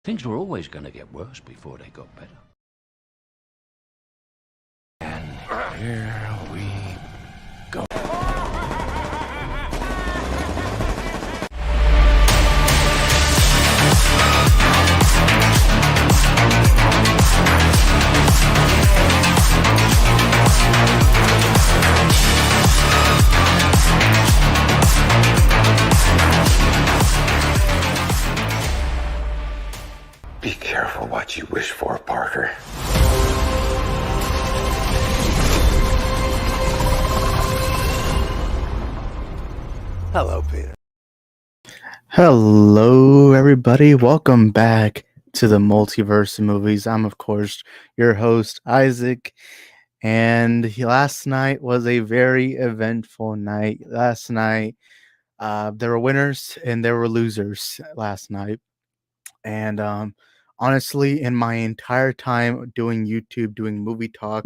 Things were always going to get worse before they got better. And here we go. Be careful what you wish for, Parker. Hello, Peter. Hello, everybody. Welcome back to the Multiverse of Movies. I'm, of course, your host, Isaac. And last night was a very eventful night. Last night, there were winners and there were losers last night. And honestly, in my entire time doing YouTube, doing movie talk,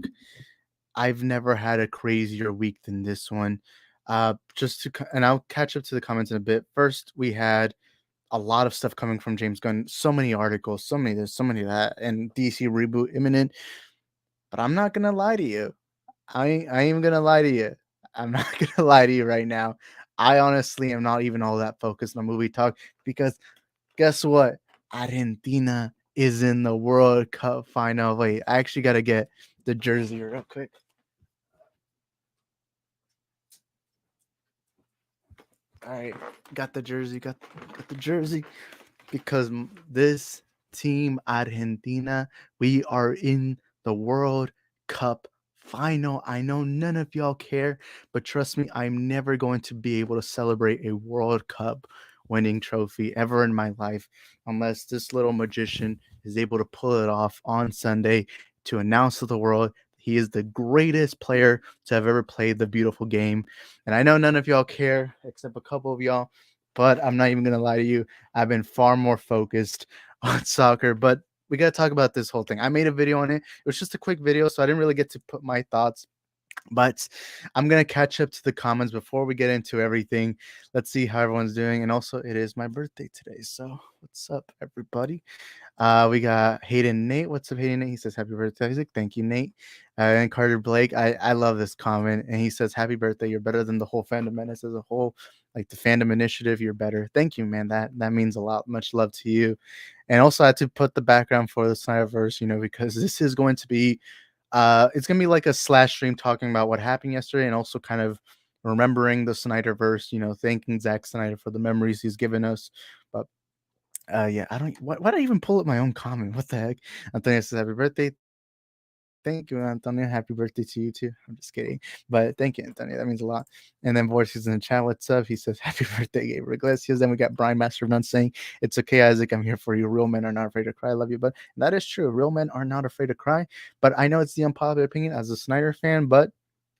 I've never had a crazier week than this one. And I'll catch up to the comments in a bit. First, we had a lot of stuff coming from James Gunn. So many articles, so many this, so many that, and DC reboot imminent. But I'm not gonna lie to you. I ain't gonna lie to you. I'm not gonna lie to you right now. I honestly am not even all that focused on movie talk because guess what? Argentina is in the World Cup final. Wait, I actually gotta get the jersey real quick. All right, got the jersey, got the jersey because this team, Argentina, we are in the World Cup final. I know none of y'all care, but trust me, I'm never going to be able to celebrate a World Cup winning trophy ever in my life unless this little magician is able to pull it off on Sunday to announce to the world he is the greatest player to have ever played the beautiful game. And I know none of y'all care except a couple of y'all, but I'm not even going to lie to you. I've been far more focused on soccer, but we got to talk about this whole thing. I made a video on it. It was just a quick video, so I didn't really get to put my thoughts, but I'm going to catch up to the comments before we get into everything. Let's see how everyone's doing. And also, it is my birthday today. So what's up, everybody? We got Hayden Nate. What's up, Hayden Nate? He says, happy birthday, Isaac. Thank you, Nate. And Carter Blake. I love this comment. And he says, happy birthday. You're better than the whole fandom menace as a whole. Like the fandom initiative, you're better. Thank you, man. That means a lot. Much love to you. And also, I had to put the background for the SNYDERVERSE, because this is going to be, it's going to be like a slash stream talking about what happened yesterday and also kind of remembering the SNYDERVERSE, thanking Zack Snyder for the memories he's given us. But yeah, I don't. Why did I even pull up my own comment? What the heck? Antonio says happy birthday. Thank you, Antonio. Happy birthday to you too. I'm just kidding, but thank you, Antonio. That means a lot. And then Boris is in the chat. What's up? He says happy birthday, Gabriel Iglesias. Then we got Brian Master of None saying it's okay, Isaac. I'm here for you. Real men are not afraid to cry. I love you, but that is true. Real men are not afraid to cry. But I know it's the unpopular opinion as a Snyder fan, but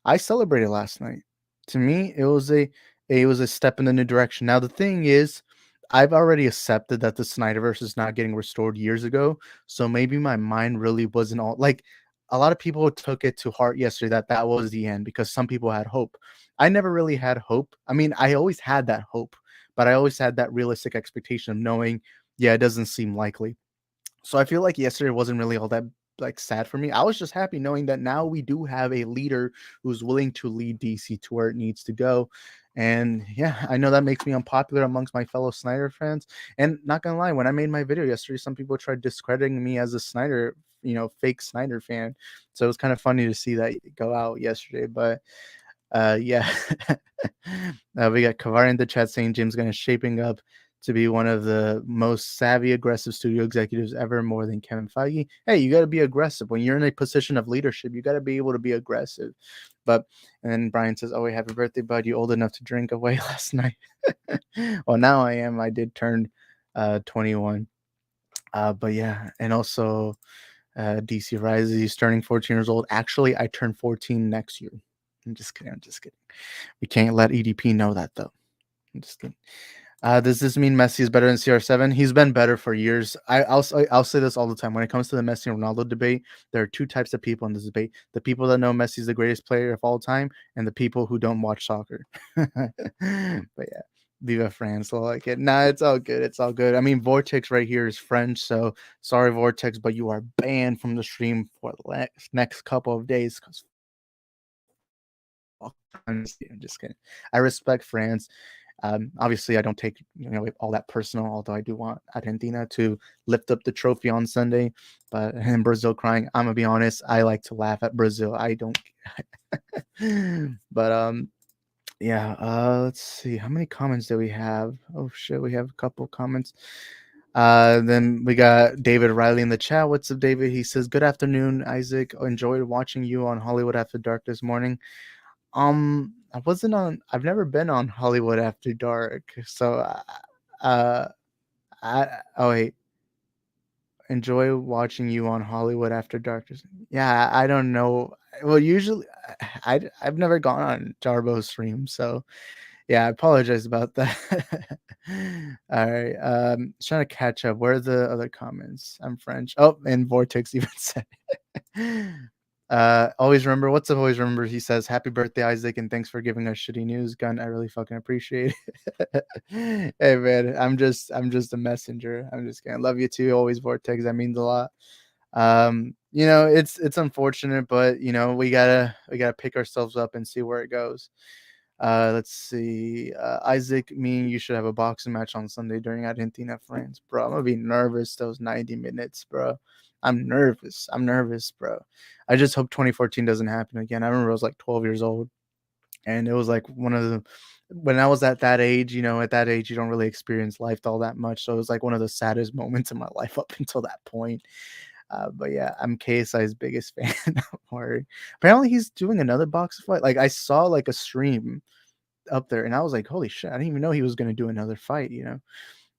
I celebrated last night. To me, it was a step in the new direction. Now the thing is, I've already accepted that the Snyderverse is not getting restored years ago, so maybe my mind really wasn't all like a lot of people took it to heart yesterday that was the end because some people had hope. I never really had hope. I mean, I always had that hope, but I always had that realistic expectation of knowing, yeah, it doesn't seem likely. So I feel like yesterday wasn't really all that like sad for me. I was just happy knowing that now we do have a leader who's willing to lead DC to where it needs to go. And yeah, I know that makes me unpopular amongst my fellow Snyder fans. And not gonna lie, when I made my video yesterday, some people tried discrediting me as a Snyder, fake Snyder fan. So it was kind of funny to see that go out yesterday. But yeah. We got Kavar in the chat saying Jim's gonna shaping up to be one of the most savvy, aggressive studio executives ever, more than Kevin Feige. Hey, you got to be aggressive. When you're in a position of leadership, you got to be able to be aggressive. And then Brian says, oh, wait, happy birthday, bud. You old enough to drink away last night. Well, now I am. I did turn 21. But yeah, and also DC Rises, he's turning 14 years old. Actually, I turn 14 next year. I'm just kidding. We can't let EDP know that, though. I'm just kidding. Does this mean Messi is better than CR7? He's been better for years. I'll say this all the time. When it comes to the Messi and Ronaldo debate, there are two types of people in this debate: the people that know Messi is the greatest player of all time, and the people who don't watch soccer. But yeah, Viva France, I like it. Nah, it's all good. It's all good. I mean, Vortex right here is French, so sorry, Vortex, but you are banned from the stream for the next couple of days because I'm just kidding. I respect France. Obviously, I don't take all that personal, although I do want Argentina to lift up the trophy on Sunday. But and Brazil crying, I'm gonna be honest, I like to laugh at Brazil. I don't. But yeah. Let's see, how many comments do we have? Oh shit, we have a couple comments. Then we got David Riley in the chat. What's up, David? He says, "Good afternoon, Isaac. Enjoyed watching you on Hollywood After Dark this morning." I've never been on Hollywood After Dark. So uh oh wait, enjoy watching you on Hollywood After Dark. Yeah, I don't know. Well, usually I've never gone on Jarbo's stream, so yeah, I apologize about that. All right. Trying to catch up. Where are the other comments? I'm French. Oh, and Vortex even said it. Always remember. What's up? Always remember. He says, "Happy birthday, Isaac, and thanks for giving us shitty news, Gun. I really fucking appreciate it." Hey man, I'm just a messenger. I'm just kidding. Love you too. Always Vortex. That means a lot. It's unfortunate, but we gotta pick ourselves up and see where it goes. Let's see. Isaac, me and you should have a boxing match on Sunday during Argentina France, bro. I'm gonna be nervous those 90 minutes, bro. I'm nervous. I'm nervous, bro. I just hope 2014 doesn't happen again. I remember I was like 12 years old, and it was like one of the when I was at that age, at that age you don't really experience life all that much. So it was like one of the saddest moments in my life up until that point. But yeah, I'm KSI's biggest fan. Don't worry. Apparently, he's doing another box fight. Like I saw like a stream up there, and I was like, "Holy shit!" I didn't even know he was gonna do another fight.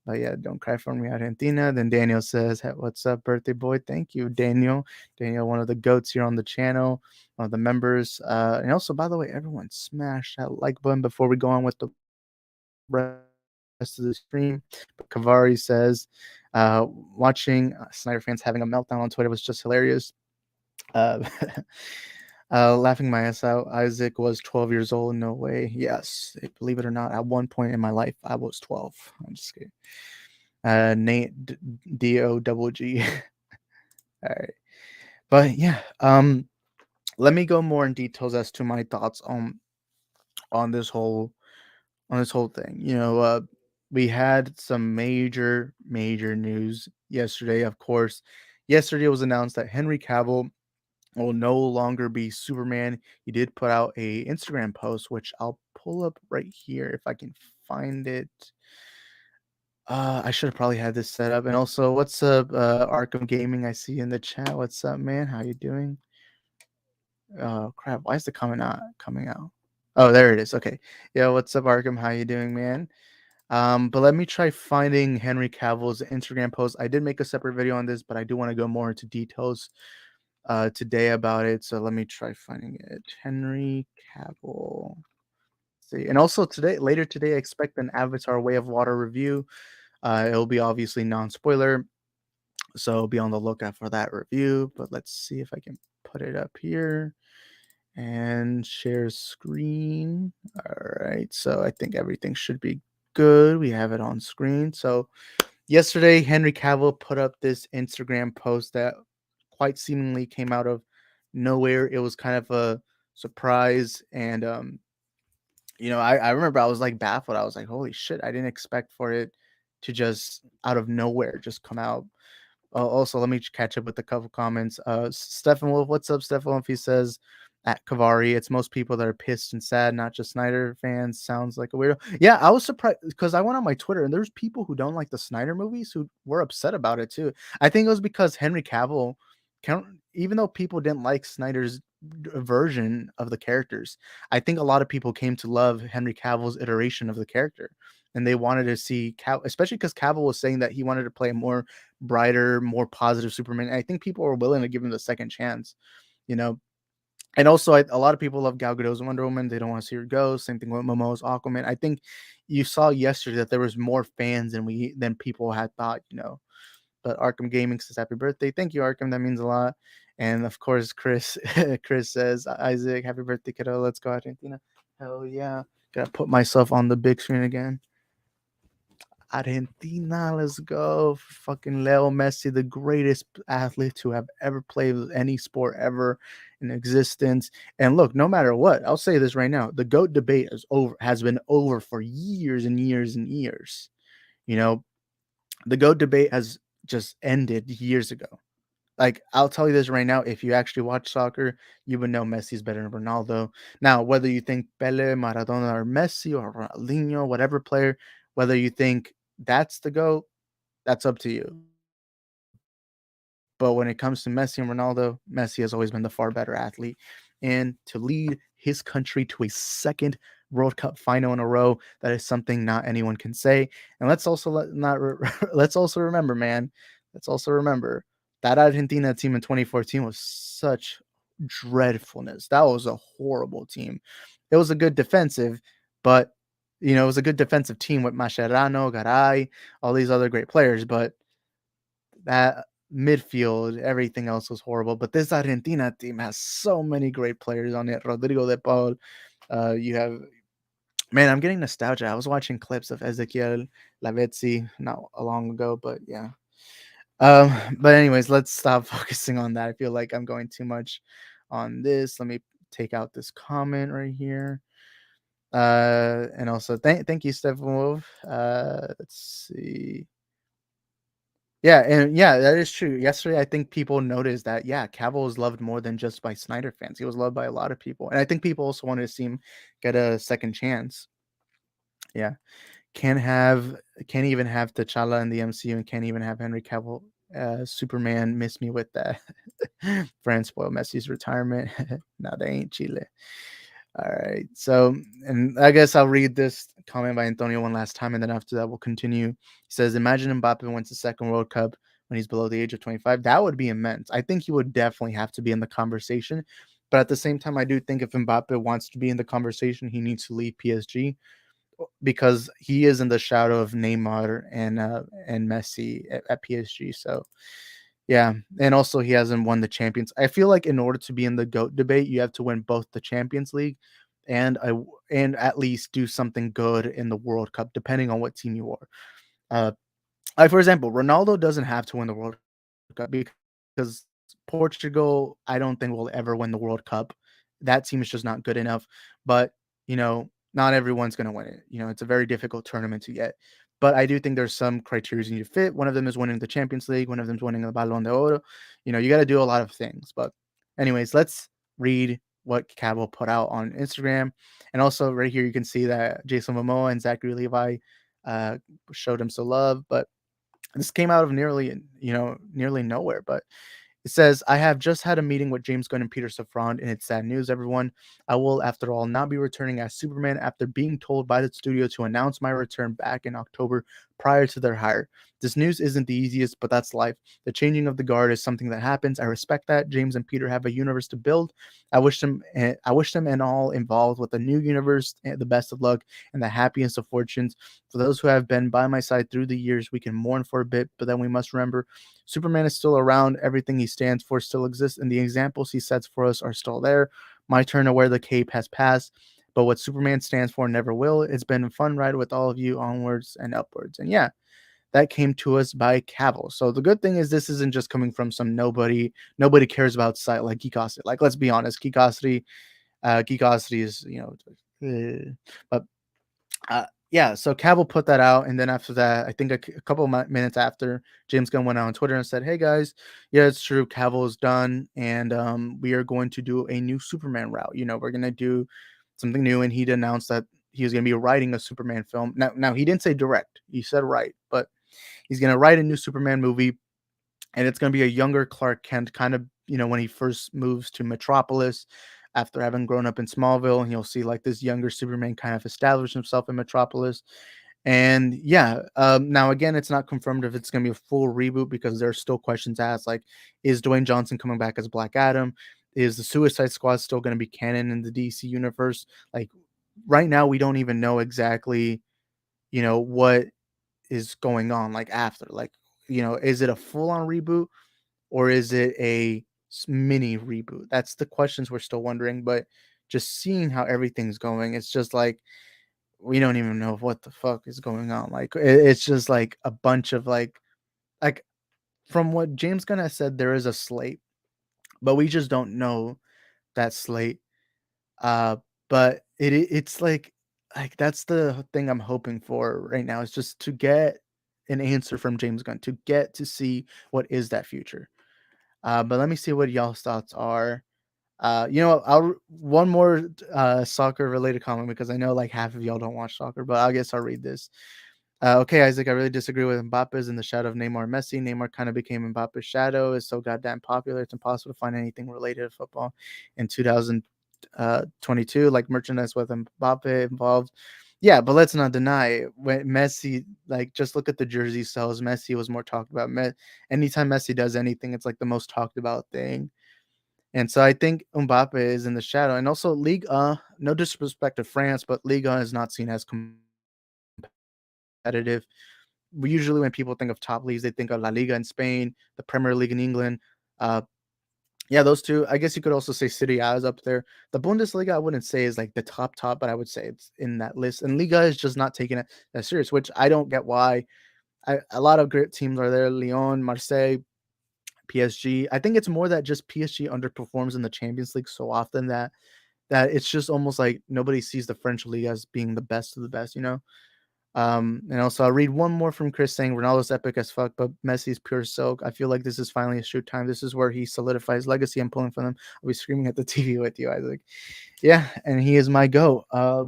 But yeah, don't cry for me, Argentina. Then Daniel says, "Hey, what's up, birthday boy?" Thank you, Daniel. Daniel, one of the goats here on the channel, one of the members. And also, by the way, everyone smash that like button before we go on with the rest of the stream. But Kavari says, watching Snyder fans having a meltdown on Twitter was just hilarious. Uh, laughing my ass out. Isaac was 12 years old. No way. Yes, believe it or not, at one point in my life, I was 12. I'm just kidding. Nate DOGG. All right, but yeah. Let me go more in details as to my thoughts on this whole thing. We had some major news yesterday. Of course, yesterday it was announced that Henry Cavill will no longer be Superman. He did put out a Instagram post, which I'll pull up right here if I can find it. I should have probably had this set up. And also, what's up, Arkham Gaming? I see you in the chat. What's up, man? How you doing? Oh crap! Why is the comment not coming out? Oh, there it is. Okay. Yeah, what's up, Arkham? How you doing, man? But let me try finding Henry Cavill's Instagram post. I did make a separate video on this, but I do want to go more into details today about it. So let me try finding it. Henry Cavill. Let's see, and also later today, I expect an Avatar: Way of Water review. It'll be obviously non-spoiler, so be on the lookout for that review. But let's see if I can put it up here and share screen. All right, so I think everything should be good. We have it on screen. So yesterday, Henry Cavill put up this Instagram post that quite seemingly came out of nowhere. It was kind of a surprise, and I remember I was like baffled. I was like, "Holy shit!" I didn't expect for it to just out of nowhere just come out. Also, let me catch up with a couple comments. Stefan Wolf, what's up, Stefan Wolf? He says at Kavari, it's most people that are pissed and sad, not just Snyder fans. Sounds like a weirdo. Yeah, I was surprised because I went on my Twitter and there's people who don't like the Snyder movies who were upset about it too. I think it was because Henry Cavill, even though people didn't like Snyder's version of the characters, I think a lot of people came to love Henry Cavill's iteration of the character. And they wanted to see especially because Cavill was saying that he wanted to play a more brighter, more positive Superman. And I think people were willing to give him the second chance, you know. And also, a lot of people love Gal Gadot's Wonder Woman. They don't want to see her go. Same thing with Momoa's Aquaman. I think you saw yesterday that there was more fans than people had thought. But Arkham Gaming says happy birthday. Thank you, Arkham. That means a lot. And of course, Chris Chris says, Isaac, happy birthday, kiddo. Let's go, Argentina. Hell yeah. Gotta put myself on the big screen again. Argentina, let's go. Fucking Leo Messi, the greatest athlete to have ever played any sport ever in existence. And look, no matter what, I'll say this right now: the GOAT debate has been over for years and years and years. You know, the GOAT debate has just ended years ago. Like, I'll tell you this right now, if you actually watch soccer, you would know Messi's better than Ronaldo. Now, whether you think Pele, Maradona, or Messi, or Ronaldinho, whatever player, whether you think that's the GOAT, that's up to you. But when it comes to Messi and Ronaldo, Messi has always been the far better athlete. And to lead his country to a second World Cup final in a row, that is something not anyone can say. And let's also let's also remember, man. Let's also remember that Argentina team in 2014 was such dreadfulness. That was a horrible team. It was a good defensive, but it was a good defensive team with Mascherano, Garay, all these other great players, but that midfield, everything else was horrible. But this Argentina team has so many great players on it. Rodrigo de Paul. You have, man, I'm getting nostalgia. I was watching clips of Ezequiel Lavezzi not long ago, but yeah. But anyways, let's stop focusing on that. I feel like I'm going too much on this. Let me take out this comment right here. And also thank you, Stephen Wolf. Let's see. Yeah, and yeah, that is true. Yesterday, I think people noticed that, yeah, Cavill was loved more than just by Snyder fans. He was loved by a lot of people. And I think people also wanted to see him get a second chance. Yeah. Can't even have T'Challa in the MCU and can't even have Henry Cavill Superman. Miss me with that. France spoil Messi's retirement. No, they ain't Chile. All right. So, and I guess I'll read this comment by Antonio one last time, and then after that, we'll continue. He says, imagine Mbappe wins the second World Cup when he's below the age of 25. That would be immense. I think he would definitely have to be in the conversation. But at the same time, I do think if Mbappe wants to be in the conversation, he needs to leave PSG because he is in the shadow of Neymar and Messi at PSG. So, yeah, and also he hasn't won the Champions. I feel like in order to be in the GOAT debate, you have to win both the Champions League and at least do something good in the World Cup, depending on what team you are. Uh, like for example, Ronaldo doesn't have to win the World Cup because Portugal, I don't think will ever win the World Cup. That team is just not good enough. But not everyone's going to win it. It's a very difficult tournament to get. But I do think there's some criteria you need to fit. One of them is winning the Champions League. One of them is winning the Ballon d'Oro. You got to do a lot of things. But anyways, let's read what Cavill put out on Instagram. And also right here, you can see that Jason Momoa and Zachary Levi showed him some love. But this came out of nearly nowhere. But it says, I have just had a meeting with James Gunn and Peter Safran, and it's sad news, everyone. I will, after all, not be returning as Superman after being told by the studio to announce my return back in October prior to their hire. This news isn't the easiest, but that's life. The changing of the guard is something that happens. I respect that. James and Peter have a universe to build. I wish them and all involved with the new universe the best of luck and the happiest of fortunes. For those who have been by my side through the years, we can mourn for a bit, but then we must remember Superman is still around. Everything he stands for still exists, and the examples he sets for us are still there. My turn to wear the cape has passed, but what Superman stands for never will. It's been a fun ride with all of you, onwards and upwards. And yeah, that came to us by Cavill. So the good thing is this isn't just coming from some nobody cares about site like Geekosity. Like, let's be honest, Geekosity is, but yeah, so Cavill put that out, and then after that, I think a couple of minutes after, James Gunn went out on Twitter and said, "Hey guys, yeah, it's true, Cavill is done, and we are going to do a new Superman route. We're gonna do something new." And he'd announced that he was gonna be writing a Superman film. Now he didn't say direct; he said write, but he's gonna write a new Superman movie, and it's gonna be a younger Clark Kent, kind of when he first moves to Metropolis after having grown up in Smallville, and you'll see like this younger Superman kind of establish himself in Metropolis. And yeah, now again, it's not confirmed if it's going to be a full reboot because there are still questions asked, like, is Dwayne Johnson coming back as Black Adam? Is the Suicide Squad still going to be canon in the DC universe? Like, right now, we don't even know exactly, what is going on, like, after. Like, is it a full-on reboot or is it a mini reboot? That's the questions we're still wondering. But just seeing how everything's going, it's just like, we don't even know what the fuck is going on. Like it's just like a bunch of like from what James Gunn has said, there is a slate, but we just don't know that slate. Uh, but it's like that's the thing I'm hoping for right now is just to get an answer from James Gunn to get to see what is that future. But let me see what y'all's thoughts are. You know what? One more soccer related comment because I know like half of y'all don't watch soccer, but I guess I'll read this. Okay, Isaac, I really disagree with Mbappe's in the shadow of Neymar and Messi. Neymar kind of became Mbappe's shadow. Is so goddamn popular. It's impossible to find anything related to football in 2022, like merchandise with Mbappe involved. Yeah, but let's not deny it. When Messi, like, just look at the jersey sales. Messi was more talked about. Anytime Messi does anything, it's like the most talked about thing. And so I think Mbappe is in the shadow. And also, no disrespect to France, but Liga is not seen as competitive. Usually when people think of top leagues, they think of La Liga in Spain, the Premier League in England. Uh, yeah, those two. I guess you could also say Serie A is up there. The Bundesliga, I wouldn't say is like the top, but I would say it's in that list. And Liga is just not taking it that serious, which I don't get why. A lot of great teams are there: Lyon, Marseille, PSG. I think it's more that just PSG underperforms in the Champions League so often that it's just almost like nobody sees the French league as being the best of the best, you know. And also I'll read one more from Chris saying Ronaldo's epic as fuck, but Messi's pure silk. I feel like this is finally a shoot time. This is where he solidifies legacy. I'm pulling for them. I'll be screaming at the TV with you, Isaac. Yeah, and he is my goat. I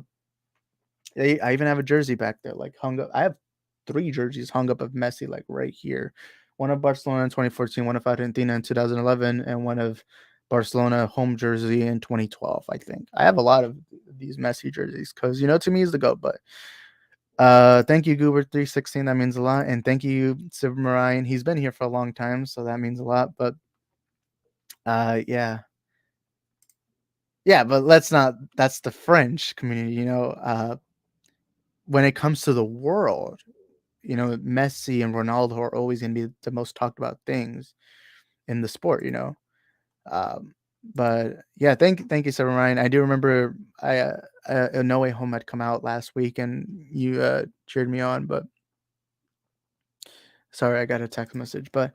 even have a jersey back there, like hung up. I have 3 jerseys hung up of Messi, like right here. One of Barcelona in 2014, one of Argentina in 2011, and one of Barcelona home jersey in 2012. I think I have a lot of these Messi jerseys because to me he's the goat. But thank you, Goober316. That means a lot. And thank you, Silvermarine. He's been here for a long time, so that means a lot. But yeah. Yeah, but let's not that's the French community. When it comes to the world, Messi and Ronaldo are always gonna be the most talked about things in the sport. Um, but yeah, thank you, Silvermine. I do remember a No Way Home had come out last week and you cheered me on, but sorry, I got a text message. But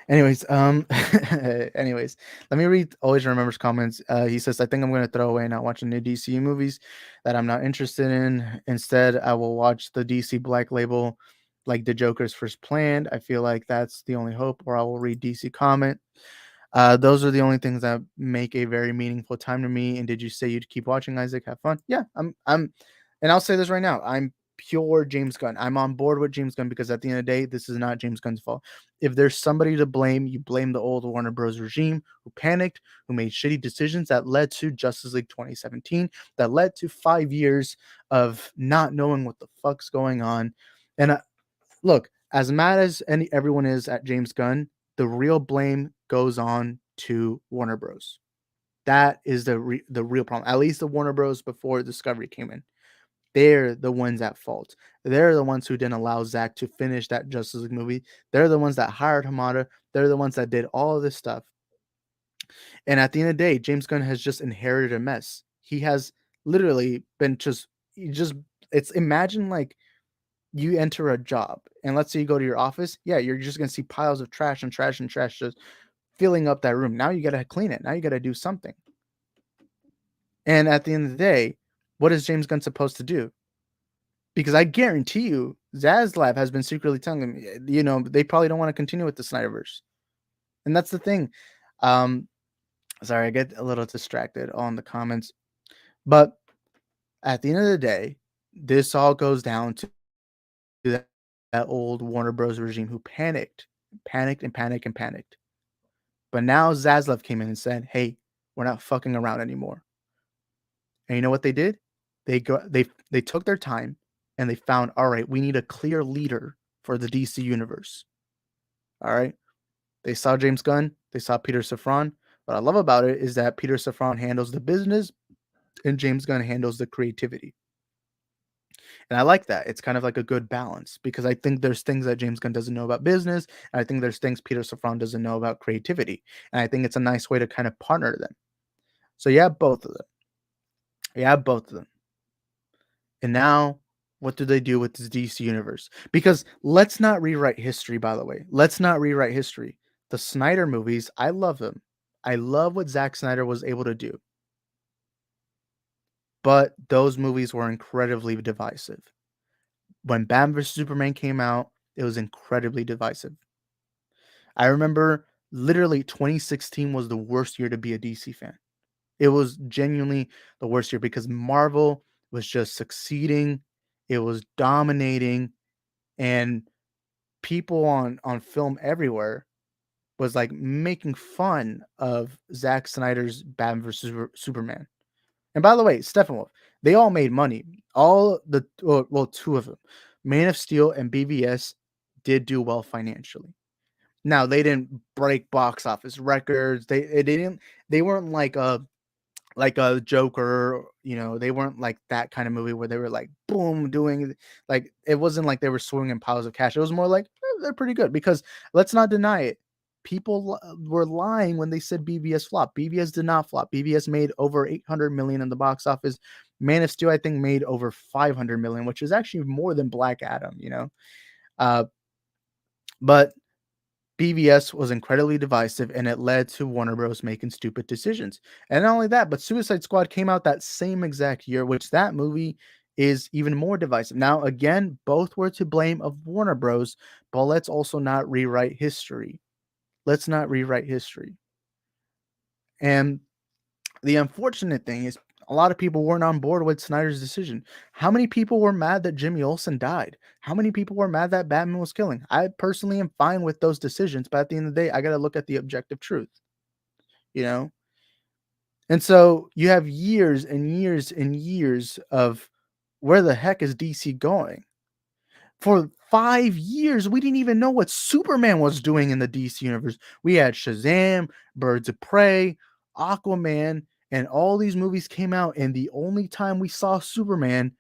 anyways, anyways, let me read Always Remembers comments. He says, I think I'm gonna throw away not watching the DCU movies that I'm not interested in. Instead, I will watch the DC Black Label like the Joker's first planned. I feel like that's the only hope, or I will read DC comment. Those are the only things that make a very meaningful time to me. And did you say you'd keep watching, Isaac? Have fun. Yeah, and I'll say this right now. I'm pure James Gunn. I'm on board with James Gunn because at the end of the day, this is not James Gunn's fault. If there's somebody to blame, you blame the old Warner Bros. Regime who panicked, who made shitty decisions that led to Justice League 2017, that led to 5 years of not knowing what the fuck's going on. And look, as mad as everyone is at James Gunn, the real blame goes on to Warner Bros. That is the real problem. At least the Warner Bros. Before Discovery came in. They're the ones at fault. They're the ones who didn't allow Zack to finish that Justice League movie. They're the ones that hired Hamada. They're the ones that did all of this stuff. And at the end of the day, James Gunn has just inherited a mess. He has literally been it's imagine like you enter a job and let's say you go to your office. Yeah, you're just going to see piles of trash and trash and trash just filling up that room. Now you got to clean it. Now you got to do something. And at the end of the day, what is James Gunn supposed to do? Because I guarantee you, Zaslav has been secretly telling him, they probably don't want to continue with the Snyderverse. And that's the thing. Sorry, I get a little distracted on the comments. But at the end of the day, this all goes down to that old Warner Bros. Regime who panicked. But now Zaslav came in and said, hey, we're not fucking around anymore. And you know what they did? They took their time and they found, all right, we need a clear leader for the DC universe. All right. They saw James Gunn, they saw Peter Safran. What I love about it is that Peter Safran handles the business and James Gunn handles the creativity. And I like that. It's kind of like a good balance because I think there's things that James Gunn doesn't know about business. And I think there's things Peter Safran doesn't know about creativity. And I think it's a nice way to kind of partner them. So you have both of them. And now what do they do with this DC universe? Because let's not rewrite history, by the way. Let's not rewrite history. The Snyder movies, I love them. I love what Zack Snyder was able to do. But those movies were incredibly divisive. When Batman vs Superman came out, it was incredibly divisive. I remember literally 2016 was the worst year to be a DC fan. It was genuinely the worst year because Marvel was just succeeding. It was dominating, and people on film everywhere was like making fun of Zack Snyder's Batman vs Superman. And by the way, Steppenwolf, they all made money. All the well, two of them, Man of Steel and BVS, did do well financially. Now they didn't break box office records. They weren't like a Joker, they weren't like that kind of movie where they were like boom doing like it wasn't like they were swinging piles of cash. It was more like they're pretty good because let's not deny it. People were lying when they said BVS flopped. BVS did not flop. BVS made over 800 million in the box office. Man of Steel, I think, made over 500 million, which is actually more than Black Adam. Uh, but BVS was incredibly divisive and it led to Warner Bros. Making stupid decisions. And not only that, but Suicide Squad came out that same exact year, which that movie is even more divisive. Now, again, both were to blame of Warner Bros., but let's also not rewrite history. Let's not rewrite history. And the unfortunate thing is a lot of people weren't on board with Snyder's decision. How many people were mad that Jimmy Olsen died? How many people were mad that Batman was killing? I personally am fine with those decisions, but at the end of the day, I got to look at the objective truth, you know? And so you have years and years and years of where the heck is DC going? For 5 years, we didn't even know what Superman was doing in the DC universe. We had Shazam, Birds of Prey, Aquaman, and all these movies came out, and the only time we saw Superman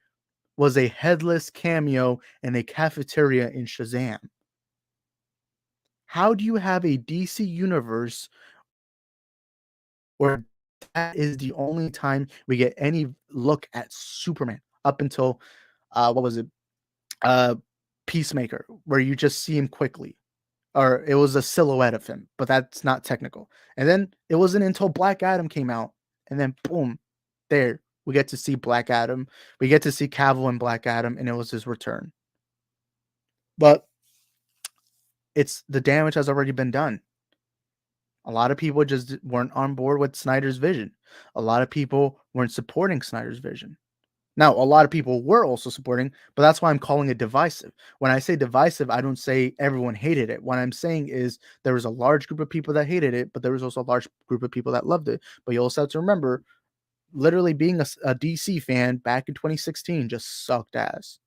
was a headless cameo in a cafeteria in Shazam. How do you have a DC universe where that is the only time we get any look at Superman up until what was it? Uh Peacemaker, where you just see him quickly. Or it was a silhouette of him, but that's not technical. And then it wasn't until Black Adam came out, and then boom, there we get to see Black Adam. We get to see Cavill and Black Adam, and it was his return. But it's the damage has already been done. A lot of people just weren't on board with Snyder's vision. A lot of people weren't supporting Snyder's vision. Now, a lot of people were also supporting, but that's why I'm calling it divisive. When I say divisive, I don't say everyone hated it. What I'm saying is there was a large group of people that hated it, but there was also a large group of people that loved it. But you also have to remember, literally being a DC fan back in 2016 just sucked ass.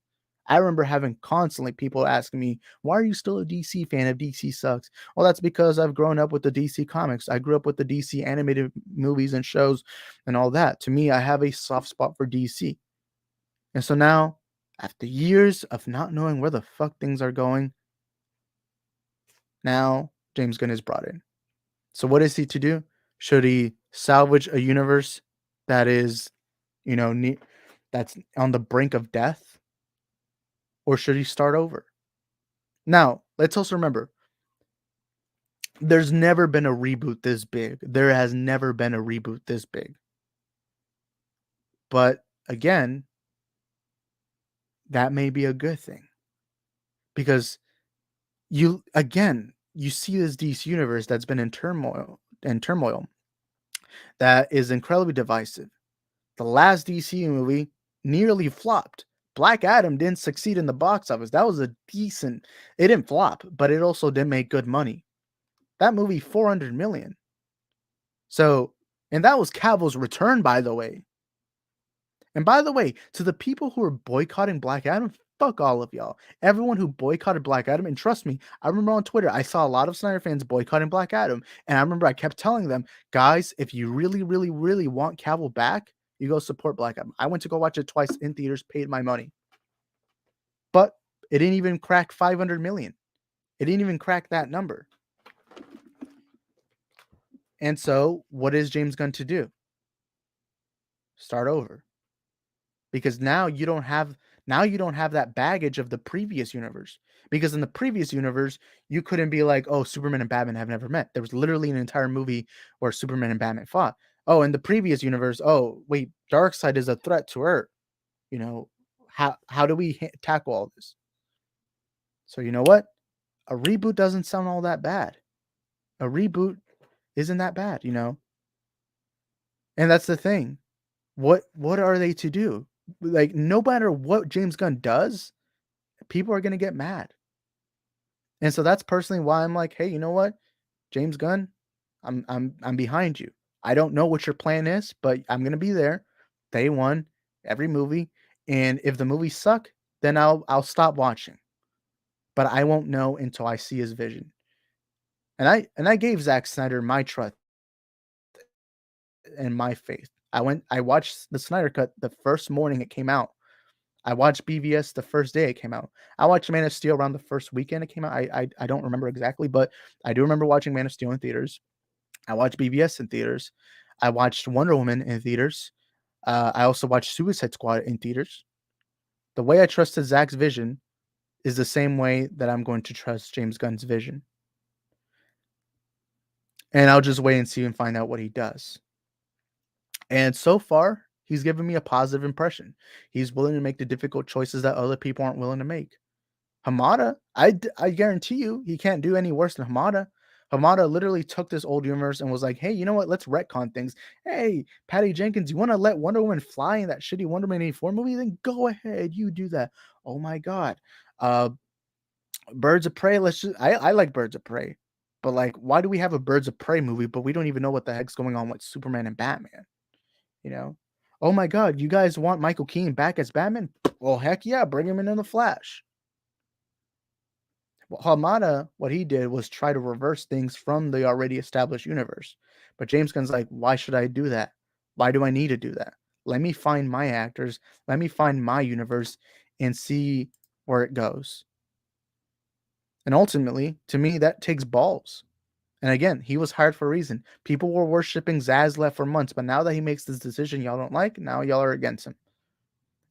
I remember having constantly people asking me, why are you still a DC fan if DC sucks? Well, that's because I've grown up with the DC comics. I grew up with the DC animated movies and shows and all that. To me, I have a soft spot for DC. And so now, after years of not knowing where the fuck things are going, now James Gunn is brought in. So what is he to do? Should he salvage a universe that is, that's on the brink of death? Or should he start over? Now, let's also remember, there's never been a reboot this big. There has never been a reboot this big. But again, that may be a good thing. Because you see this DC universe that's been in turmoil that is incredibly divisive. The last DC movie nearly flopped. Black Adam didn't succeed in the box office. That was it didn't flop, but it also didn't make good money. That movie 400 million. So, and that was Cavill's return, by the way. And by the way, to the people who are boycotting Black Adam, fuck all of y'all. Everyone who boycotted Black Adam, and trust me, I remember on Twitter, I saw a lot of Snyder fans boycotting Black Adam. And I remember I kept telling them, guys, if you really, really, really want Cavill back, you go support Black Adam. I went to go watch it twice in theaters, paid my money. But it didn't even crack 500 million. It didn't even crack that number. And so, what is James Gunn to do? Start over. Because now you don't have Now you don't have that baggage of the previous universe, because in the previous universe, you couldn't be like, oh, Superman and Batman have never met. There was literally an entire movie where Superman and Batman fought. Oh, in the previous universe, oh, wait, Darkseid is a threat to Earth. You know, how do we tackle all this? So you know what? A reboot doesn't sound all that bad. A reboot isn't that bad, you know? And that's the thing. What are they to do? Like, no matter what James Gunn does, people are gonna get mad. And so that's personally why I'm like, hey, you know what? James Gunn, I'm behind you. I don't know what your plan is, but I'm gonna be there day one, every movie. And if the movies suck, then I'll stop watching. But I won't know until I see his vision. And I gave Zack Snyder my trust and my faith. I watched the Snyder Cut the first morning it came out. I watched BVS the first day it came out. I watched Man of Steel around the first weekend it came out. I don't remember exactly, but I do remember watching Man of Steel in theaters. I watched BVS in theaters. I watched Wonder Woman in theaters. I also watched Suicide Squad in theaters. The way I trusted Zack's vision is the same way that I'm going to trust James Gunn's vision. And I'll just wait and see and find out what he does. And so far, he's given me a positive impression. He's willing to make the difficult choices that other people aren't willing to make. Hamada, I guarantee you, he can't do any worse than Hamada. Hamada literally took this old universe and was like, hey, you know what? Let's retcon things. Hey, Patty Jenkins, you want to let Wonder Woman fly in that shitty Wonder Woman 84 movie? Then go ahead, you do that. Oh my God. Birds of Prey, I like Birds of Prey. But like, why do we have a Birds of Prey movie, but we don't even know what the heck's going on with Superman and Batman? You know? Oh my God, you guys want Michael Keaton back as Batman? Well, heck yeah, bring him in The Flash. Well, Hamada, what he did was try to reverse things from the already established universe. But James Gunn's like, why should I do that? Why do I need to do that? Let me find my actors, let me find my universe and see where it goes. And ultimately, to me, that takes balls. And again, he was hired for a reason. People were worshiping Zaslav for months, but now that he makes this decision y'all don't like, now y'all are against him.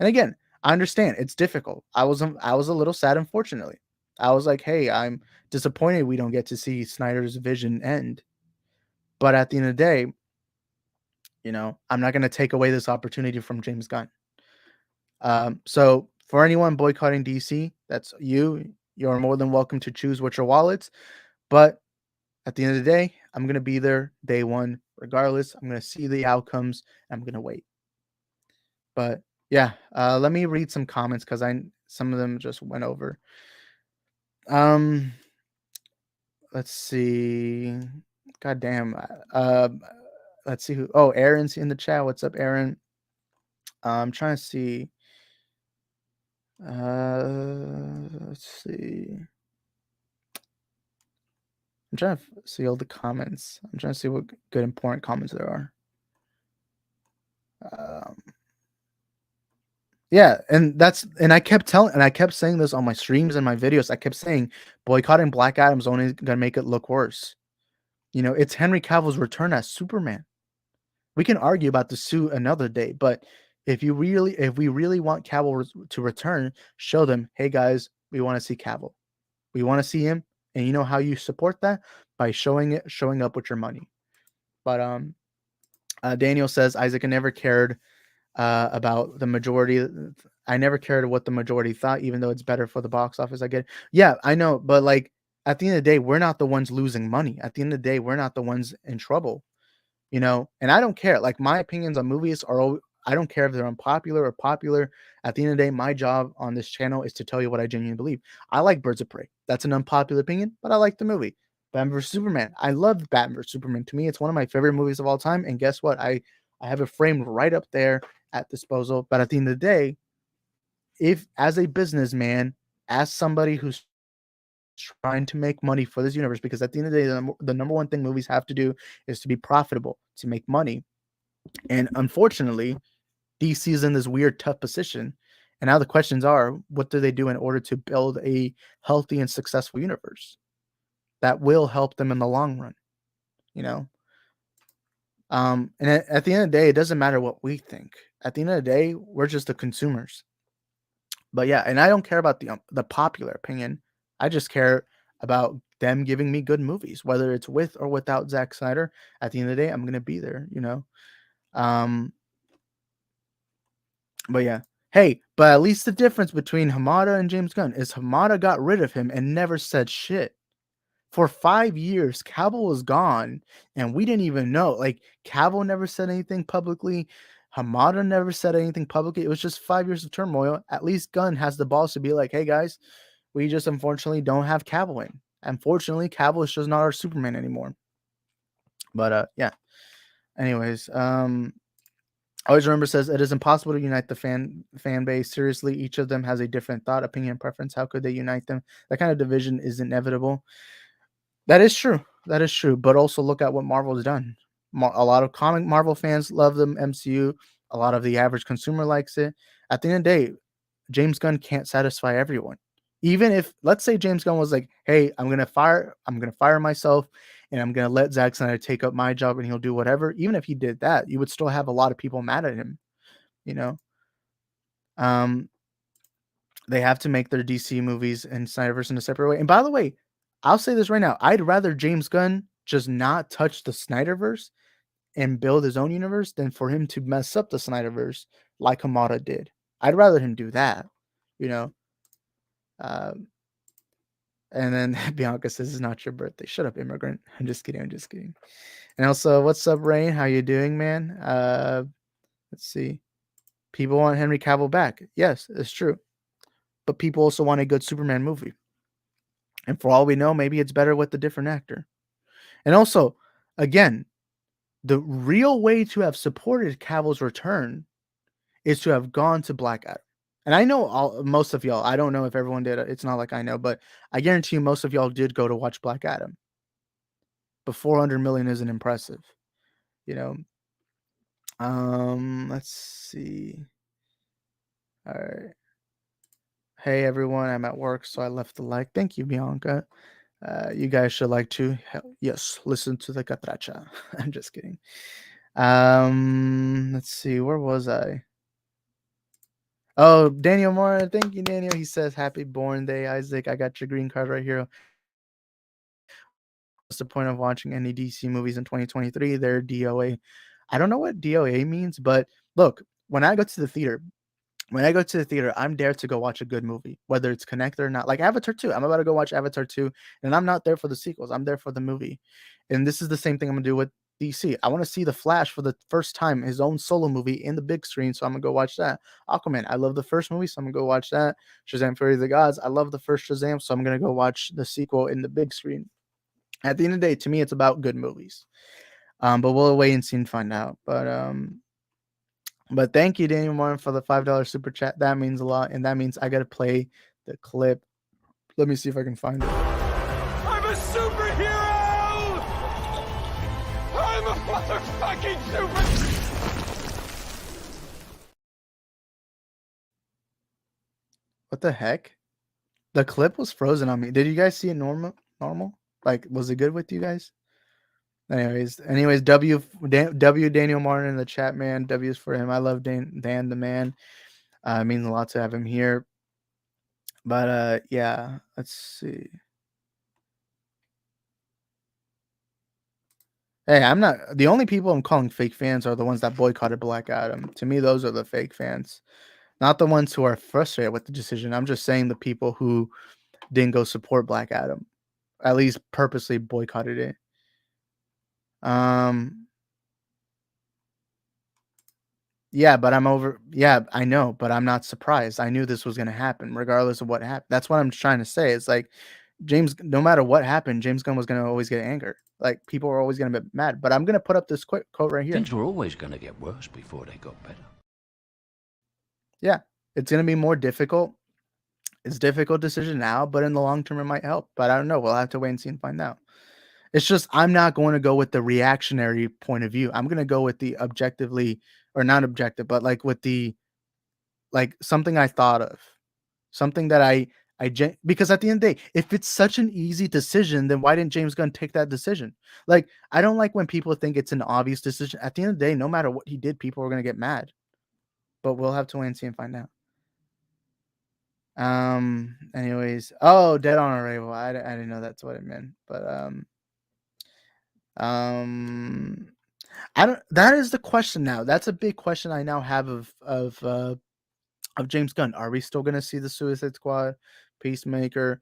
And again, I understand it's difficult. I was a little sad, unfortunately. I was like, hey, I'm disappointed we don't get to see Snyder's vision end. But at the end of the day, you know, I'm not going to take away this opportunity from James Gunn. So for anyone boycotting DC, that's you. You're more than welcome to choose what your wallets. But at the end of the day, I'm going to be there day one, regardless. I'm going to see the outcomes. I'm going to wait. But yeah, let me read some comments because some of them just went over. Let's see. God damn. Let's see who. Oh, Aaron's in the chat. What's up, Aaron? I'm trying to see. Let's see. I'm trying to see all the comments. I'm trying to see what good important comments there are. Yeah, and I kept saying this on my streams and my videos. I kept saying boycotting Black Adam's only gonna make it look worse. You know, it's Henry Cavill's return as Superman. We can argue about the suit another day, but if we really want Cavill to return, show them, hey guys, we want to see Cavill. We want to see him, and you know how you support that? By showing up with your money. But Daniel says Isaac never cared about the majority. I never cared what the majority thought, even though it's better for the box office. I get it. Yeah, I know, but like at the end of the day, we're not the ones losing money. At the end of the day, we're not the ones in trouble. You know, and I don't care. Like my opinions on movies are I don't care if they're unpopular or popular. At the end of the day, my job on this channel is to tell you what I genuinely believe. I like Birds of Prey. That's an unpopular opinion, but I like the movie. Batman vs Superman. I love Batman vs Superman. To me, it's one of my favorite movies of all time. And guess what? I have it framed right up there at disposal. But at the end of the day, if as a businessman, as somebody who's trying to make money for this universe, because at the end of the day, the number one thing movies have to do is to be profitable, to make money. And unfortunately, DC is in this weird, tough position. And now the questions are, what do they do in order to build a healthy and successful universe that will help them in the long run? You know? And at the end of the day, it doesn't matter what we think. At the end of the day, we're just the consumers. But yeah, and I don't care about the popular opinion. I just care about them giving me good movies, whether it's with or without Zack Snyder. At the end of the day, I'm gonna be there, you know. Um, but yeah, hey, but at least the difference between Hamada and James Gunn is Hamada got rid of him and never said shit. For 5 years, Cavill was gone, and we didn't even know. Like, Cavill never said anything publicly. Hamada never said anything publicly. It was just 5 years of turmoil. At least Gunn has the balls to be like, "Hey guys, we just unfortunately don't have Cavill in. Unfortunately, Cavill is just not our Superman anymore." But yeah. Anyways, always remember says it is impossible to unite the fan base. Seriously, each of them has a different thought, opinion, and preference. How could they unite them? That kind of division is inevitable. That is true. That is true. But also look at what Marvel has done. A lot of comic Marvel fans love the MCU. A lot of the average consumer likes it. At the end of the day, James Gunn can't satisfy everyone. Even if, let's say, James Gunn was like, "Hey, I'm gonna fire myself, and I'm gonna let Zack Snyder take up my job, and he'll do whatever." Even if he did that, you would still have a lot of people mad at him. You know, um, they have to make their DC movies and Snyderverse in a separate way. And by the way, I'll say this right now: I'd rather James Gunn just not touch the Snyderverse and build his own universe than for him to mess up the Snyderverse like Hamada did. I'd rather him do that, you know. Um, and then Bianca says, "It's not your birthday. Shut up, immigrant." I'm just kidding. I'm just kidding. And also, what's up, Rain? How you doing, man? Let's see. People want Henry Cavill back. Yes, it's true. But people also want a good Superman movie. And for all we know, maybe it's better with a different actor. And also, again, the real way to have supported Cavill's return is to have gone to Black Adam. And I know most of y'all, I don't know if everyone did. It's not like I know, but I guarantee you most of y'all did go to watch Black Adam. But 400 million isn't impressive, you know. Let's see. All right. Hey everyone, I'm at work, so I left the like. Thank you, Bianca. You guys should like to, yes, listen to the catracha. I'm just kidding. Let's see, where was I? Oh, Daniel Moore, thank you, Daniel. He says, "Happy born day, Isaac. I got your green card right here. What's the point of watching any DC movies in 2023? They're DOA." I don't know what DOA means, but look, when I go to the theater, I'm there to go watch a good movie, whether it's connected or not. Like Avatar 2. I'm about to go watch Avatar 2, and I'm not there for the sequels. I'm there for the movie. And this is the same thing I'm gonna do with DC. I want to see The Flash for the first time, his own solo movie in the big screen. So I'm gonna go watch that. Aquaman. I love the first movie, so I'm gonna go watch that. Shazam Fury of the Gods. I love the first Shazam, so I'm gonna go watch the sequel in the big screen. At the end of the day, to me, it's about good movies. But we'll wait and see and find out. But thank you, Daniel Martin, for the $5 super chat. That means a lot, and that means I gotta play the clip. Let me see if I can find it. I'm a superhero! I'm a motherfucking super... What the heck? The clip was frozen on me. Did you guys see it normal? Like, was it good with you guys? Anyways, W Daniel Martin in the chat, man. W is for him. I love Dan the man. It means a lot to have him here. But yeah, let's see. Hey, I'm not the only people I'm calling fake fans are the ones that boycotted Black Adam. To me, those are the fake fans, not the ones who are frustrated with the decision. I'm just saying the people who didn't go support Black Adam, at least purposely boycotted it. Yeah, but I'm over. Yeah, I know, but I'm not surprised. I knew this was going to happen, regardless of what happened. That's what I'm trying to say. It's like James, no matter what happened, James Gunn was going to always get anger. Like people were always going to be mad. But I'm going to put up this quick quote right here. Things were always going to get worse before they got better. Yeah, it's going to be more difficult. It's a difficult decision now, but in the long term, it might help. But I don't know. We'll have to wait and see and find out. It's just I'm not going to go with the reactionary point of view. I'm going to go with the objectively, or not objective, but like with the something I thought of, something that because at the end of the day, if it's such an easy decision, then why didn't James Gunn take that decision? Like, I don't like when people think it's an obvious decision. At the end of the day, no matter what he did, people are going to get mad. But we'll have to wait and see and find out. Anyways, oh, dead on arrival. I didn't know that's what it meant, but I don't. That is the question now. That's a big question I now have of James Gunn. Are we still gonna see the Suicide Squad, Peacemaker?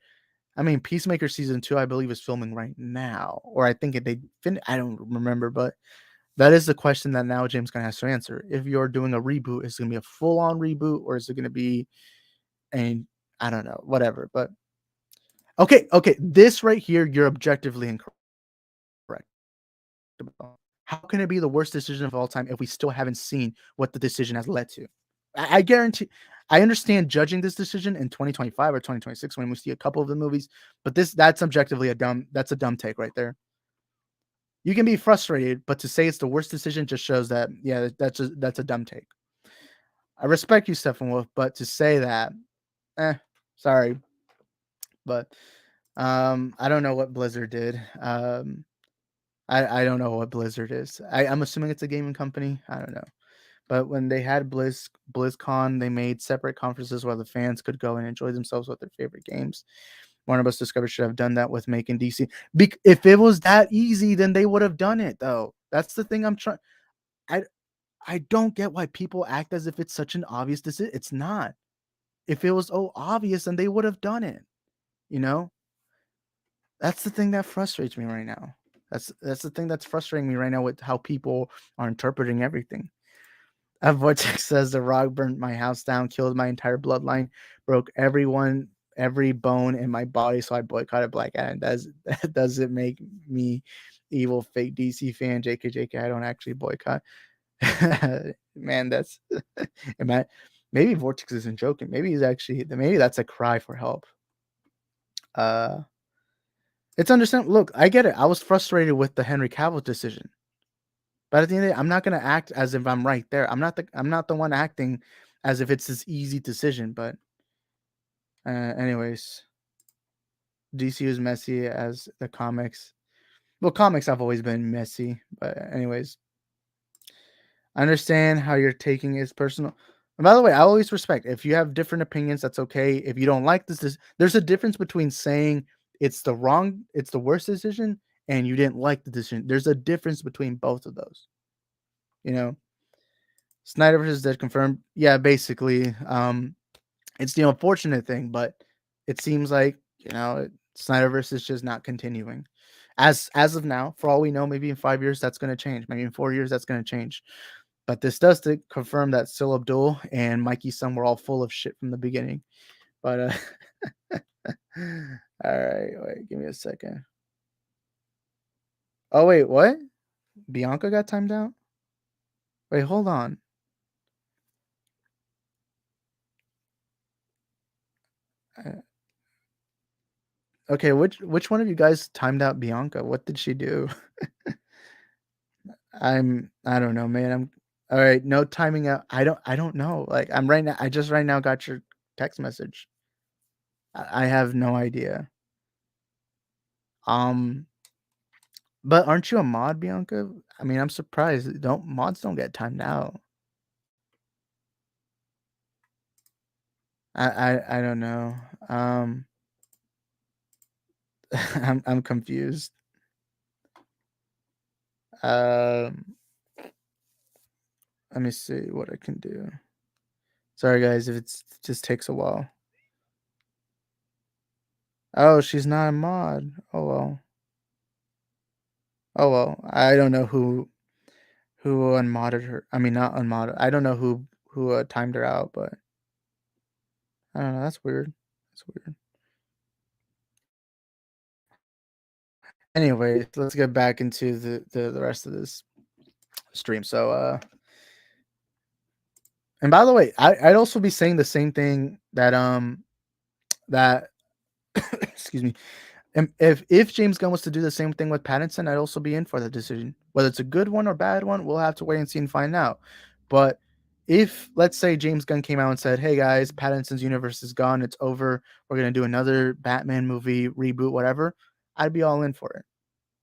I mean, Peacemaker season 2, I believe, is filming right now, or I think I don't remember, but that is the question that now James Gunn has to answer. If you're doing a reboot, is it gonna be a full on reboot, or is it gonna be I don't know, whatever. But okay, this right here, you're objectively incorrect. How can it be the worst decision of all time if we still haven't seen what the decision has led to? I guarantee. I understand judging this decision in 2025 or 2026 when we see a couple of the movies, but that's objectively a dumb take right there. You can be frustrated, but to say it's the worst decision just shows that that's a dumb take. I respect you, Steppenwolf, but to say that, sorry, but I don't know what Blizzard did. I don't know what Blizzard is. I'm assuming it's a gaming company. I don't know. But when they had BlizzCon, they made separate conferences where the fans could go and enjoy themselves with their favorite games. Warner Bros. Discovery should have done that with making DC. If it was that easy, then they would have done it, though. That's the thing I'm trying. I don't get why people act as if it's such an obvious decision. It's not. If it was obvious, then they would have done it. You know? That's the thing that frustrates me right now. That's the thing that's frustrating me right now with how people are interpreting everything. Vortex says The Rock burnt my house down, killed my entire bloodline, broke every bone in my body, so I boycotted Black Adam. That doesn't make me evil fake DC fan. JK, I don't actually boycott. Man, that's maybe Vortex isn't joking. Maybe that's a cry for help. It's understandable. Look, I get it. I was frustrated with the Henry Cavill decision. But at the end of the day, I'm not gonna act as if I'm right there. I'm not the one acting as if it's this easy decision. But anyways, DC is messy as the comics. Well, comics have always been messy. But anyways, I understand how you're taking it as personal. And by the way, I always respect if you have different opinions. That's okay. If you don't like this, there's a difference between saying it's the worst decision and you didn't like the decision. There's a difference between both of those. You know, SNYDERVERSE is dead confirmed. Yeah, basically, it's the unfortunate thing, but it seems like SNYDERVERSE is just not continuing. As of now, for all we know, maybe in 5 years that's going to change. Maybe in 4 years that's going to change. But this does confirm that Sil Abdul and Mikey Sun were all full of shit from the beginning. But all right, wait, give me a second. Oh wait, what? Bianca got timed out? Wait, hold on. Okay, which one of you guys timed out Bianca? What did she do? I don't know, man. I'm all right. No timing out. I don't know. Like I'm right now. I just right now got your text message. I have no idea. But aren't you a mod, Bianca? I mean, I'm surprised. Mods don't get timed out. I don't know. I'm confused. Let me see what I can do. Sorry guys if it just takes a while. Oh, she's not a mod. Oh well. Oh well. I don't know who unmodded her. I mean, not unmodded. I don't know who timed her out, but I don't know. That's weird. That's weird. Anyways, let's get back into the rest of this stream. So, and by the way, I'd also be saying the same thing that excuse me. And if James Gunn was to do the same thing with Pattinson, I'd also be in for the decision. Whether it's a good one or bad one, we'll have to wait and see and find out. But if, let's say, James Gunn came out and said, hey, guys, Pattinson's universe is gone. It's over. We're going to do another Batman movie, reboot, whatever. I'd be all in for it.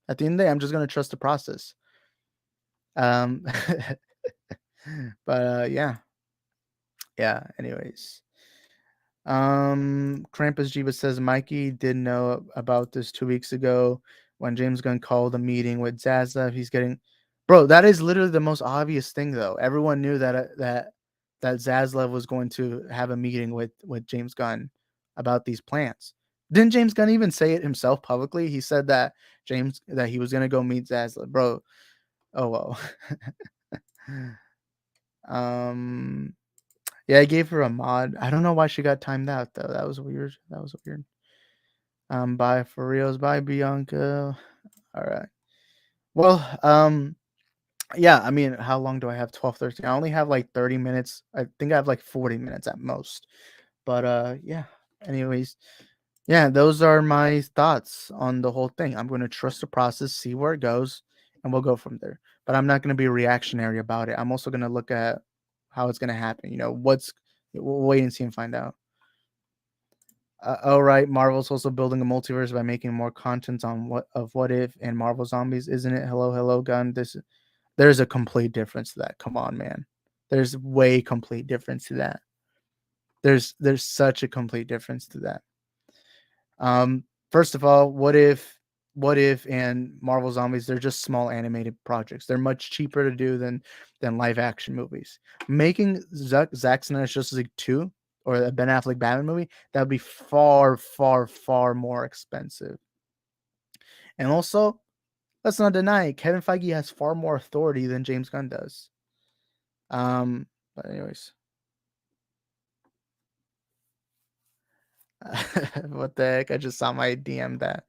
At the end of the day, I'm just going to trust the process. But, yeah. Yeah, anyways. Krampus Jiva says Mikey did know about this 2 weeks ago when James Gunn called a meeting with Zaslav. He's getting, bro. That is literally the most obvious thing, though. Everyone knew that Zaslav was going to have a meeting with James Gunn about these plans. Didn't James Gunn even say it himself publicly? He said that he was gonna go meet Zaslav, bro. Oh well. Yeah, I gave her a mod. I don't know why she got timed out though. That was weird. Bye for reals. Bye, Bianca. All right. Well, yeah, I mean, how long do I have? 12, 13. I only have like 30 minutes. I think I have like 40 minutes at most. But yeah. Anyways, yeah, those are my thoughts on the whole thing. I'm going to trust the process, see where it goes, and we'll go from there. But I'm not going to be reactionary about it. I'm also going to look at how it's going to happen. We'll wait and see and find out. Right, Marvel's also building a multiverse by making more content on what if and Marvel Zombies, isn't it? Hello, Gun. There's a complete difference to that. Come on, man. There's way complete difference to that. There's such a complete difference to that. First of all, what if and Marvel Zombies, they're just small animated projects. They're much cheaper to do than live action movies. Making Zack Snyder's Justice League 2 or a Ben Affleck Batman movie, that would be far, far, far more expensive. And also, let's not deny it, Kevin Feige has far more authority than James Gunn does. But anyways. What the heck? I just saw my DM that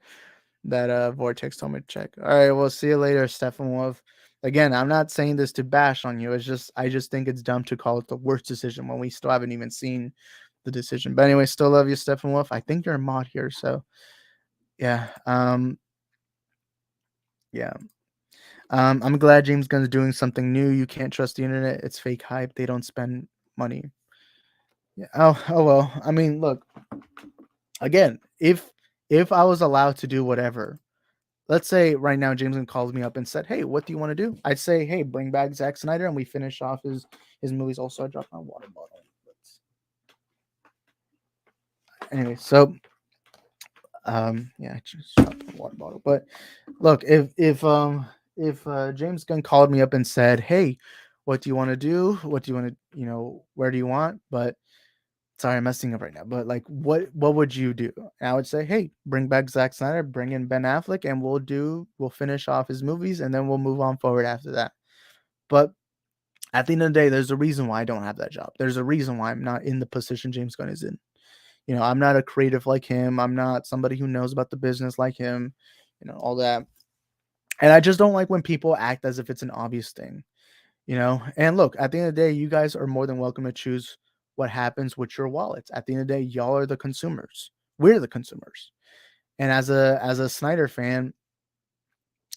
Vortex told me to check. All right, we'll see you later, Stefan Wolf. Again, I'm not saying this to bash on you. I just think it's dumb to call it the worst decision when we still haven't even seen the decision. But anyway, still love you, Stefan Wolf. I think you're a mod here, so yeah. Yeah. I'm glad James Gunn's doing something new. You can't trust the internet. It's fake hype. They don't spend money. Yeah. Oh well. I mean, look. Again, if I was allowed to do whatever, let's say right now James Gunn calls me up and said, "Hey, what do you want to do?" I'd say, "Hey, bring back Zack Snyder and we finish off his movies." Also, I dropped my water bottle. Anyway, so yeah, I just dropped my water bottle. But look, if James Gunn called me up and said, "Hey, what do you want to do? What do you want to, where do you want?" But sorry, I'm messing up right now. But like, what would you do? And I would say, hey, bring back Zack Snyder, bring in Ben Affleck, and we'll finish off his movies, and then we'll move on forward after that. But at the end of the day, there's a reason why I don't have that job. There's a reason why I'm not in the position James Gunn is in. I'm not a creative like him. I'm not somebody who knows about the business like him. All that. And I just don't like when people act as if it's an obvious thing. And look, at the end of the day, you guys are more than welcome to choose what happens with your wallets. At the end of the day, y'all are the consumers. We're the consumers. And as a Snyder fan,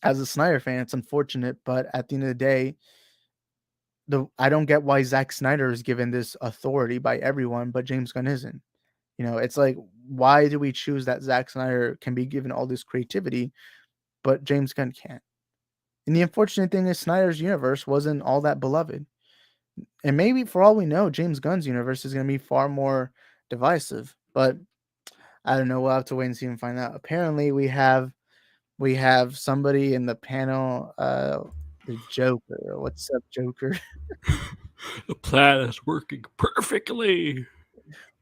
it's unfortunate, but at the end of the day, I don't get why Zack Snyder is given this authority by everyone, but James Gunn isn't. It's like, why do we choose that Zack Snyder can be given all this creativity, but James Gunn can't? And the unfortunate thing is Snyder's universe wasn't all that beloved. And maybe for all we know, James Gunn's universe is going to be far more divisive. But I don't know. We'll have to wait and see and find out. Apparently, we have somebody in the panel, the Joker. What's up, Joker? The plan is working perfectly.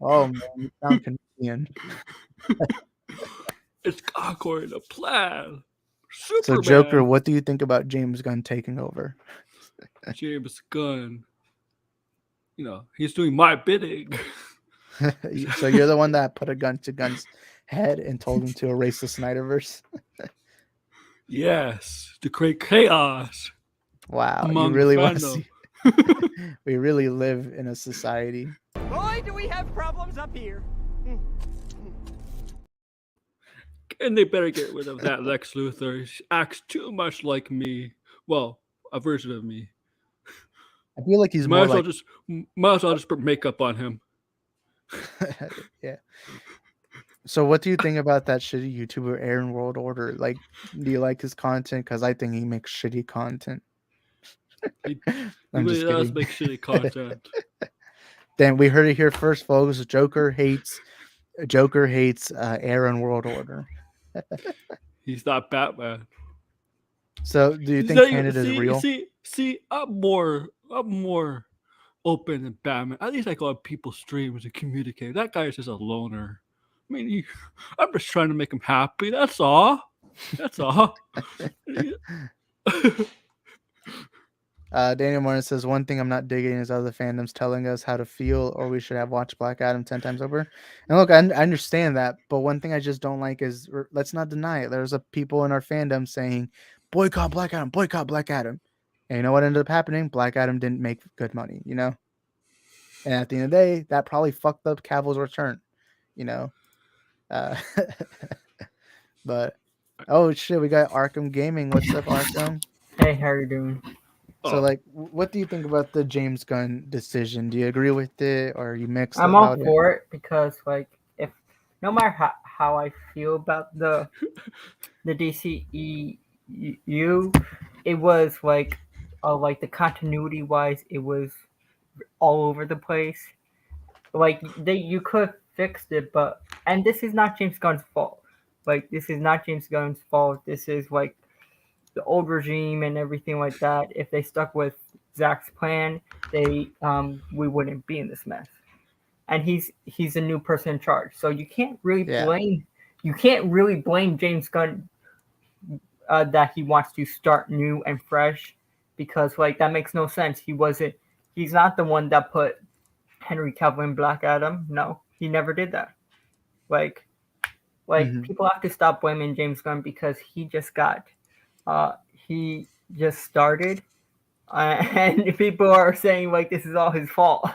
Oh man, you sound Canadian. It's according to plan. Superman. So, Joker, what do you think about James Gunn taking over? James Gunn, he's doing my bidding. So you're the one that put a gun to Gunn's head and told him to erase the Snyderverse? Yes, to create chaos. Wow, you really want to see? We really live in a society. Boy, do we have problems up here. And they better get rid of that Lex Luthor. He acts too much like me. Well, a version of me. I feel like he's might more as well just put makeup on him. Yeah. So what do you think about that shitty YouTuber Aaron World Order? Like, do you like his content? Because I think he makes shitty content. He really does make shitty content. Then we heard it here first, folks. Joker hates Aaron World Order. He's not Batman. So, do you He's think not even, Canada's real? see. I'm more open than Batman. At least I go on people's streams and communicate. That guy is just a loner. I mean, I'm just trying to make him happy. That's all. That's all. Daniel Martin says, one thing I'm not digging is other fandoms telling us how to feel or we should have watched Black Adam 10 times over. And look, I understand that, but one thing I just don't like is, let's not deny it. There's people in our fandom saying, boycott Black Adam, boycott Black Adam. And you know what ended up happening? Black Adam didn't make good money, you know? And at the end of the day, that probably fucked up Cavill's return, you know? But, oh shit, we got Arkham Gaming. What's up, Arkham? Hey, how you doing? So, like, what do you think about the James Gunn decision? Do you agree with it, or are you mixed I'm all about it? for it because, like, if no matter how I feel about the DCEU, it was like the continuity wise, it was all over the place. Like you could have fixed it, and this is not James Gunn's fault. Like this is not James Gunn's fault. This is like the old regime and everything like that. If they stuck with Zach's plan, we wouldn't be in this mess. And he's a new person in charge, so you can't really blame James Gunn that he wants to start new and fresh, because like that makes no sense. He's not the one that put Henry Cavill in Black Adam. No, he never did that. Like people have to stop blaming James Gunn because he just started, and people are saying like this is all his fault.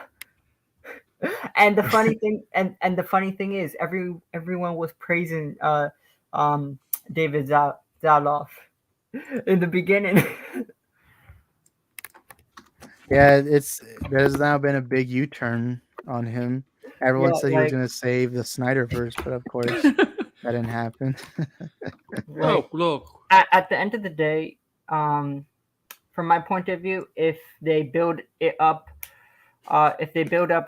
And the funny thing, and the funny thing is, everyone was praising David Zaloff in the beginning. Yeah, there's now been a big U-turn on him. Everyone said he was going to save the Snyderverse, but of course that didn't happen. Look. At the end of the day, from my point of view, if they build it up,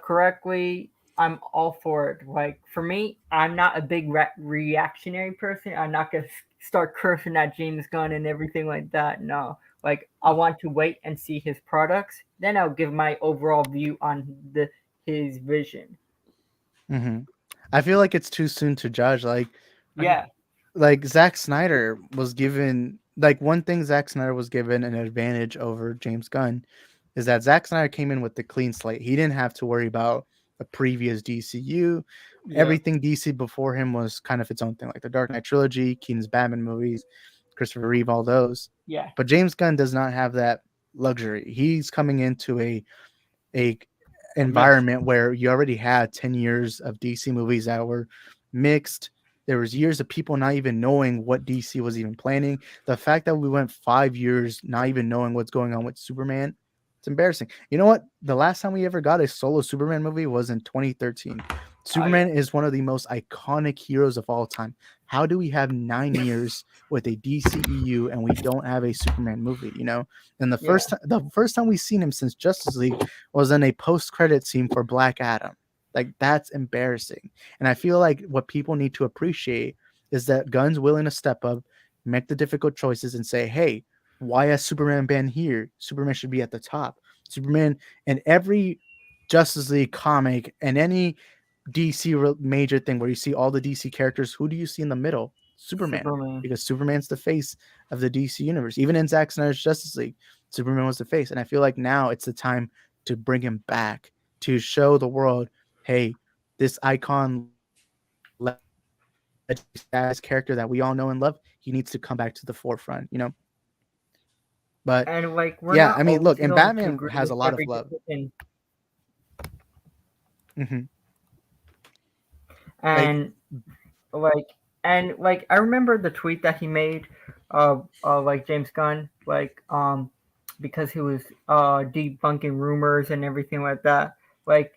correctly, I'm all for it. Like for me, I'm not a big reactionary person. I'm not gonna start cursing at James Gunn and everything like that. No, like I want to wait and see his products, then I'll give my overall view on his vision. Mm-hmm. I feel like it's too soon to judge. Like Zack Snyder was given, like, one thing Zack Snyder was given an advantage over James Gunn is that Zack Snyder came in with the clean slate. He didn't have to worry about a previous DCU. Yeah. Everything DC before him was kind of its own thing, like the Dark Knight trilogy, Keaton's Batman movies, Christopher Reeve, all those. Yeah. But James Gunn does not have that luxury. He's coming into a environment where you already had 10 years of DC movies that were mixed. There was years of people not even knowing what DC was even planning. The fact that we went 5 years not even knowing what's going on with Superman, it's embarrassing. You know what? The last time we ever got a solo Superman movie was in 2013. Superman is one of the most iconic heroes of all time. How do we have 9 years with a DCEU and we don't have a Superman movie, you know? And the first time we've seen him since Justice League was in a post-credit scene for Black Adam. Like, that's embarrassing. And I feel like what people need to appreciate is that Gunn's willing to step up, make the difficult choices, and say, hey, why has Superman been here? Superman should be at the top. Superman in every Justice League comic and any DC major thing where you see all the DC characters, who do you see in the middle? Superman. Because Superman's the face of the DC universe. Even in Zack Snyder's Justice League, Superman was the face. And I feel like now it's the time to bring him back, to show the world, hey, this icon character that we all know and love, he needs to come back to the forefront, you know? But and like, yeah, I mean, look, and Batman has a lot of love. Mm-hmm. And I remember the tweet that he made like James Gunn, like because he was debunking rumors and everything like that. Like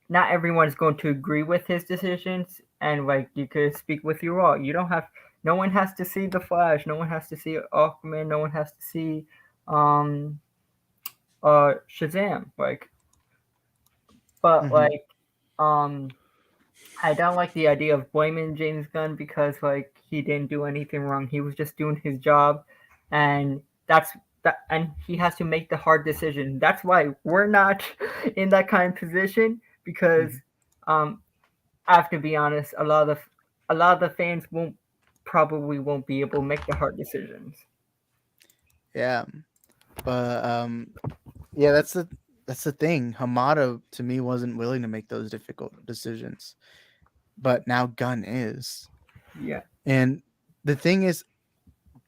not everyone's going to agree with his decisions, and like you could speak with your all. You don't have, no one has to see the Flash, no one has to see Aquaman, no one has to see Shazam. Like but Mhm. I don't like the idea of blaming James Gunn because he didn't do anything wrong. He was just doing his job, and and he has to make the hard decision. That's why we're not in that kind of position because um, I have to be honest. A lot of the fans probably won't be able to make the hard decisions. Yeah, but yeah, that's the thing. Hamada to me wasn't willing to make those difficult decisions, but now Gunn is. Yeah. And the thing is,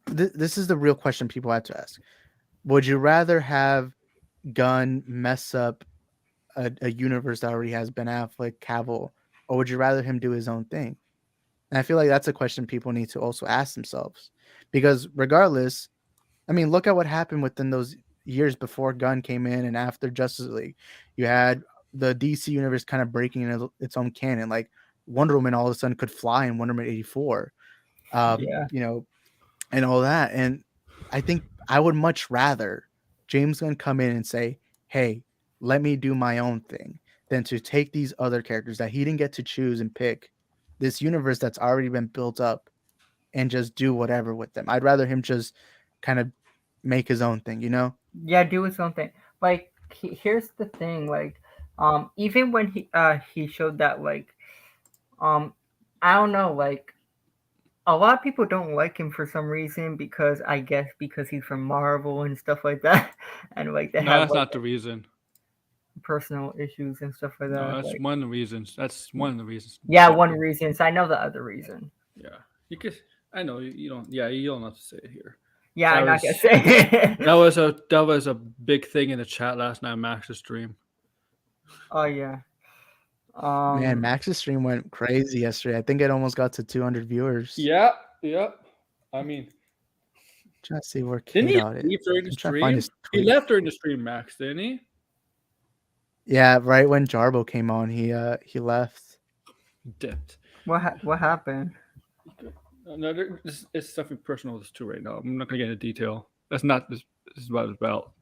this is the real question people have to ask. Would you rather have Gunn mess up a universe that already has Ben Affleck, Cavill, or would you rather him do his own thing? And I feel like that's a question people need to also ask themselves, because regardless, I mean, look at what happened within those years before Gunn came in and after Justice League. You had the DC universe kind of breaking into its own canon. Like Wonder Woman all of a sudden could fly in Wonder Woman 84, Yeah. you know, and all that. And I think I would much rather James Gunn come in and say, hey, let me do my own thing, than to take these other characters that he didn't get to choose and pick, this universe that's already been built up, and just do whatever with them. I'd rather him just kind of make his own thing, you know? Yeah, do his own thing. Here's the thing. Even when he showed that I don't know, a lot of people don't like him for some reason because I guess because he's from Marvel and stuff like that, and they No, have that's not the reason. personal issues and stuff like No, that. that's one of the reasons. That's one of the reasons. Yeah, one reason. So I know the other reason. Yeah, you could. I know you don't. Yeah, you don't have to say it here. Yeah, That I'm not was- gonna say. That was a big thing in the chat last night. Max's stream. Oh yeah. Man, Max's stream went crazy yesterday. I think it almost got to 200 viewers. Yeah. I mean, Trying to see where didn't he K-Dot leave is. during the I'm trying to find stream? his He tweet. left during the stream, Max, didn't he? Yeah, right when Jarbo came on, he left. Dipped. What happened? No, it's something personal with this too right now. I'm not gonna get into detail. That's not this. This is what it's about.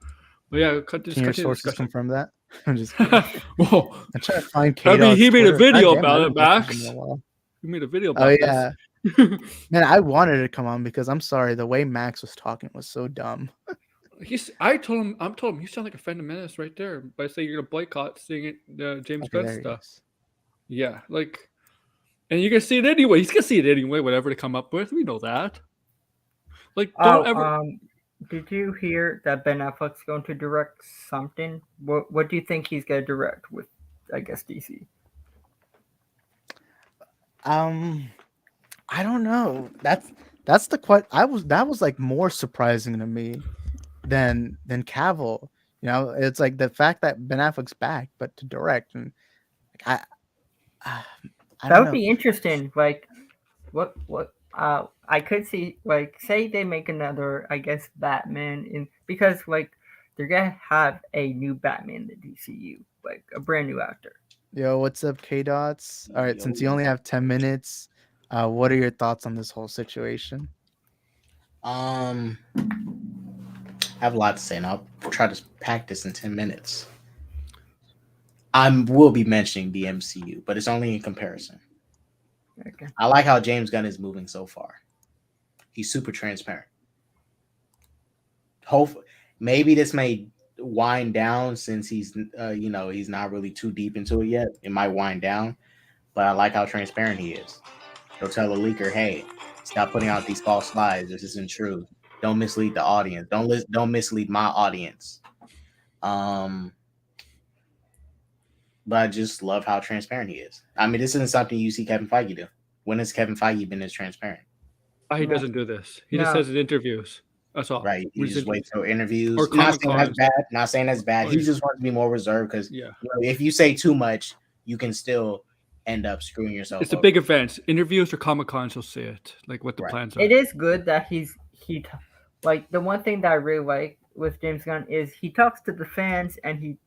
But yeah, Can your sources discussion. confirm that? I'm just kidding. Whoa! I'm trying to find I K-Dot's mean, he made a Twitter. video God damn, I about it, haven't listened to Max. him in a while. You made a video Oh about yeah, this. man, I wanted to come on because I'm sorry, the way Max was talking was so dumb. I'm told him you sound like a Phantom Menace right there by saying you're gonna boycott seeing it, James Okay, Gunn there he stuff. is. Yeah, and you can see it anyway. He's gonna see it anyway, whatever to come up with. We know that. Don't ever. Did you hear that Ben Affleck's going to direct something? What do you think he's gonna direct with, I guess, DC? I don't know. That's the that was like more surprising to me than Cavill. You know, it's like the fact that Ben Affleck's back, but to direct, and I That don't would know. be interesting. What I could see, say they make another, I guess, Batman because they're gonna have a new Batman in the DCU, a brand new actor. Yo, what's up, K Dots? All right, since you only have 10 minutes, what are your thoughts on this whole situation? I have a lot to say, and I'll try to pack this in 10 minutes. I will be mentioning the MCU, but it's only in comparison. Okay. I like how James Gunn is moving so far. He's super transparent. Hopefully, maybe this may wind down since he's not really too deep into it yet. It might wind down, but I like how transparent he is. He'll tell a leaker, "Hey, stop putting out these false lies. This isn't true. Don't mislead the audience. Don't mislead my audience." But I just love how transparent he is. I mean, this isn't something you see Kevin Feige do. When has Kevin Feige been as transparent? He doesn't do this. He just says it in interviews. That's all. Right. You just wait till interviews. Or not saying that's Comic-Cons. bad. Not saying that's bad. Oh, He yeah. just wants to be more reserved because Yeah. if you say too much, you can still end up screwing yourself It's the over. big events, interviews or Comic-Cons. He'll say it, like what the Right. plans are. It is good that the one thing that I really like with James Gunn is he talks to the fans and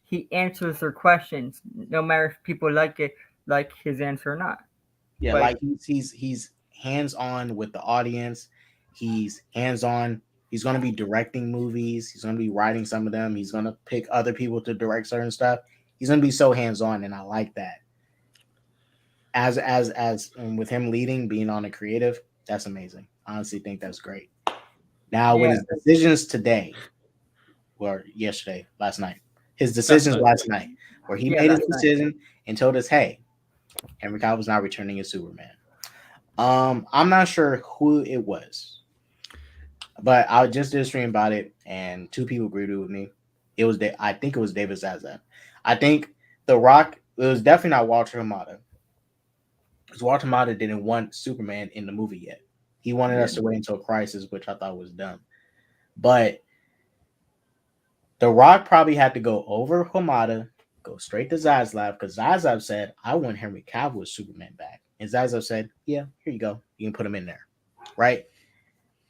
he answers their questions, no matter if people like his answer or not. Yeah, like he's hands-on with the audience. He's hands-on. He's going to be directing movies. He's going to be writing some of them. He's going to pick other people to direct certain stuff. He's gonna be so hands on, and I like that. As with him leading, being on the creative, that's amazing. I honestly think that's great. Now with his decisions today, or yesterday, last night, his decisions last night, where he made his decision and told us, "Hey, Henry Cavill's not returning as Superman." I'm not sure who it was, but I just did a stream about it, and 2 people agreed with me. It was I think it was David Zaslav. I think The Rock. It was definitely not Walter Hamada, because Walter Hamada didn't want Superman in the movie yet. He wanted us to wait until Crisis, which I thought was dumb. But The Rock probably had to go over Hamada, go straight to Zaslav, because Zaslav said, "I want Henry Cavill as Superman back." And Zaslav said, "Yeah, here you go. You can put him in there." Right?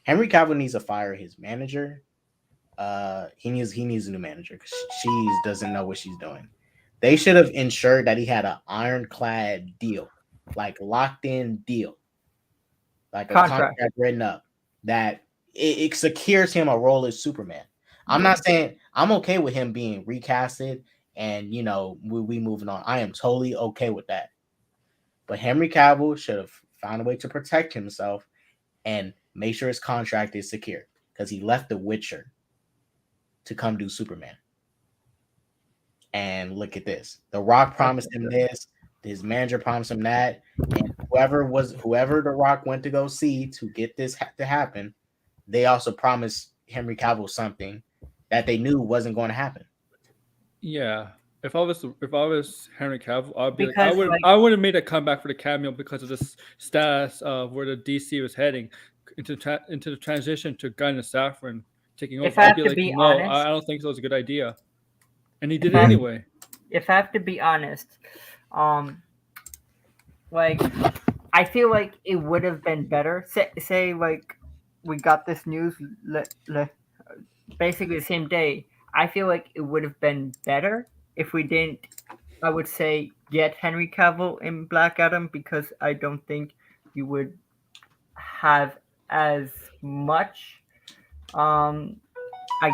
Henry Cavill needs to fire his manager. He needs a new manager because she doesn't know what she's doing. They should have ensured that he had an ironclad deal, like locked in deal, like a contract written up that it secures him a role as Superman. I'm not saying I'm okay with him being recasted and we moving on. I am totally okay with that. But Henry Cavill should have found a way to protect himself and make sure his contract is secure, because he left The Witcher to come do Superman. And look at this. The Rock promised him this. His manager promised him that. And whoever The Rock went to go see to get this to happen, they also promised Henry Cavill something that they knew wasn't going to happen. Yeah. If I was Henry Cavill, I'd be I would have made a comeback for the cameo because of the status of where the DC was heading into the transition to Gunn and Safran taking over. I'd be like, honest, I don't think so. It's a good idea, and he did it anyway. If I have to be honest, like I feel like it would have been better. Say like we got this news basically the same day. I feel like it would have been better if we didn't, I would say, get Henry Cavill in Black Adam, because I don't think you would have as much, I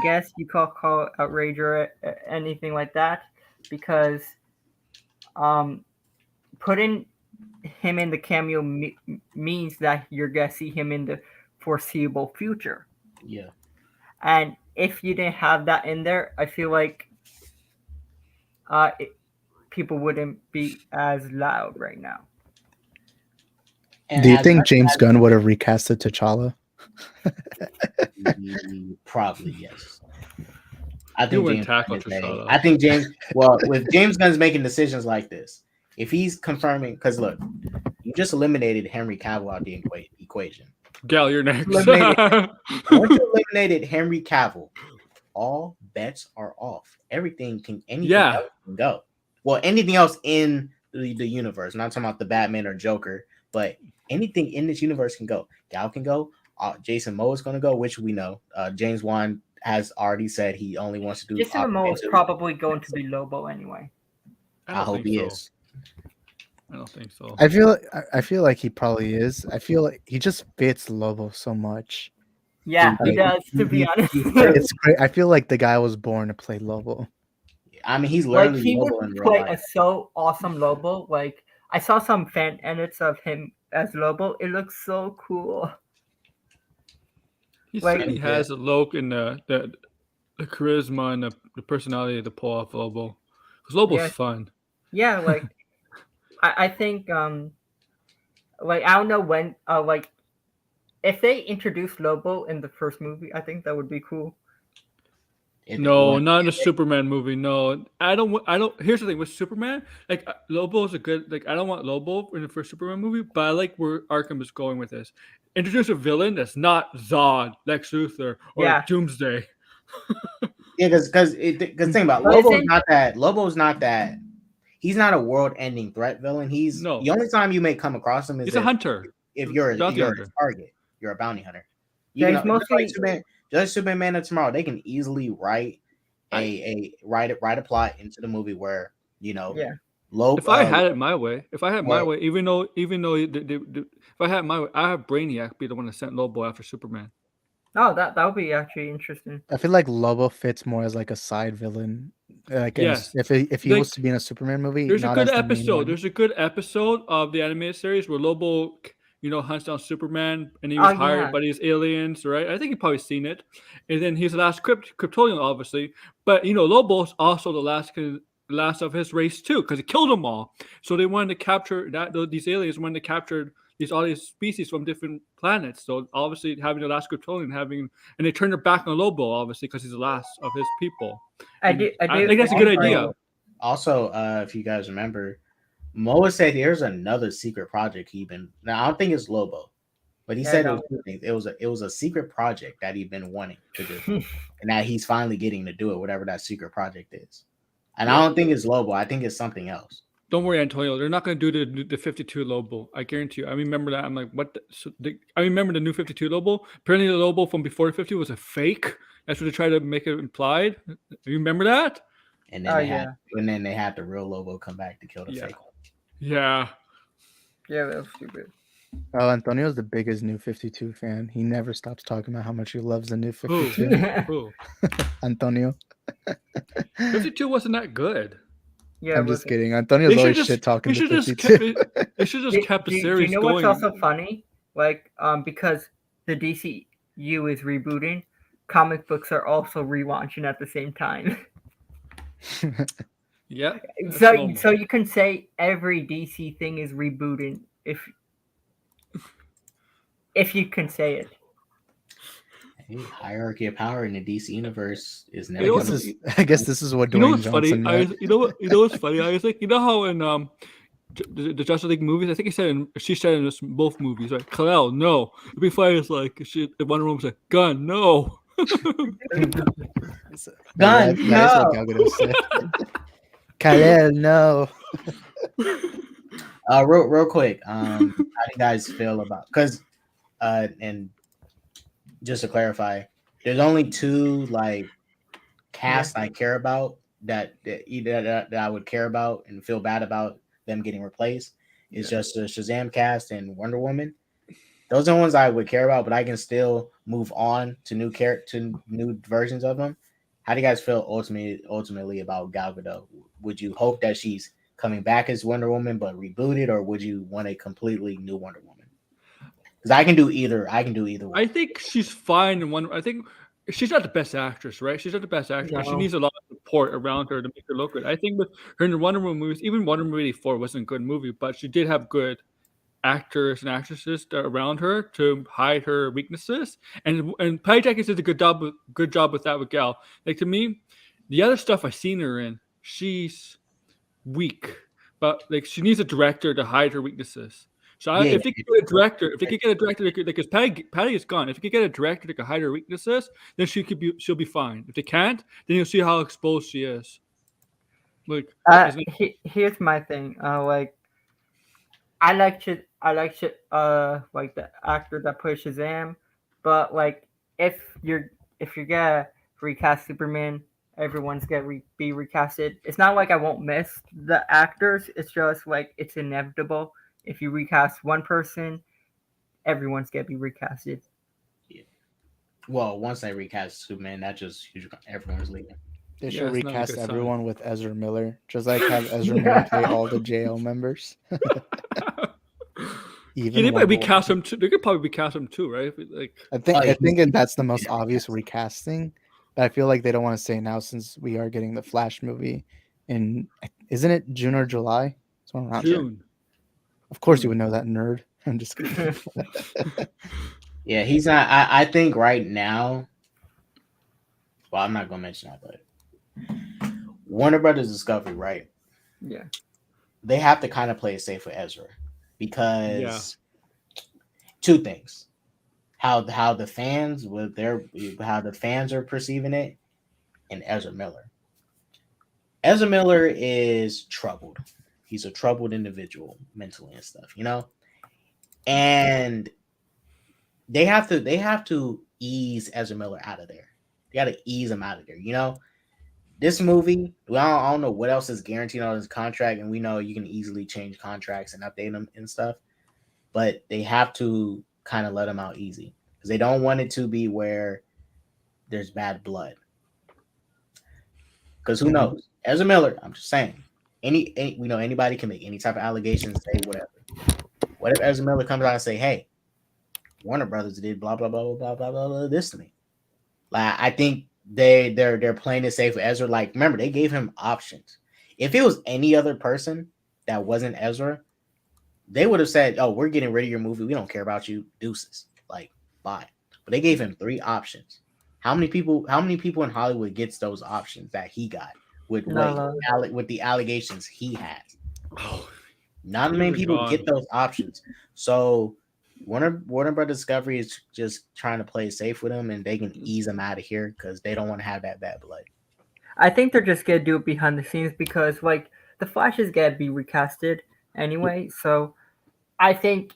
guess you call outrage or anything like that, because putting him in the cameo means that you're going to see him in the foreseeable future. Yeah. And if you didn't have that in there, I feel like people wouldn't be as loud right now. And do you think James Gunn would have recasted T'Challa? Probably, yes. I think with James Gunn's making decisions like this, if he's confirming, because look, you just eliminated Henry Cavill out of the equation. Gal, you're next. Once you eliminated Henry Cavill, all bets are off. Anything else can go. Well, anything else in the universe. I'm not talking about the Batman or Joker, but anything in this universe can go. Gal can go. Jason Momoa is going to go, which we know. James Wan has already said he only wants to do. Jason Momoa is probably going to be Lobo anyway. I hope he is. I don't think so. I feel like he probably is. I feel like he just fits Lobo so much. Yeah, he does. To be honest, it's great. I feel like the guy was born to play Lobo. I mean, he's literally he Lobo would in real play life. a so awesome Lobo. Like I saw some fan edits of him as Lobo. It looks so cool. He certainly has a look and the charisma and the personality to pull off Lobo. Because Lobo's fun. Yeah, like I think like I don't know when like if they introduced Lobo in the first movie, I think that would be cool. No, not in a Superman movie. No, I don't. Here's the thing with Superman. Like Lobo is a good. Like I don't want Lobo in the first Superman movie, but I like where Arkham is going with this. Introduce a villain that's not Zod, Lex Luthor, or Doomsday. Yeah, because think about it, Lobo's not that. He's not a world-ending threat villain. The only time you may come across him is he's a hunter. If you're a target, you're a bounty hunter. He's mostly Just Superman of Tomorrow. They can easily write a plot into the movie where Lobo. If I had it my way, even though if I had my way, I have Brainiac be the one that sent Lobo after Superman. Oh, that would be actually interesting. I feel like Lobo fits more as like a side villain Like, Yes. if he Like, was to be in a Superman movie, There's a not good as the main episode. one. There's a good episode of the animated series where Lobo, hunts down Superman, and he was Oh, hired yeah. by these aliens, right? I think you've probably seen it. And then he's the last Kryptonian, obviously. But Lobo's also the last of his race too, because he killed them all. So they wanted to capture these aliens wanted to capture all these species from different planets. So obviously having the last Kryptonian, and they turned their back on Lobo, obviously, because he's the last of his people. I And do. I think that's a good idea. Also, if you guys remember, Moa said there's another secret project he been. Now I don't think it's Lobo, but he Yeah, said no. it was two things. It was a secret project that he'd been wanting to do, and that he's finally getting to do it, whatever that secret project is. And I don't think it's Lobo. I think it's something else. Don't worry, Antonio. They're not going to do the 52 Lobo. I guarantee you. I remember that. I'm like, what? I remember the new 52 Lobo. Apparently, the Lobo from before the 50 was a fake. That's what they tried to make it implied. You remember that? And then they had the real Lobo come back to kill the fake one. Yeah. Yeah, that was stupid. Oh, Antonio's the biggest New 52 fan. He never stops talking about how much he loves the New Who? 52. Who? Antonio. 52 wasn't that good. Yeah, I'm just kidding. Antonio's always shit talking to 52. They should just kept the do series you know going. what's also funny? Like, because the DCU is rebooting, comic books are also relaunching at the same time. Yeah. So you can say every DC thing is rebooting if you can say it. Hey, hierarchy of power in the DC universe is never. You know gonna what's- I guess this is what You know Dwayne what's funny? Johnson meant. You know what's funny? I was like, how in the Justice League movies, I think she said in both movies, right? Kal-El, no. It'd be funny. It's like Wonder Woman's like, GUNN, no. GUNN, That is what Gal Gadot said. Kal-El, no. Real quick, how do you guys feel about? Because, and just to clarify, there's only two casts I care about that I would care about and feel bad about them getting replaced. It's just the Shazam cast and Wonder Woman. Those are the ones I would care about, but I can still move on to new versions of them. How do you guys feel ultimately about Gal Gadot? Would you hope that she's coming back as Wonder Woman but rebooted, or would you want a completely new Wonder Woman? Because I can do either. One. I think she's fine in one. I think she's not the best actress, right? She's not the best actress. No. She needs a lot of support around her to make her look good. I think with her in the Wonder Woman movies, even Wonder Woman 84 wasn't a good movie, but she did have good actors and actresses around her to hide her weaknesses. And Patty Jenkins did a good job with that with Gal. Like, to me, the other stuff I've seen her in, she's weak, but like she needs a director to hide her weaknesses. So if they could get a director, because Patty is gone. If you could get a director that could hide her weaknesses, then she'll be fine. If they can't, then you'll see how exposed she is. Like, here's my thing. I like the actor that plays Shazam, but like if you're gonna recast Superman, everyone's gonna be recasted. It's not like I won't miss the actors. It's just like it's inevitable. If you recast one person, everyone's gonna be recasted. Yeah. Well, once they recast Superman, that just everyone's leaving. They should recast everyone sign. with Ezra Miller. Just like have Ezra Miller play all the JL members. They might recast him too. They could probably recast him too, right? Like, I think that's the most obvious recasting. But I feel like they don't want to say now since we are getting the Flash movie isn't it June or July? Somewhere around June. there. Of course you would know that, nerd. I'm just kidding. Yeah, he's not. I think right now. Well, I'm not gonna mention that, but Warner Brothers Discovery, right? Yeah. They have to kind of play it safe with Ezra because two things: how the fans are perceiving it, and Ezra Miller. Ezra Miller is troubled. He's a troubled individual mentally and stuff, and they have to ease Ezra Miller out of there. They got to ease him out of there. This movie, I don't know what else is guaranteed on his contract, and we know you can easily change contracts and update them and stuff, but they have to kind of let him out easy because they don't want it to be where there's bad blood. Because who knows? Ezra Miller, I'm just saying. We know anybody can make any type of allegations, say whatever. What if Ezra Miller comes out and say, "Hey, Warner Brothers did blah blah blah blah blah blah blah this to me"? Like, I think they're playing it safe with Ezra. Like, remember, they gave him options. If it was any other person that wasn't Ezra, they would have said, "Oh, we're getting rid of your movie. We don't care about you. Deuces. Like, bye." But they gave him 3 options. How many people in Hollywood gets those options that he got with with the allegations he has? Not many people get those options. So Warner Brothers Discovery is just trying to play safe with him, and they can ease him out of here because they don't want to have that bad blood. I think they're just gonna do it behind the scenes because, like, the Flash is gonna be recasted anyway. So I think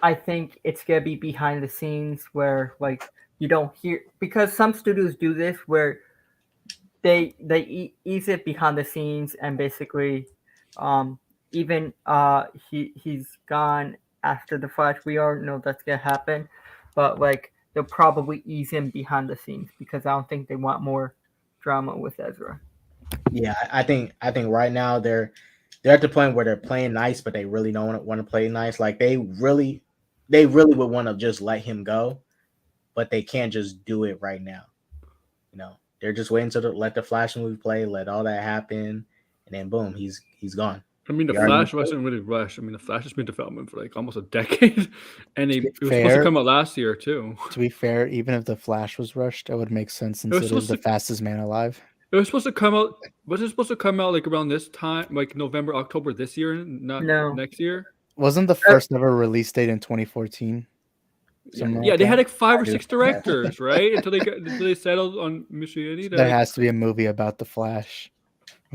it's gonna be behind the scenes where, like, you don't hear, because some studios do this where they ease it behind the scenes, and basically even he's gone after the Flash. We already know that's gonna happen, but like they'll probably ease him behind the scenes because I don't think they want more drama with Ezra. Yeah, I think right now they're at the point where they're playing nice, but they really don't want to play nice. Like they really would want to just let him go, but they can't just do it right now. You know, they're just waiting to let the Flash movie play, let all that happen, and then boom, he's gone. I mean, the Flash wasn't really rushed. I mean, the Flash has been in development for like almost a decade, and it was supposed to come out last year too. To be fair, even if the Flash was rushed, it would make sense since it is the fastest man alive. It was supposed to come out. Was it supposed to come out like around this time, like November, October this year, not next year? Wasn't the first ever release date in 2014? Yeah, they had like 5 or 6 directors, right? Until they settled on Michigan. There has to be a movie about the Flash.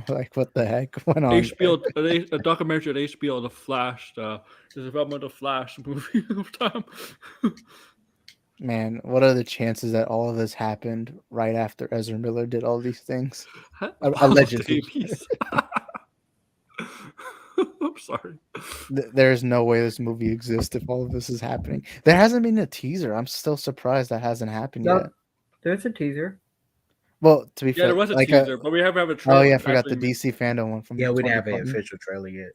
Like, what the heck went on? HBO, a documentary at HBO, The Flash, the development of Flash movie of time. Man, what are the chances that all of this happened right after Ezra Miller did all these things? Allegedly. I'm sorry. There's no way this movie exists if all of this is happening. There hasn't been a teaser. I'm still surprised that hasn't happened yet. There's a teaser. Well, to be fair, there was a teaser, but we have a trailer. Oh yeah, I forgot the DC fandom one from. Yeah, we didn't have an official trailer yet.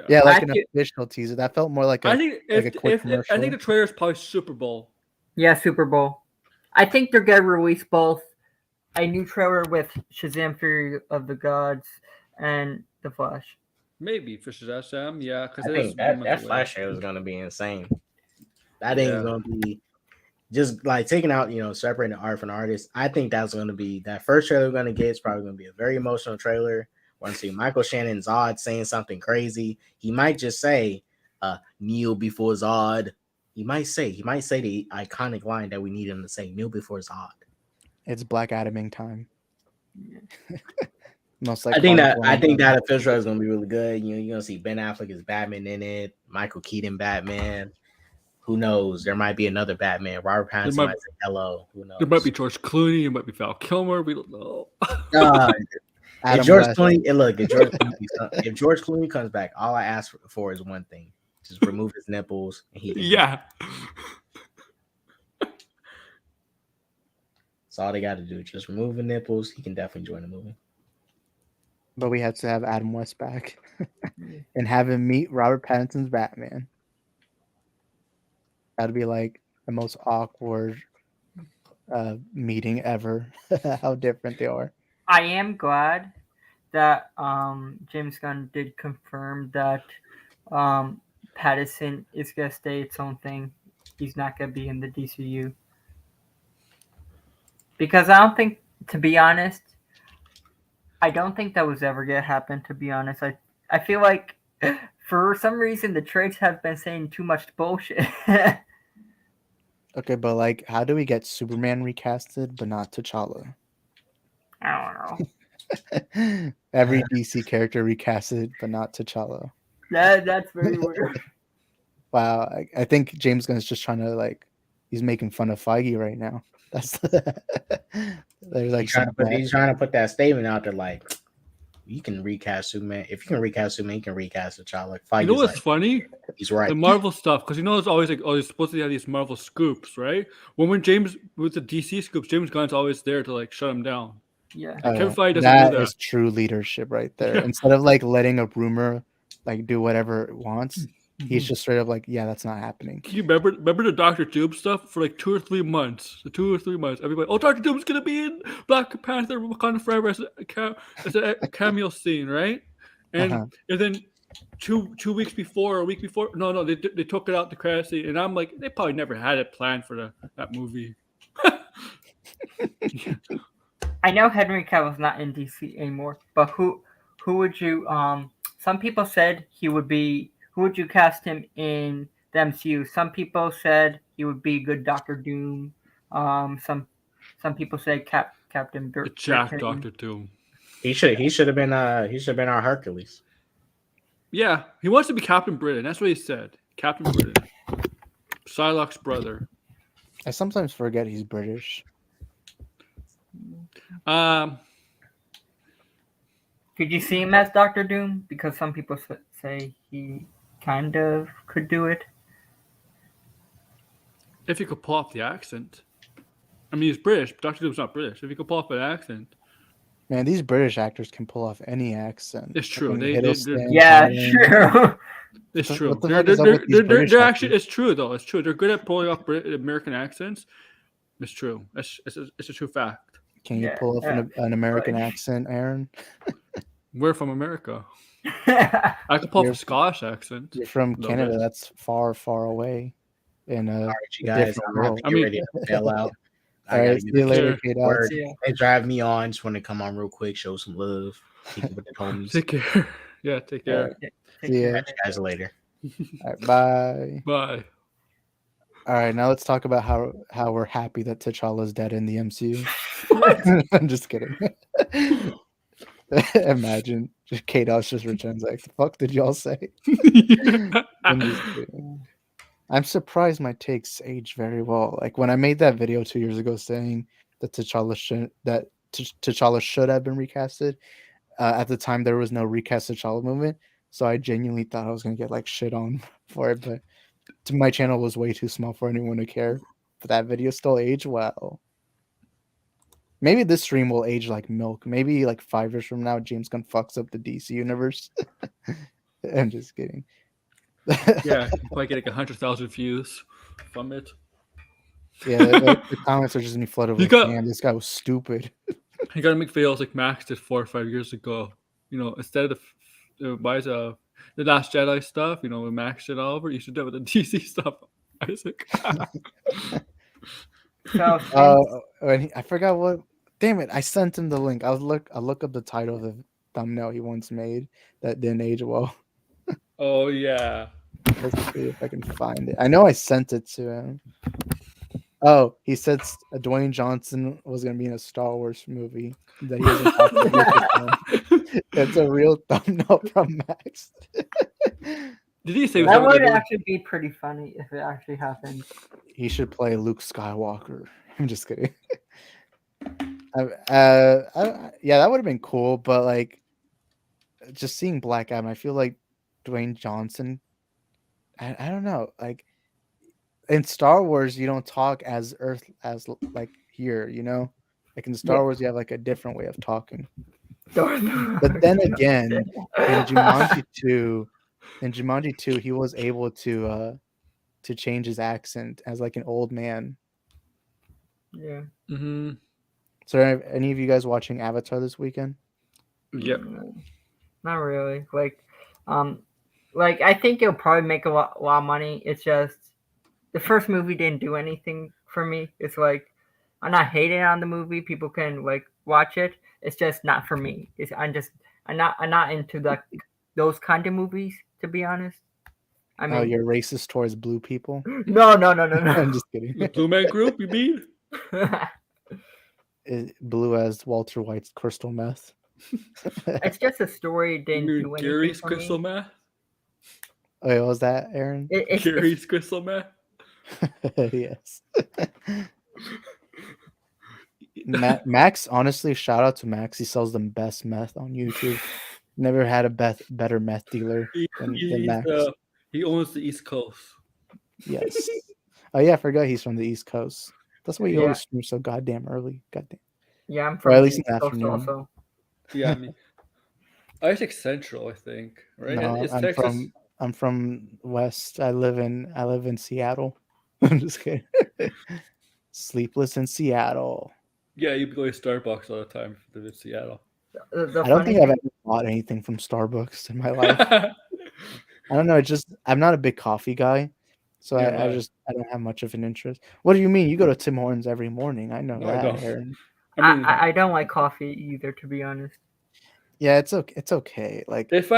Yeah, like an official teaser. That felt more like a. I think I think the trailer is probably Super Bowl. Yeah, Super Bowl. I think they're gonna release both a new trailer with Shazam: Fury of the Gods and The Flash. Maybe for Shazam, yeah. I think that Flash show is gonna be insane. That ain't gonna be. Just like taking out, separating the art from the artist. I think that's going to be that first trailer we're going to get. Is probably going to be a very emotional trailer. We're going to see Michael Shannon Zod saying something crazy. He might just say, "Kneel before Zod." He might say the iconic line that we need him to say, "Kneel before Zod." It's Black Adaming time. Most likely, I think that official is going to be really good. You're going to see Ben Affleck as Batman in it. Michael Keaton Batman. Who knows? There might be another Batman. Robert Pattinson might say hello. Who knows? There might be George Clooney. It might be Val Kilmer. We don't know. If George Clooney comes back, all I ask for is one thing: just remove his nipples. And yeah. That's all they got to do. Just remove the nipples. He can definitely join the movie. But we have to have Adam West back and have him meet Robert Pattinson's Batman. That'd be like the most awkward meeting ever. How different they are. I am glad that James Gunn did confirm that Pattinson is gonna stay its own thing. He's not gonna be in the DCU. Because I don't think, to be honest, I don't think that was ever gonna happen. To be honest, I feel like for some reason the trades have been saying too much bullshit. Okay, but like, how do we get Superman recasted but not T'Challa? I don't know. Every DC character recasted but not T'Challa. That's very weird. Wow, I think James Gunn is just trying to he's making fun of Feige right now. That's there's like he's trying to put that statement out there like, you can recast Superman. If you can recast Superman, you can recast T'Challa. You know what's funny? He's right. The Marvel stuff, because it's always like, you're supposed to have these Marvel scoops, right? When James with the DC scoops, James Gunn's always there to shut him down. Yeah. Oh, Kevin yeah. Feige doesn't That do that. is true leadership right there. Yeah. Instead of like letting a rumor like do whatever it wants, he's Mhm. just straight up like, yeah, that's not happening. Can you remember the Doctor Doom stuff for like 2 or 3 months? The 2 or 3 months, everybody, oh, Doctor Doom's gonna be in Black Panther: Wakanda Forever as a cameo scene, right? Uh-huh. And then two weeks before, or a week before, no, they took it out the credit scene, and I'm like, they probably never had it planned for that movie. I know Henry Cavill's not in DC anymore, but who would you some people said he would be, who would you cast him in the MCU? Some people said he would be good Doctor Doom. Some people said Captain Jack Britain. Doctor Doom. He should have been our Hercules. Yeah, he wants to be Captain Britain. That's what he said. Captain Britain. Psylocke's brother. I sometimes forget he's British. Um, Could you see him as Doctor Doom? Because some people say he kind of could do it. if you could pull off the accent. I mean, he's British, but Doctor Doom's not British. If you could pull off an accent. Man, these British actors can pull off any accent. It's true. Fucking They're Hiddleston, Yeah, Tennant. true. It's What true. the fuck is up with these British They're actually. actors? It's true though. It's true. They're good at pulling off American accents. It's true. It's a true fact. Can you Yeah, pull off an American accent, Aaron? We're from America. I could pull off You're- a Scottish accent. You're from Little Canada. bit. That's far, far away. In All right, you a guys. different I'm gonna have world. to I get mean- ready to bail out. All I right, gotta see get you to later, Sure. Kate. work. Yeah. They drive me on. Just want to come on real quick, show some love, keep up with the homies. Take care. Yeah, take care. See ya. Catch you guys later. All right, bye. Bye. All right, now let's talk about how we're happy that T'Challa's dead in the MCU. I'm just kidding. Imagine just Kados just returns like, the fuck did y'all say? I'm just kidding. I'm surprised my takes age very well. Like when I made that video 2 years ago saying that T'Challa should have been recasted. At the time, there was no recast T'Challa movement, so I genuinely thought I was gonna get like shit on for it. But my channel was way too small for anyone to care. But that video still aged well. Maybe this stream will age like milk. Maybe like 5 years from now, James Gunn fucks up the DC universe. I'm just kidding. Yeah, you probably get like 100,000 views from it. Yeah, the comments are just gonna be flooded You with, got- "Man, this guy was stupid." You gotta make videos like Max did 4 or 5 years ago. You know, instead of the Last Jedi stuff, you know, when Max did all over, you should do it with the DC stuff, Isaac. So I forgot what. Damn it! I sent him the link. I'll look up the title of the thumbnail he once made that didn't age well. Oh yeah. Let's see if I can find it. I know I sent it to him. Oh, he said Dwayne Johnson was gonna be in a Star Wars movie that he wasn't talking about. That's a real thumbnail from Max. Did he say that would actually be pretty funny if it actually happened. He should play Luke Skywalker. I'm just kidding. Yeah, that would have been cool, but like, just seeing Black Adam, I feel like Dwayne Johnson. I don't know, like in Star Wars, you don't talk as like here, you know, like in Star Wars, you have like a different way of talking. But then again, in Jumanji 2, he was able to change his accent as like an old man. Yeah. Mm-hmm. So, are any of you guys watching Avatar this weekend? Yep. Not really. Like I think it'll probably make a lot of money. It's just the first movie didn't do anything for me. It's like I'm not hating on the movie. People can like watch it. It's just not for me. I'm not into those kind of movies, to be honest. I mean, Oh, you're racist towards blue people? no. I'm just kidding. The Blue Man Group, you mean? Blue as Walter White's crystal meth. It's just a story. Didn't You do mean anything Gary's for crystal me. meth? Oh, yeah, was that Aaron? It's Gary's crystal meth? Yes. Max, honestly, shout out to Max. He sells the best meth on YouTube. Never had a better meth dealer than Max. He owns the East Coast. Yes. Oh yeah, I forgot he's from the East Coast. That's why he Yeah. always streams so goddamn early. Goddamn. Yeah, I'm Or from at least in East the Coast afternoon. also. Yeah, I mean, I think Central. I think right. No, It's Texas. I'm from West. I live in Seattle. I'm just kidding. Sleepless in Seattle. Yeah, you'd be going to Starbucks all the time if you live in Seattle. The I don't funny think I've thing, ever bought anything from Starbucks in my life. I don't know. It's just I'm not a big coffee guy, so Yeah, I don't have much of an interest. What do you mean? You go to Tim Hortons every morning? I know no, I that, don't. Aaron. I mean, I don't like coffee either, to be honest. Yeah, it's okay. It's okay. Like I'd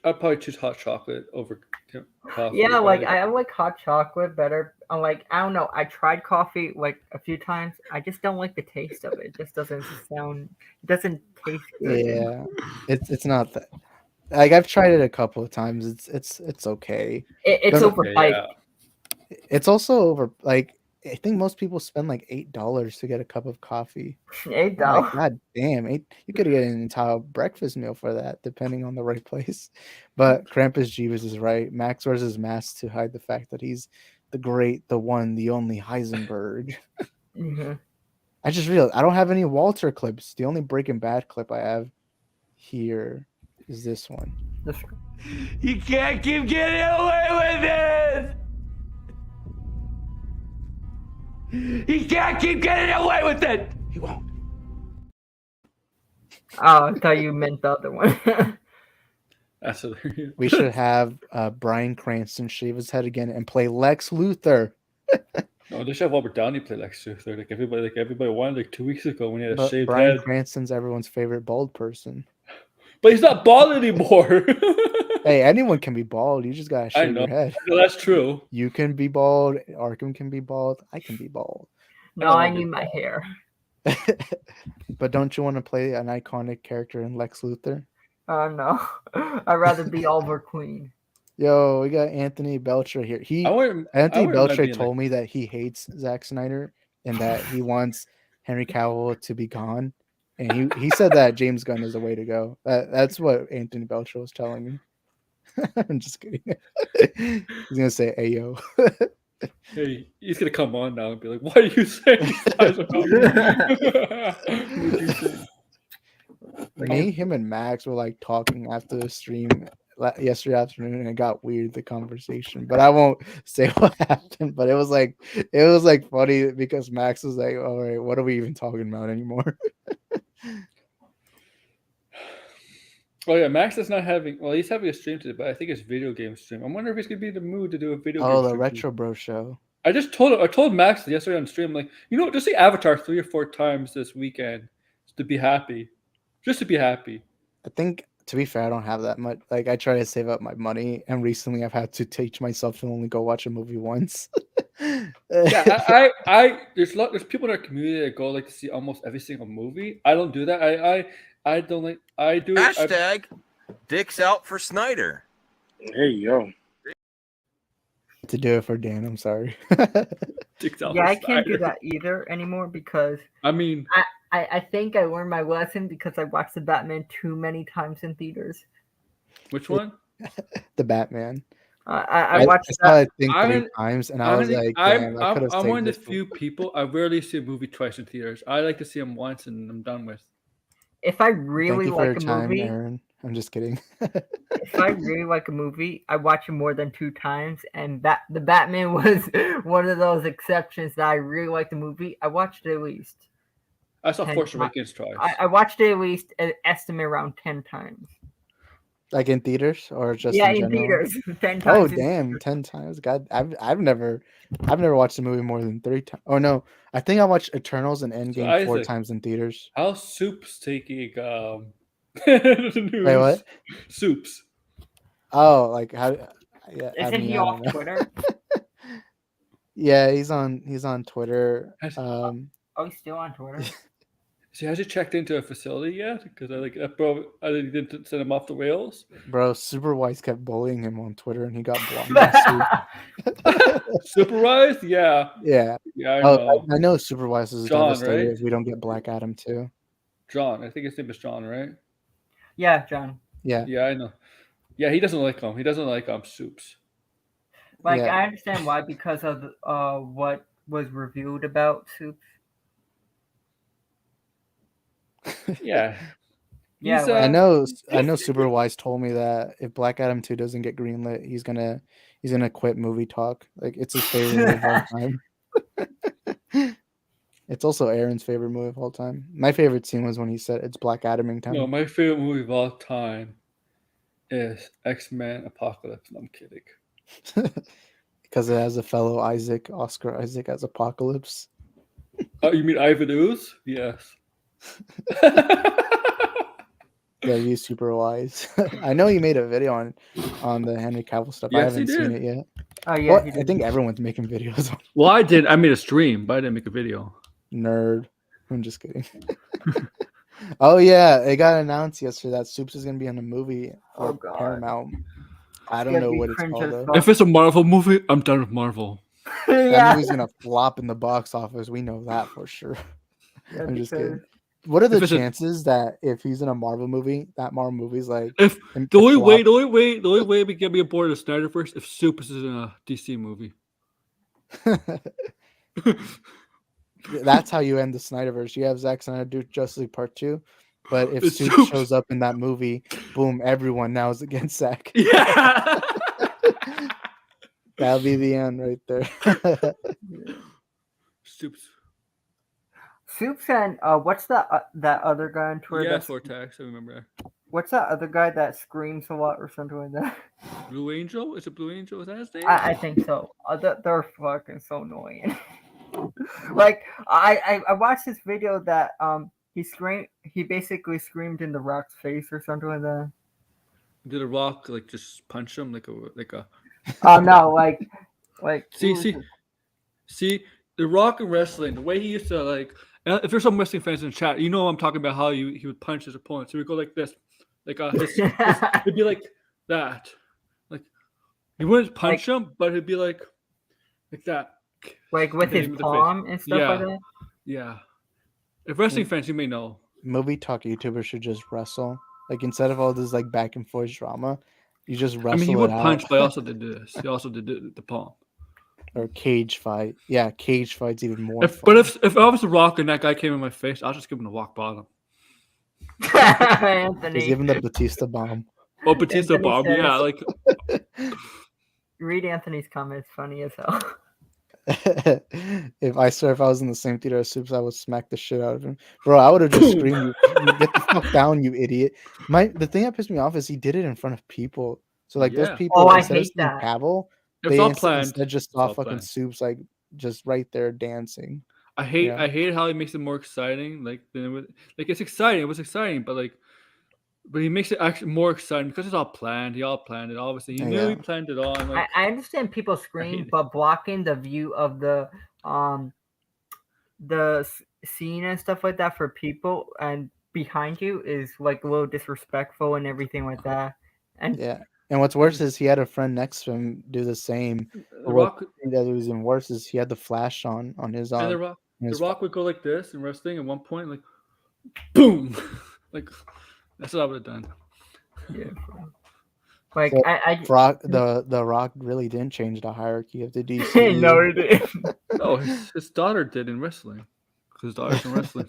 probably choose hot chocolate over coffee. Yeah, like But I like hot chocolate better. I'm like, I don't know. I tried coffee like a few times. I just don't like the taste of it. It just doesn't sound. It doesn't taste good. yeah, it's not that. Like I've tried it a couple of times. It's okay. It's Don't- overhyped. yeah, It's also over. Like I think most people spend like $8 to get a cup of coffee. $8. I'm like, God damn, you could get an entire breakfast meal for that, depending on the right place. But Krampus Jeebus is right. Max wears his mask to hide the fact that he's the great, the one, the only Heisenberg. hmm I just realized I don't have any Walter clips. The only Breaking Bad clip I have here is this one. You can't keep getting away with it! He can't keep getting away with it! He won't. Oh, I thought you meant the other one. that's hilarious. We should have Bryan Cranston shave his head again and play Lex Luthor. No, they should have Robert Downey play Lex Luthor. Like everybody wanted like 2 weeks ago when he had a But shaved Bryan head. Cranston's everyone's favorite bald person. But he's not bald anymore. Hey, anyone can be bald. You just gotta I shave know. your head. No, that's true. You can be bald. Arkham can be bald. I can be bald. No, I need my hair. But don't you want to play an iconic character in Lex Luthor? Oh no, I'd rather be Oliver Queen. Yo, we got Anthony Belcher here. Anthony Belcher told me that he hates Zack Snyder and that he wants Henry Cavill to be gone. And he said that James Gunn is the way to go. That's what Anthony Belcher was telling me. I'm just kidding. He's gonna say Ayo. Hey, he's gonna come on now and be like, "Why are you saying these guys about me?" What'd you say? Me, him, and Max were like talking after the stream yesterday afternoon, and it got weird, the conversation. But I won't say what happened. But it was like funny because Max was like, "All right, what are we even talking about anymore?" Oh yeah, Max is not having. Well, he's having a stream today, but I think it's video game stream. I wonder if he's gonna be in the mood to do a video game. Oh, the stream Retro Bro show. I told Max yesterday on stream, like, just see Avatar 3 or 4 times this weekend to be happy, just to be happy. I think, to be fair, I don't have that much. Like, I try to save up my money, and recently I've had to teach myself to only go watch a movie once. Yeah, there's people in our community that go like to see almost every single movie. I don't do that. I don't like. I do. Hashtag dicks out for Snyder. Hey, yo. To do it for Dan, I'm sorry. Yeah, I can't do that either anymore because I mean, I think I learned my lesson because I watched the Batman too many times in theaters. which one? The Batman. I watched saw that. it, I think, 3 times, and I was like, damn, I could have I'm one of the saved few people. I rarely see a movie twice in theaters. I like to see them once and I'm done with. If I Thank really you for your like a time, movie, Aaron. I'm just kidding. if I really like a movie, I watch it more than 2 times, and the Batman was one of those exceptions that I really liked the movie. I watched it at least. I saw 10 Force times. Awakens twice. I watched it at least an estimate around 10 times. Like in theaters or just Yeah, in in general? theaters. 10 Oh times. damn, 10 times. God, I've never watched a movie more than 3 times. Oh no, I think I watched Eternals and Endgame 4 Isaac, times in theaters. How's Soups taking the news? Wait, what? Soups. Oh, like how? Yeah, Isn't he I don't off know. Twitter? Yeah, he's on Twitter. Oh, he's still on Twitter. So has he checked into a facility yet? Because I didn't send him off the rails. Bro, Superwise kept bullying him on Twitter, and he got blocked. last week. Supervised? Yeah. Yeah. Yeah, I know. I know Superwise is John, devastated right? if we don't get Black Adam too. John. I think his name is John, right? Yeah, John. Yeah. Yeah, I know. Yeah, he doesn't like him. He doesn't like Soups. Like, Yeah. I understand why, because of what was revealed about Soups. Yeah. Yeah, He's, like- I know Superwise told me that if Black Adam 2 doesn't get greenlit, he's gonna quit movie talk. Like it's his favorite movie of all time. It's also Aaron's favorite movie of all time. My favorite scene was when he said it's Black Adaming time. No, my favorite movie of all time is X-Men Apocalypse. No, I'm kidding. Because it has a fellow Oscar Isaac as Apocalypse. Oh, you mean Ivan Ooze? Yes. Yeah, he's super wise. I know he made a video on the Henry Cavill stuff. I Yes, he haven't seen did. it yet. Oh yeah, Well, he I did. think everyone's making videos on Well, I did. I made a stream, but I didn't make a video. Nerd. I'm just kidding. Oh yeah, it got announced yesterday that Soups is gonna be in a movie for Oh, God. Paramount. I don't gonna know be what it's cringe called as though. fuck. If it's a Marvel movie, I'm done with Marvel. That yeah. movie's gonna flop in the box office. We know that for sure. Yeah, I'm just because- kidding. What are the If it's a- chances that if he's in a Marvel movie, that Marvel movie's like If im- the only flop? way we get me aboard the Snyderverse if Supers is in a DC movie. That's how you end the Snyderverse. You have Zack Snyder do Justice League Part 2, but if It's Soup Soups. shows up in that movie, boom, everyone now is against Zack. Yeah. That'll be the end right there. Supes. Soups and what's that other guy on Twitter? Yeah, that's- Vortex. I remember. What's that other guy that screams a lot or something like that? Blue Angel? Is it Blue Angel? Is that his name? I think so. They're fucking so annoying. Like I watched this video that he basically screamed in the Rock's face or something like that. Did a Rock like just punch him like a? Oh no, like See, the Rock in wrestling, the way he used to like. If there's some wrestling fans in the chat, you know I'm talking about how he would punch his opponent. So he would go like this, like it'd be like that, like he wouldn't punch him, but it'd be like that. like with Hit his him in the face. palm and stuff like Yeah. that. Yeah. If wrestling fans, you may know. Movie talk YouTubers should just wrestle. Like instead of all this like back and forth drama, you just wrestle I mean, he it would out. punch, but he also did this. He also did the palm. Or cage fight. Yeah, cage fight's even more. If I was the Rock and that guy came in my face, I'll just give him the rock bottom. Anthony, just give him the Batista bomb. Oh, Batista Anthony bomb, says- yeah, like read Anthony's comments. Funny as hell. If I was in the same theater as Soups, I would smack the shit out of him. Bro, I would have just screamed, "Get the fuck down, you idiot!" The thing that pissed me off is he did it in front of people. So like those Yeah. people, Oh, I instead of hate seeing that. Cavill, it's they all planned. instead just It's saw all fucking planned. Soups like just right there dancing. I hate Yeah. I hate how he makes it more exciting. Like it's exciting. It was exciting, but he makes it actually more exciting because it's all planned. He all planned it. Obviously, he knew he Yeah. planned it all. And like, I understand people hate scream, it. but blocking the view of the scene and stuff like that for people and behind you is like a little disrespectful and everything like that. And Yeah. And what's worse is he had a friend next to him do the same. the But what Rock that was even worse is he had the flash on his and arm. the Rock, and the his Rock would go like this in wrestling at one point, like boom, like that's what I would have done. yeah, like So, I Rock, the Rock really didn't change the hierarchy of the DC. no, it didn't. No, his daughter did in wrestling because his daughter's in wrestling.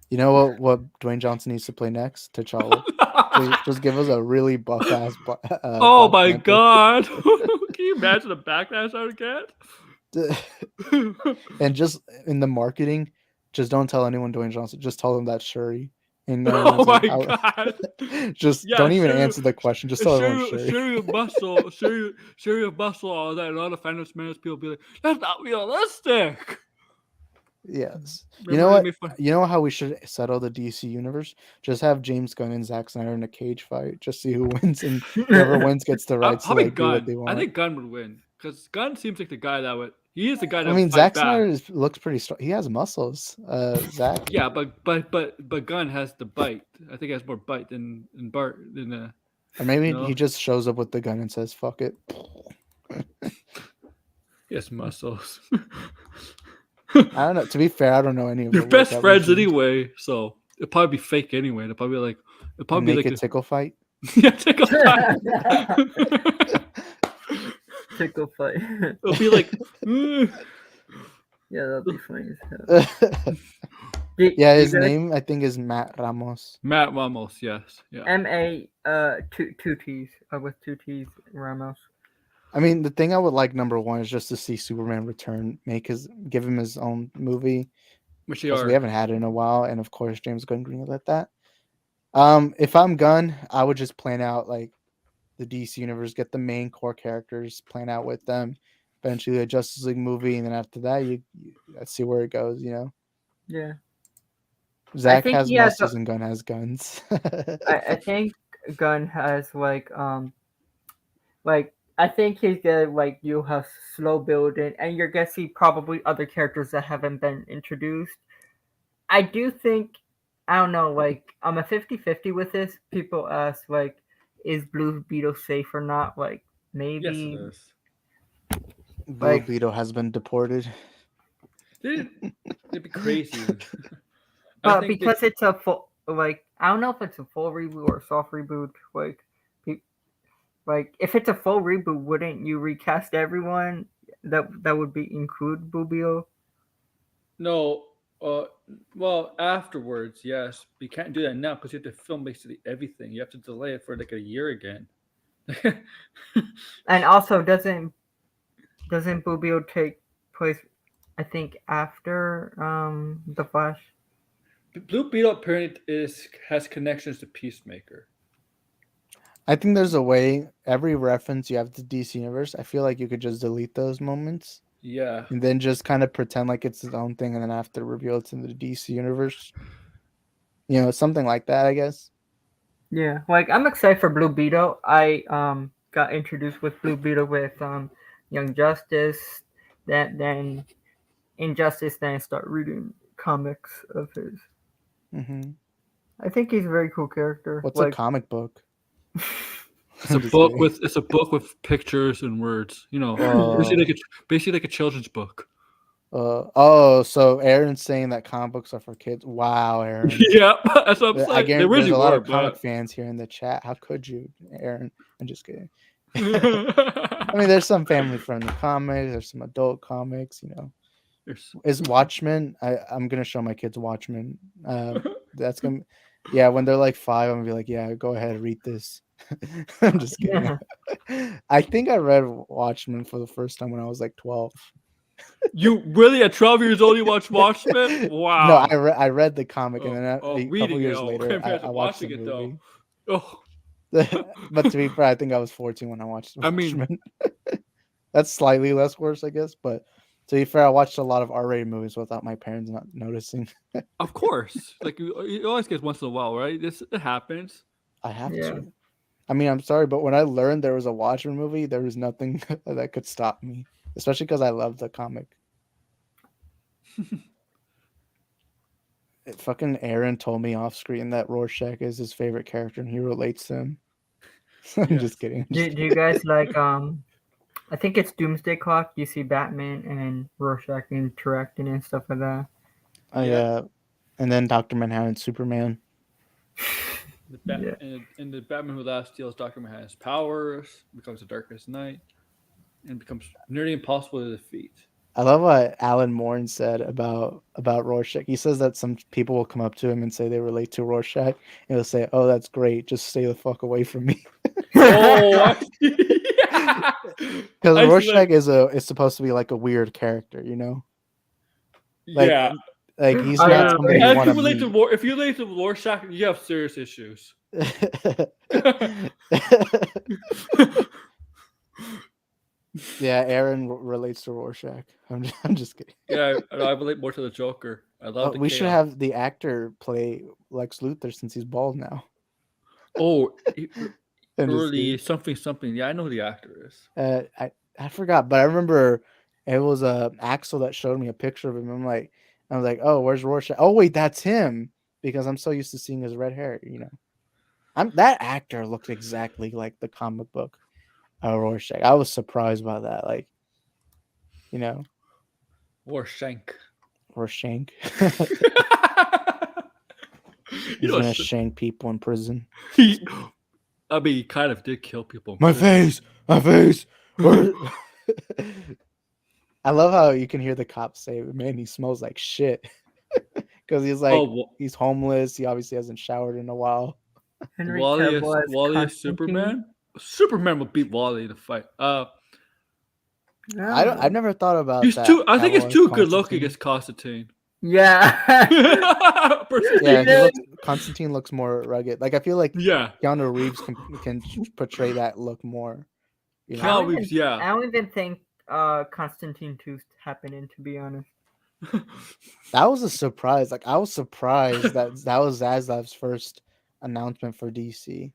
You know what Dwayne Johnson needs to play next? T'Challa. Just give us a really buff ass. Oh my god! Can you imagine the backlash I would get? And just in the marketing, just don't tell anyone Dwayne Johnson. Just tell them that's Shuri. And Oh everyone's my like, god! just Yeah, don't even Shuri- answer the question. Just tell everyone Shuri. Shuri of muscle, Shuri of muscle, all that. And all the Phantom Menace people be like, "That's not realistic." Yes. You Remember know it what? made fun- You know how we should settle the DC universe? Just have James Gunn and Zack Snyder in a cage fight. Just see who wins, and whoever wins gets the rights to Probably like, do what they Gunn. want. I think Gunn would win because Gunn seems like the guy that would. He is the guy that. I mean, would fight Zack back. Snyder looks pretty strong. He has muscles. Zack. Yeah, but Gunn has the bite. I think he has more bite than Bart than. Or maybe No. he just shows up with the gun and says, "Fuck it." He has muscles. I don't know. To be fair, I don't know any of They're the best workout friends routines. anyway, so it'll probably be fake anyway. It'll probably be like it'll A probably be naked like tickle fight. yeah, tickle fight. tickle fight. It'll be like Yeah, that'd be funny as hell. Yeah, his name I think is Matt Ramos. Matt Ramos, yes. Yeah. M-A two T's with 2 T's Ramos. I mean, the thing I would like number one is just to see Superman return, give him his own movie, Which because we are. haven't had it in a while, and of course James Gunn greenlit that. If I'm Gunn, I would just plan out like the DC universe, get the main core characters, plan out with them, eventually a Justice League movie, and then after that, let's see where it goes. You know, Yeah. Zach think has he has muscles and Gunn has guns. I think Gunn has like I think he's gonna like you have slow building and you're gonna see probably other characters that haven't been introduced. I do think I don't know, like I'm a 50-50 with this. People ask like is Blue Beetle safe or not? Like maybe Yes, it is. Blue like- Beetle has been deported. It'd be crazy. but because it's a full like I don't know if it's a full reboot or a soft reboot. Like if it's a full reboot, wouldn't you recast everyone that would be include Blue Beetle? No, well, afterwards, yes. But you can't do that now because you have to film basically everything. You have to delay it for like a year again. And also, doesn't Blue Beetle take place? I think after the Flash. Blue Beetle apparently has connections to Peacemaker. I think there's a way. Every reference you have to DC Universe, I feel like you could just delete those moments. Yeah. And then just kind of pretend like it's its own thing, and then after reveal it's in the DC Universe. You know, something like that, I guess. Yeah, like I'm excited for Blue Beetle. I got introduced with Blue Beetle with Young Justice. Then Injustice. Then I start reading comics of his. Mm-hmm. I think he's a very cool character. What's a comic book? It's a book with pictures and words. You know, basically like a children's book. So Aaron's saying that comic books are for kids. Wow, Aaron. Yeah, that's what I'm saying. I guarantee there's a lot of comic fans here in the chat. How could you, Aaron? I'm just kidding. I mean, there's some family-friendly comics. There's some adult comics. You know, is Watchmen? I'm gonna show my kids Watchmen. That's gonna, yeah. When they're like 5, I'm gonna be like, yeah, go ahead, read this. I'm just kidding. Yeah. I think I read Watchmen for the first time when I was like 12. You really at 12 years old you watched Watchmen? Wow. No, I read the comic and then a couple years later I watched the movie. Oh. But to be fair, I think I was 14 when I watched Watchmen. That's slightly less worse, I guess. But to be fair, I watched a lot of R-rated movies without my parents not noticing. Of course, like you always get once in a while, right? It happens. I have to. I mean, I'm sorry, but when I learned there was a Watchmen movie, there was nothing that could stop me. Especially because I love the comic. Fucking Aaron told me off screen that Rorschach is his favorite character and he relates to him. I'm just kidding. Do you guys like I think it's Doomsday Clock. You see Batman and Rorschach interacting and stuff like that. Oh yeah. And then Dr. Manhattan, Superman. And the Batman Who Laughs steals Dr. Manhattan's powers, becomes the darkest night, and becomes nearly impossible to defeat. I love what Alan Moore said about Rorschach. He says that some people will come up to him and say they relate to Rorschach, and he'll say, "Oh, that's great. Just stay the fuck away from me." Because Rorschach is supposed to be like a weird character, you know? Like, yeah. Like he's not somebody you want to meet. If you relate to Rorschach, you have serious issues. Yeah, Aaron relates to Rorschach. I'm just kidding. Yeah, I relate more to the Joker. I love. We should have the actor play Lex Luthor since he's bald now. Oh, early something. Yeah, I know who the actor is. I forgot, but I remember it was Axel that showed me a picture of him. I was like, oh, where's Rorschach? Oh wait, that's him, because I'm so used to seeing his red hair. You know, that actor looked exactly like the comic book Rorschach. I was surprised by that. Like, you know, Rorschach. He's gonna shank people in prison. He kind of did kill people. My face. I I love how you can hear the cops say, "Man, he smells like shit," because he's like he's homeless. He obviously hasn't showered in a while. Henry Wally Cavill as is Constantine. Superman. Superman will beat Wally in a fight. I've never thought about he's that. too. I think Cavill he's as too good looking Constantine. as Constantine. Yeah. Yeah, Constantine looks more rugged. Like I feel like Yeah. Keanu Reeves can portray that look more. You know? Keanu Reeves, yeah. I don't even think Constantine 2's happening, to be honest. That was a surprise. Like I was surprised that was Zaslav's first announcement for DC.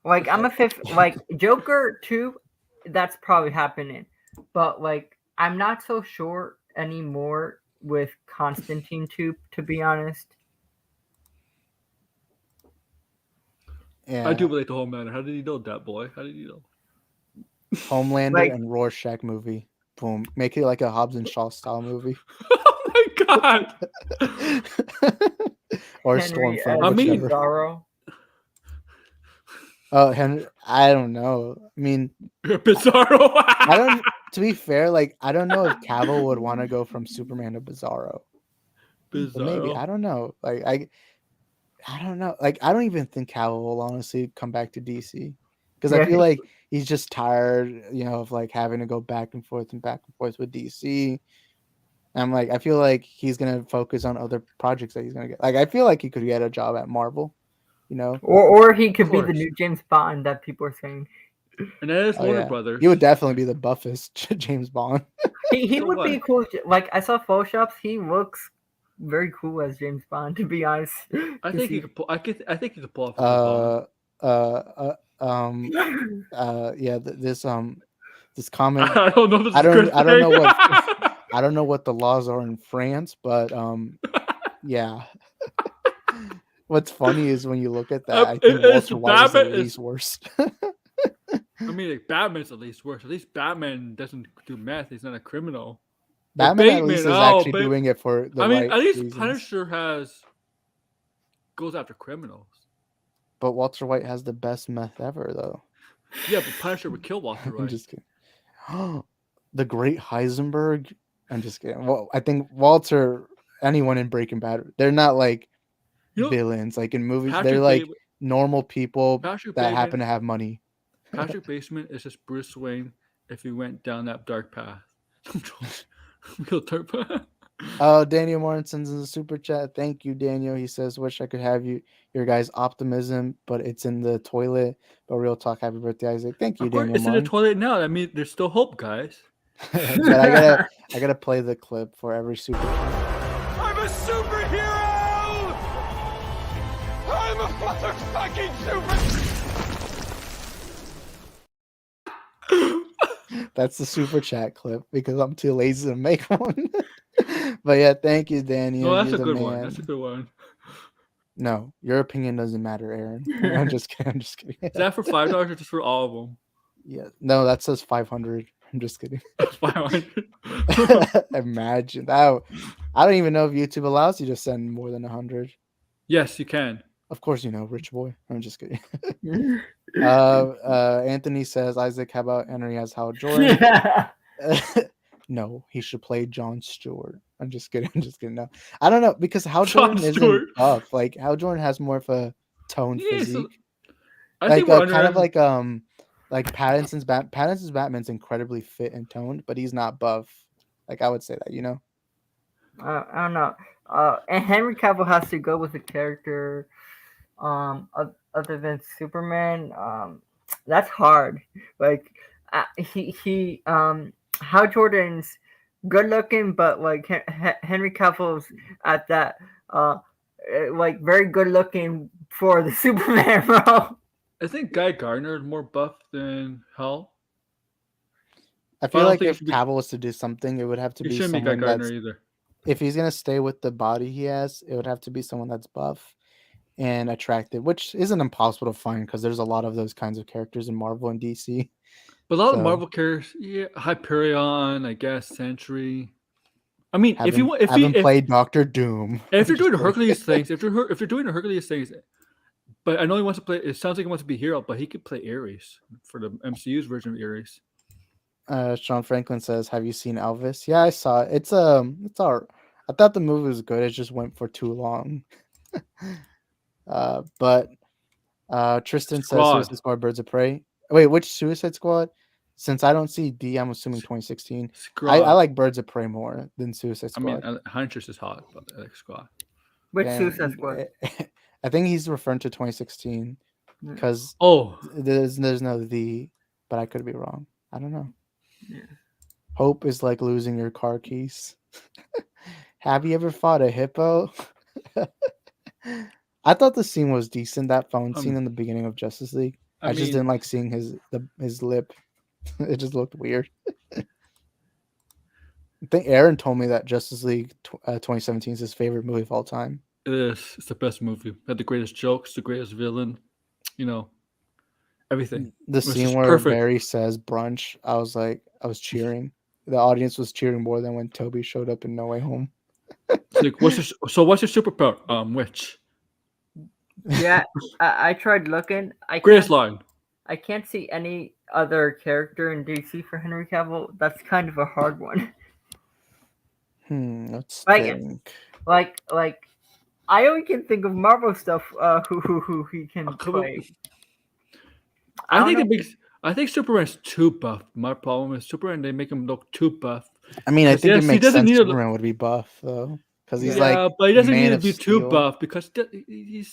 Like I'm a fifth. Like Joker 2, that's probably happening, but like I'm not so sure anymore with Constantine 2, to be honest. Yeah, I do relate to Homelander. How did you know that, boy? How did you know? Homelander Like- and Rorschach movie. Boom. Make it like a Hobbs and Shaw style movie. Oh my god! Henry Or as Stormfront. Whichever. Bizarro. Oh, Henry. I don't know. I mean, You're Bizarro. I don't. To be fair, like I don't know if Cavill would want to go from Superman to Bizarro. But maybe Bizarro. I don't know. Like I don't know. Like I don't even think Cavill will honestly come back to DC because I feel like he's just tired, of like having to go back and forth with DC. I'm like, I feel like he's gonna focus on other projects that he's gonna get. Like I feel like he could get a job at Marvel, Or he could be the course. new James Bond that people are saying. And that is Oh, Warner yeah. Brothers. He would definitely be the buffest James Bond. He So would what? be cool. Like I saw photoshops. He looks very cool as James Bond, to be honest. I think he could pull. I think he could pull off. Yeah. This comment. I don't know. This I don't know what what. I don't know what the laws are in France, but yeah. What's funny is when you look at that, I think it's Walter White is the Batman least worst. I mean, like, Batman's at least worse. At least Batman doesn't do meth. He's not a criminal. Batman at Bateman, least is oh, actually doing it for the I mean, right at least reasons. Punisher goes after criminals. But Walter White has the best meth ever, though. Yeah, but Punisher would kill Walter I'm White. just kidding. The Great Heisenberg. I'm just kidding. Well, I think Walter, anyone in Breaking Bad, they're not like You know, villains. Like in movies, Patrick they're like Bateman- normal people Patrick that Bateman- happen to have money. Patrick Bateman is just Bruce Wayne if he went down that dark path. Real dark path. Oh, Daniel Morrison's in the super chat. Thank you, Daniel. He says, "Wish I could have your guys' optimism, but it's in the toilet." But real talk, happy birthday, Isaac. Thank you, Of course, Daniel. it's in the Martin. toilet now. I mean, there's still hope, guys. But I gotta play the clip for every super chat. I'm a superhero! I'm a motherfucking That's the super chat clip because I'm too lazy to make one. But yeah, thank you, Daniel. No, that's You're a the good one. man. That's a good one. No, your opinion doesn't matter, Aaron. I'm just kidding. I'm just kidding. Is that for $5 or just for all of them? Yeah, no, that says 500. I'm just kidding. That's 500. Imagine that. I don't even know if YouTube allows you to send more than 100. Yes, you can. Of course, rich boy. I'm just kidding. Anthony says, Isaac, how about Henry as Hal Jordan? No, he should play Jon Stewart. I'm just kidding. No, I don't know because Hal Jon Jordan Stewart. isn't buff. Like Hal Jordan has more of a toned Yeah, so- physique. I Like think we're kind of under- like Pattinson's Batman's incredibly fit and toned, but he's not buff. Like I would say that, I don't know. And Henry Cavill has to go with a character other than Superman. That's hard. Like he Hal Jordan's good looking, but like Henry Cavill's at that like very good looking for the Superman role. I think Guy Gardner is more buff than Hal. I feel don't like think if it should be- Cavill was to do something, it would have to It be shouldn't be Guy someone Gardner that's. either. If he's gonna stay with the body he has, it would have to be someone that's buff and attractive, which isn't impossible to find because there's a lot of those kinds of characters in Marvel and DC. But a lot of So- Marvel characters, yeah, Hyperion, I guess, Sentry. I mean, if Haven't- you want, if haven't you played Doctor Doom. if you're doing Just Hercules things, if you're doing the Hercules things, but I know he wants to play. It sounds like he wants to be hero, but he could play Ares for the MCU's version of Ares. Sean Franklin says, "Have you seen Elvis?" Yeah, I saw it. It's all. I thought the movie was good. It just went for too long. But Tristan says Squad. Suicide Squad, Birds of Prey. Wait, which Suicide Squad? Since I don't see D, I'm assuming 2016. I Squad. like Birds of Prey more than Suicide I mean, Squad. Huntress is hot, but I like Squad. Which Damn, Suicide Squad? I think he's referring to 2016 because Oh, there's no the, but I could be wrong. I don't know. Yeah. Hope is like losing your car keys. Have you ever fought a hippo? I thought the scene was decent. That phone scene in the beginning of Justice League. I just didn't like seeing his lip. It just looked weird. I think Aaron told me that Justice League 2017 is his favorite movie of all time. it is. It's the best movie. Had the greatest jokes, the greatest villain. Everything. The was scene just where perfect. Barry says brunch, I was cheering. The audience was cheering more than when Toby showed up in No Way Home. It's like, what's your superpower? Which? Yeah, I tried looking. Greatest line. I can't see any other character in DC for Henry Cavill. That's kind of a hard one. Let's Like- think. Like I only can think of Marvel stuff. Who he can play. I think Superman's too buff. My problem is Superman. They make him look too buff. I mean, I Because think yes, it he makes doesn't sense need to- Superman would be buff though, because he's Yeah, like but he doesn't Man need to of be too Steel. buff because he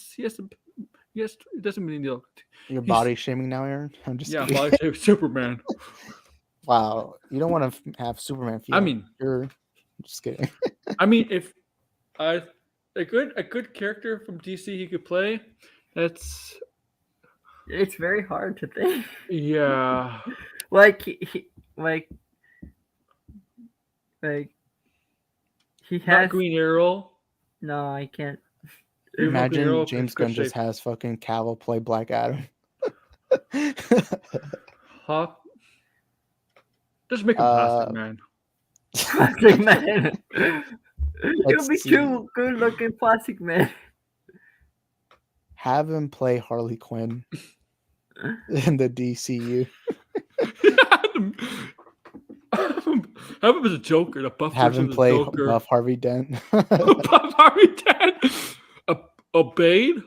doesn't mean to. Your he's- body shaming now, Aaron. I'm just Yeah, kidding. body shape Superman. Wow, you don't want to have Superman feel. I mean, I'm just kidding. if a good character from DC he could play, It's very hard to think. yeah. Like he Not has Green Arrow. no. I can't. Even though Green Arrow Imagine is James good Gunn just shape. has fucking Cavill play Black Adam. Hawk. Just make him plastic man. Plastic Man. It'll Let's be see. too good looking Plastic Man. Have him play Harley Quinn in the DCU. Have him as a Joker, the buff Have version him of the play Joker. Buff Harvey Dent. Buff Harvey Dent. A Bane.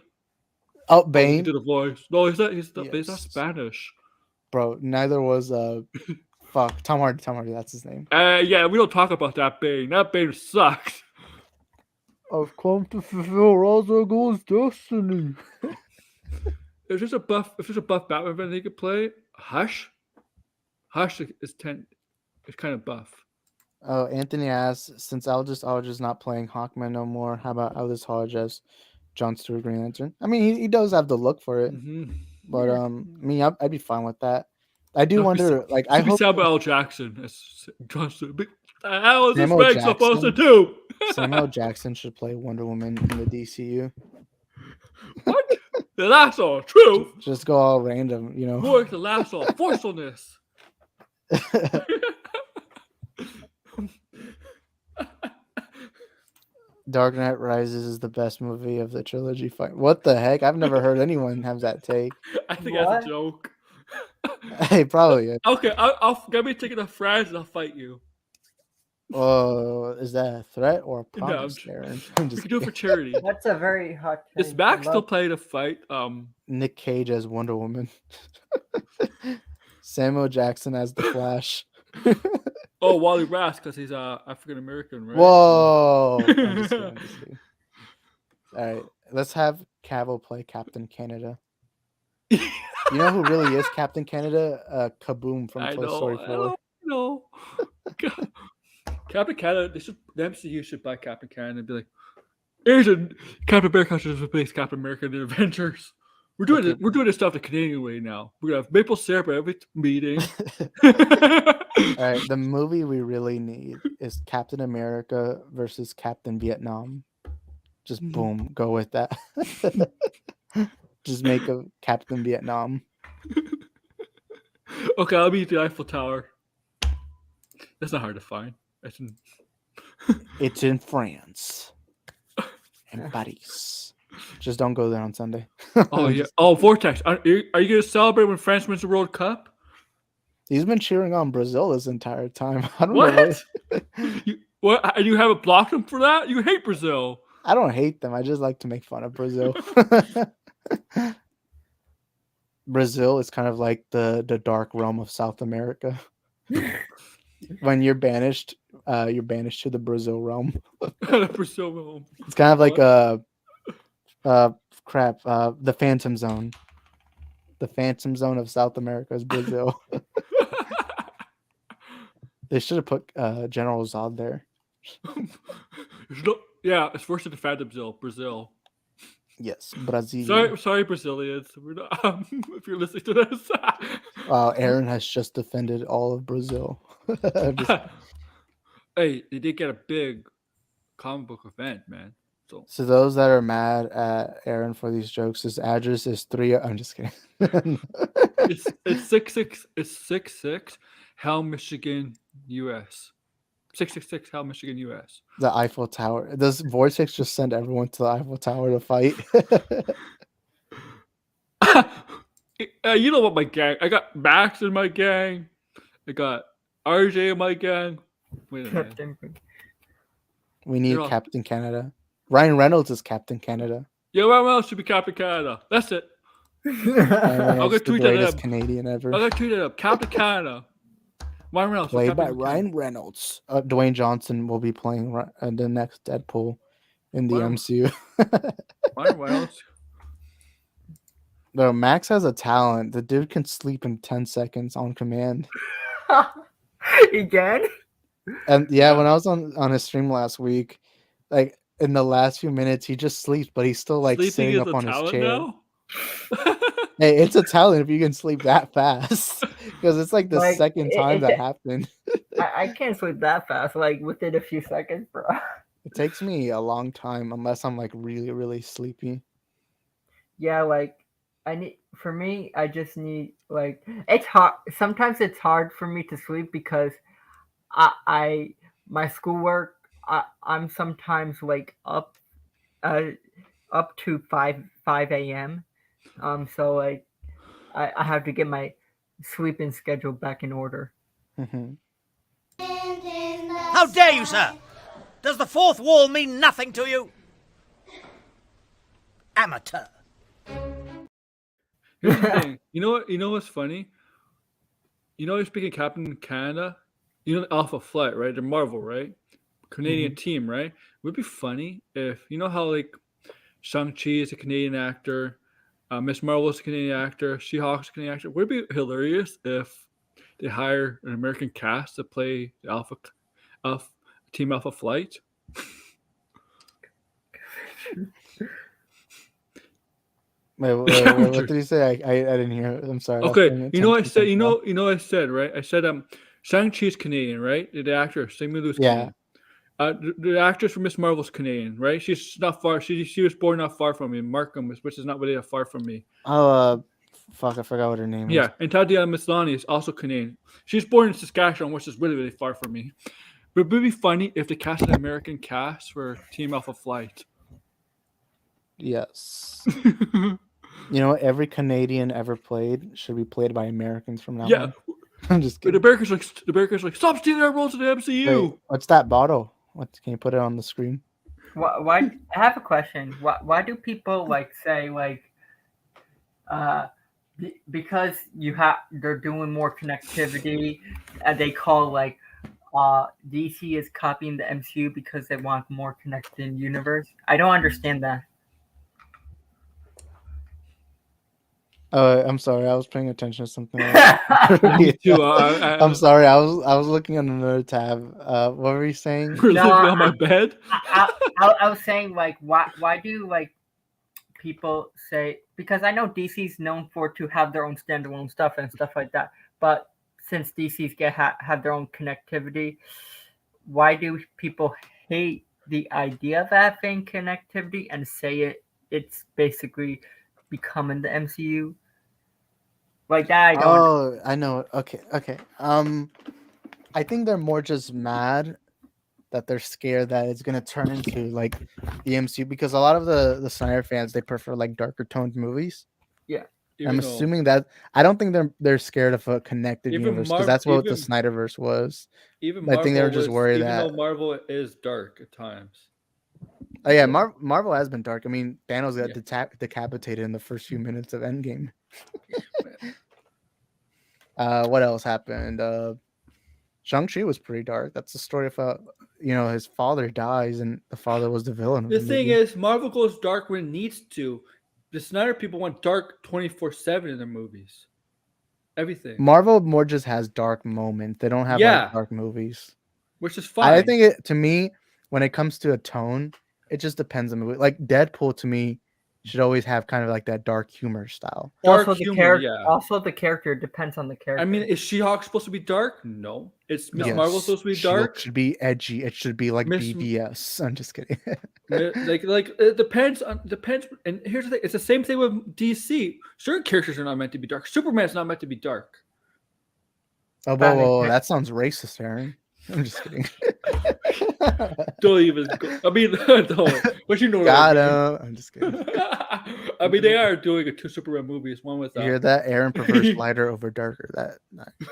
Oh, Oh, he Bane, did a voice. No, he's not. He's not Yes. Spanish. bro. Neither was fuck Tom Hardy. Tom Hardy, that's his name. Yeah, we don't talk about that Bane. That Bane sucks. I've come to fulfill Ra's al Ghul's destiny. If there's a buff Batman villain he could play, Hush. Hush is kind of buff. Oh, Anthony asks, since Aldous not playing Hawkman no more, how about Aldous Hodge as John Stewart Green Lantern? I mean, he does have the look for it, but I mean, I'd be fine with that. I do wonder, like, I hope Samuel L. Jackson as John Stewart. What the hell is this Samuel man supposed to Jackson? do? Samuel Jackson should play Wonder Woman in the DCU. What? The lasso of truth. Just go all random, you know. Work the lasso of forcefulness. Dark Knight Rises is the best movie of the trilogy. What the heck? I've never heard anyone have that take. I think that's What? a joke. Hey, probably. Yeah. Okay, I'll get me taking a France and I'll fight you. Oh, is that a threat or a No, I'm promise, j- Aaron? I'm We just can do it for kidding. charity. That's a very hot. Is take. Max I still love- playing the fight? Nick Cage as Wonder Woman. Samuel Jackson as the Flash. Oh, Wally Rask because he's African American, right? Whoa! I'm just kidding, I'm just kidding. All right, let's have Cavill play Captain Canada. You know who really is Captain Canada? Kaboom from I Toy know. Story I 4. know. Captain Canada. The MCU should buy Captain Canada and be like, "Here's a Captain America should replace Captain America in the Avengers." We're doing Okay. it. We're doing this stuff the Canadian way now. We're gonna have maple syrup at every meeting. All right, the movie we really need is Captain America versus Captain Vietnam. Just boom, go with that. Just make a Captain Vietnam. Okay, I'll be at the Eiffel Tower. That's not hard to find. It's in France. And Paris. Just don't go there on Sunday. Oh yeah. Oh, Vortex. Are you gonna celebrate when France wins the World Cup? He's been cheering on Brazil this entire time. I don't know What? what. What? And you haven't blocked him for that? You hate Brazil. I don't hate them. I just like to make fun of Brazil. Brazil is kind of like the dark realm of South America. When you're banished to the Brazil realm. Brazil. It's kind of like the Phantom Zone. The Phantom Zone of South America is Brazil. They should have put General Zod there. Yeah, it's worse than the Phantom Zone, Brazil. Yes, Brazil. Sorry, Brazilians. We're not, if you're listening to this. Aaron has just defended all of Brazil. Hey, they did get a big comic book event, man. So those that are mad at Aaron for these jokes, his address is 3. I'm just kidding. it's 66 Hell, Michigan, U.S. 666 Hell, Michigan, U.S. The Eiffel Tower. Does Vortex just send everyone to the Eiffel Tower to fight? You know what my gang? I got Max in my gang. I got RJ in my gang. Wait a minute. We need Captain Canada. Ryan Reynolds is Captain Canada. Yeah, Ryan Reynolds should be Captain Canada. That's it. I'll go tweet that up. Canadian ever. I'll go tweet it up. Captain Canada. Ryan Reynolds. Played by Ryan Reynolds. Dwayne Johnson will be playing the next Deadpool in the MCU. Ryan Reynolds. No, Max has a talent. The dude can sleep in 10 seconds on command. Again? And yeah, when I was on his stream last week, like in the last few minutes, he just sleeps, but he's still like sitting up on his chair. Now? Hey, it's a talent if you can sleep that fast, because it's like the second time that happened. I can't sleep that fast, like within a few seconds, bro. It takes me a long time unless I'm like really, really sleepy. Yeah, like I just need like it's hard. Sometimes it's hard for me to sleep because my schoolwork. I'm sometimes like up to 5 a.m. So like I have to get my sleeping schedule back in order. Mm-hmm. How dare you, sir? Does the fourth wall mean nothing to you? Amateur. Here's the thing. You know what's funny? You know, you're speaking Captain Canada. You know the Alpha Flight, right? They're Marvel, right? Canadian team, right? Would it be funny if you know how like Shang-Chi is a Canadian actor, Miss Marvel is a Canadian actor, She-Hulk is a Canadian actor. Would it be hilarious if they hire an American cast to play the Team Alpha Flight? Wait, what did you say? I didn't hear it. I'm sorry. Okay, you know what I said. You know what I said, right? I said Shang-Chi is Canadian, right? The actor, Simu Liu's Canadian. The actress for Miss Marvel's Canadian, right? She's not far. She was born not far from me, Markham, which is not really that far from me. Oh, fuck! I forgot what her name is. Yeah, and Tatiana Maslany is also Canadian. She's born in Saskatchewan, which is really, really far from me. But it would be funny if they cast an American cast for Team Alpha Flight. Yes. You know, every Canadian ever played should be played by Americans from now on. I'm just kidding. But the Americans like, stop stealing our roles in the MCU. Wait, what's that bottle? Can you put it on the screen? Why? I have a question. Why do people like say like, because they're doing more connectivity, and they call like, DC is copying the MCU because they want more connected universe. I don't understand that. I'm sorry. I was paying attention to something else. Me too. I'm sorry. I was looking on another tab. What were you saying? We're living on my bed. I was saying like, why do like people say, because I know DC's known to have their own standalone stuff and stuff like that, but since DC's have their own connectivity, why do people hate the idea of having connectivity and say it's basically becoming the MCU? Like that, I don't. Oh, I know. Okay. I think they're more just mad that they're scared that it's gonna turn into like the MCU, because a lot of the Snyder fans, they prefer like darker toned movies. Yeah. Even I'm though- assuming that I don't think they're scared of a connected Even universe Mar- because that's what the even- Snyderverse was. even I think they were Marvel just was, worried even that. though Marvel is dark at times. Oh yeah, Marvel has been dark. I mean, Thanos got Yeah. decapitated in the first few minutes of Endgame. What else happened? Shang-Chi was pretty dark. That's the story of his father dies and the father was the villain of The the thing movie. is, Marvel goes dark when it needs to. The Snyder people want dark 24/7 in their movies. Everything. Marvel more just has dark moments. They don't have Yeah. like dark movies. Which is fine. I think to me, when it comes to a tone, it just depends on the movie. Like Deadpool to me should always have kind of like that dark humor style. Dark Also, the humor, character. yeah. Also, the character depends on the character. I mean, is She-Hulk supposed to be dark? No. Is Miss Yes, Marvel supposed to be She-Hulk dark? should be edgy. It should be like Miss- BVS. I'm just kidding. like it depends. And here's the thing: it's the same thing with DC. Certain characters are not meant to be dark. Superman's not meant to be dark. Oh, whoa, that sounds racist, Aaron. I'm just kidding. Don't even. I mean, don't. But you know what Got I mean. him. I'm just kidding. I mean, they are doing two Superman movies. One with You hear that? Aaron prefers lighter over darker.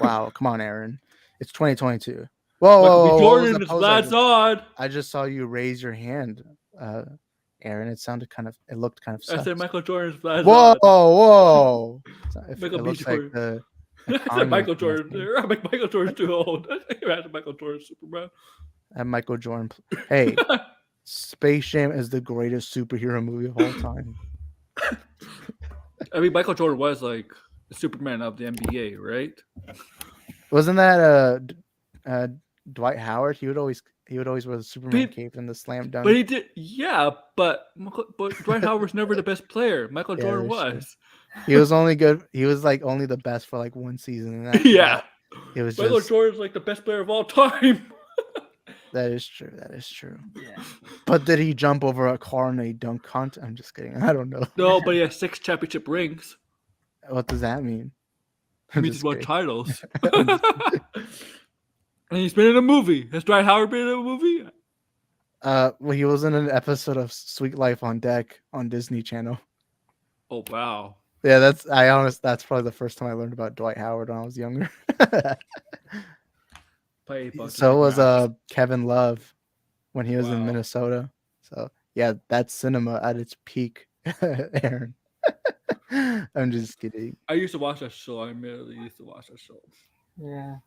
Wow, come on, Aaron. It's 2022. Whoa, Michael B. what was Jordan the is pose lads on. I just saw you raise your hand, Aaron. It looked kind of I sus. said Michael Jordan's lads Whoa, on. whoa. It Michael B. looks like Jordan. the I said Michael Kanye Jordan. thing. Michael Jordan's too old. Imagine Michael Jordan Superman. And Michael Jordan. Hey, Space Jam is the greatest superhero movie of all time. I mean, Michael Jordan was like the Superman of the NBA, right? Wasn't that Dwight Howard? He would always wear the Superman cape and the slam dunk. But he did, yeah. But Dwight Howard was never the best player. Michael Yeah, Jordan that's true. was. He was only good. He was like only the best for like one season. And after Yeah. that, it was Michael just. Jordan's like the best player of all time. That is true. That is true. Yeah. But did he jump over a car in a dunk contest? I'm just kidding. I don't know. No, but he has 6 championship rings. What does that mean? He I'm means just he's won kidding. titles. And he's been in a movie. Has Dwight Howard been in a movie? Well, he was in an episode of Sweet Life on Deck on Disney Channel. Oh wow. Yeah, that's probably the first time I learned about Dwight Howard when I was younger. So was Kevin Love when he was in Wow. Minnesota. So yeah, that's cinema at its peak, Aaron. I'm just kidding. I used to watch that show. I admittedly used to watch that show. Yeah.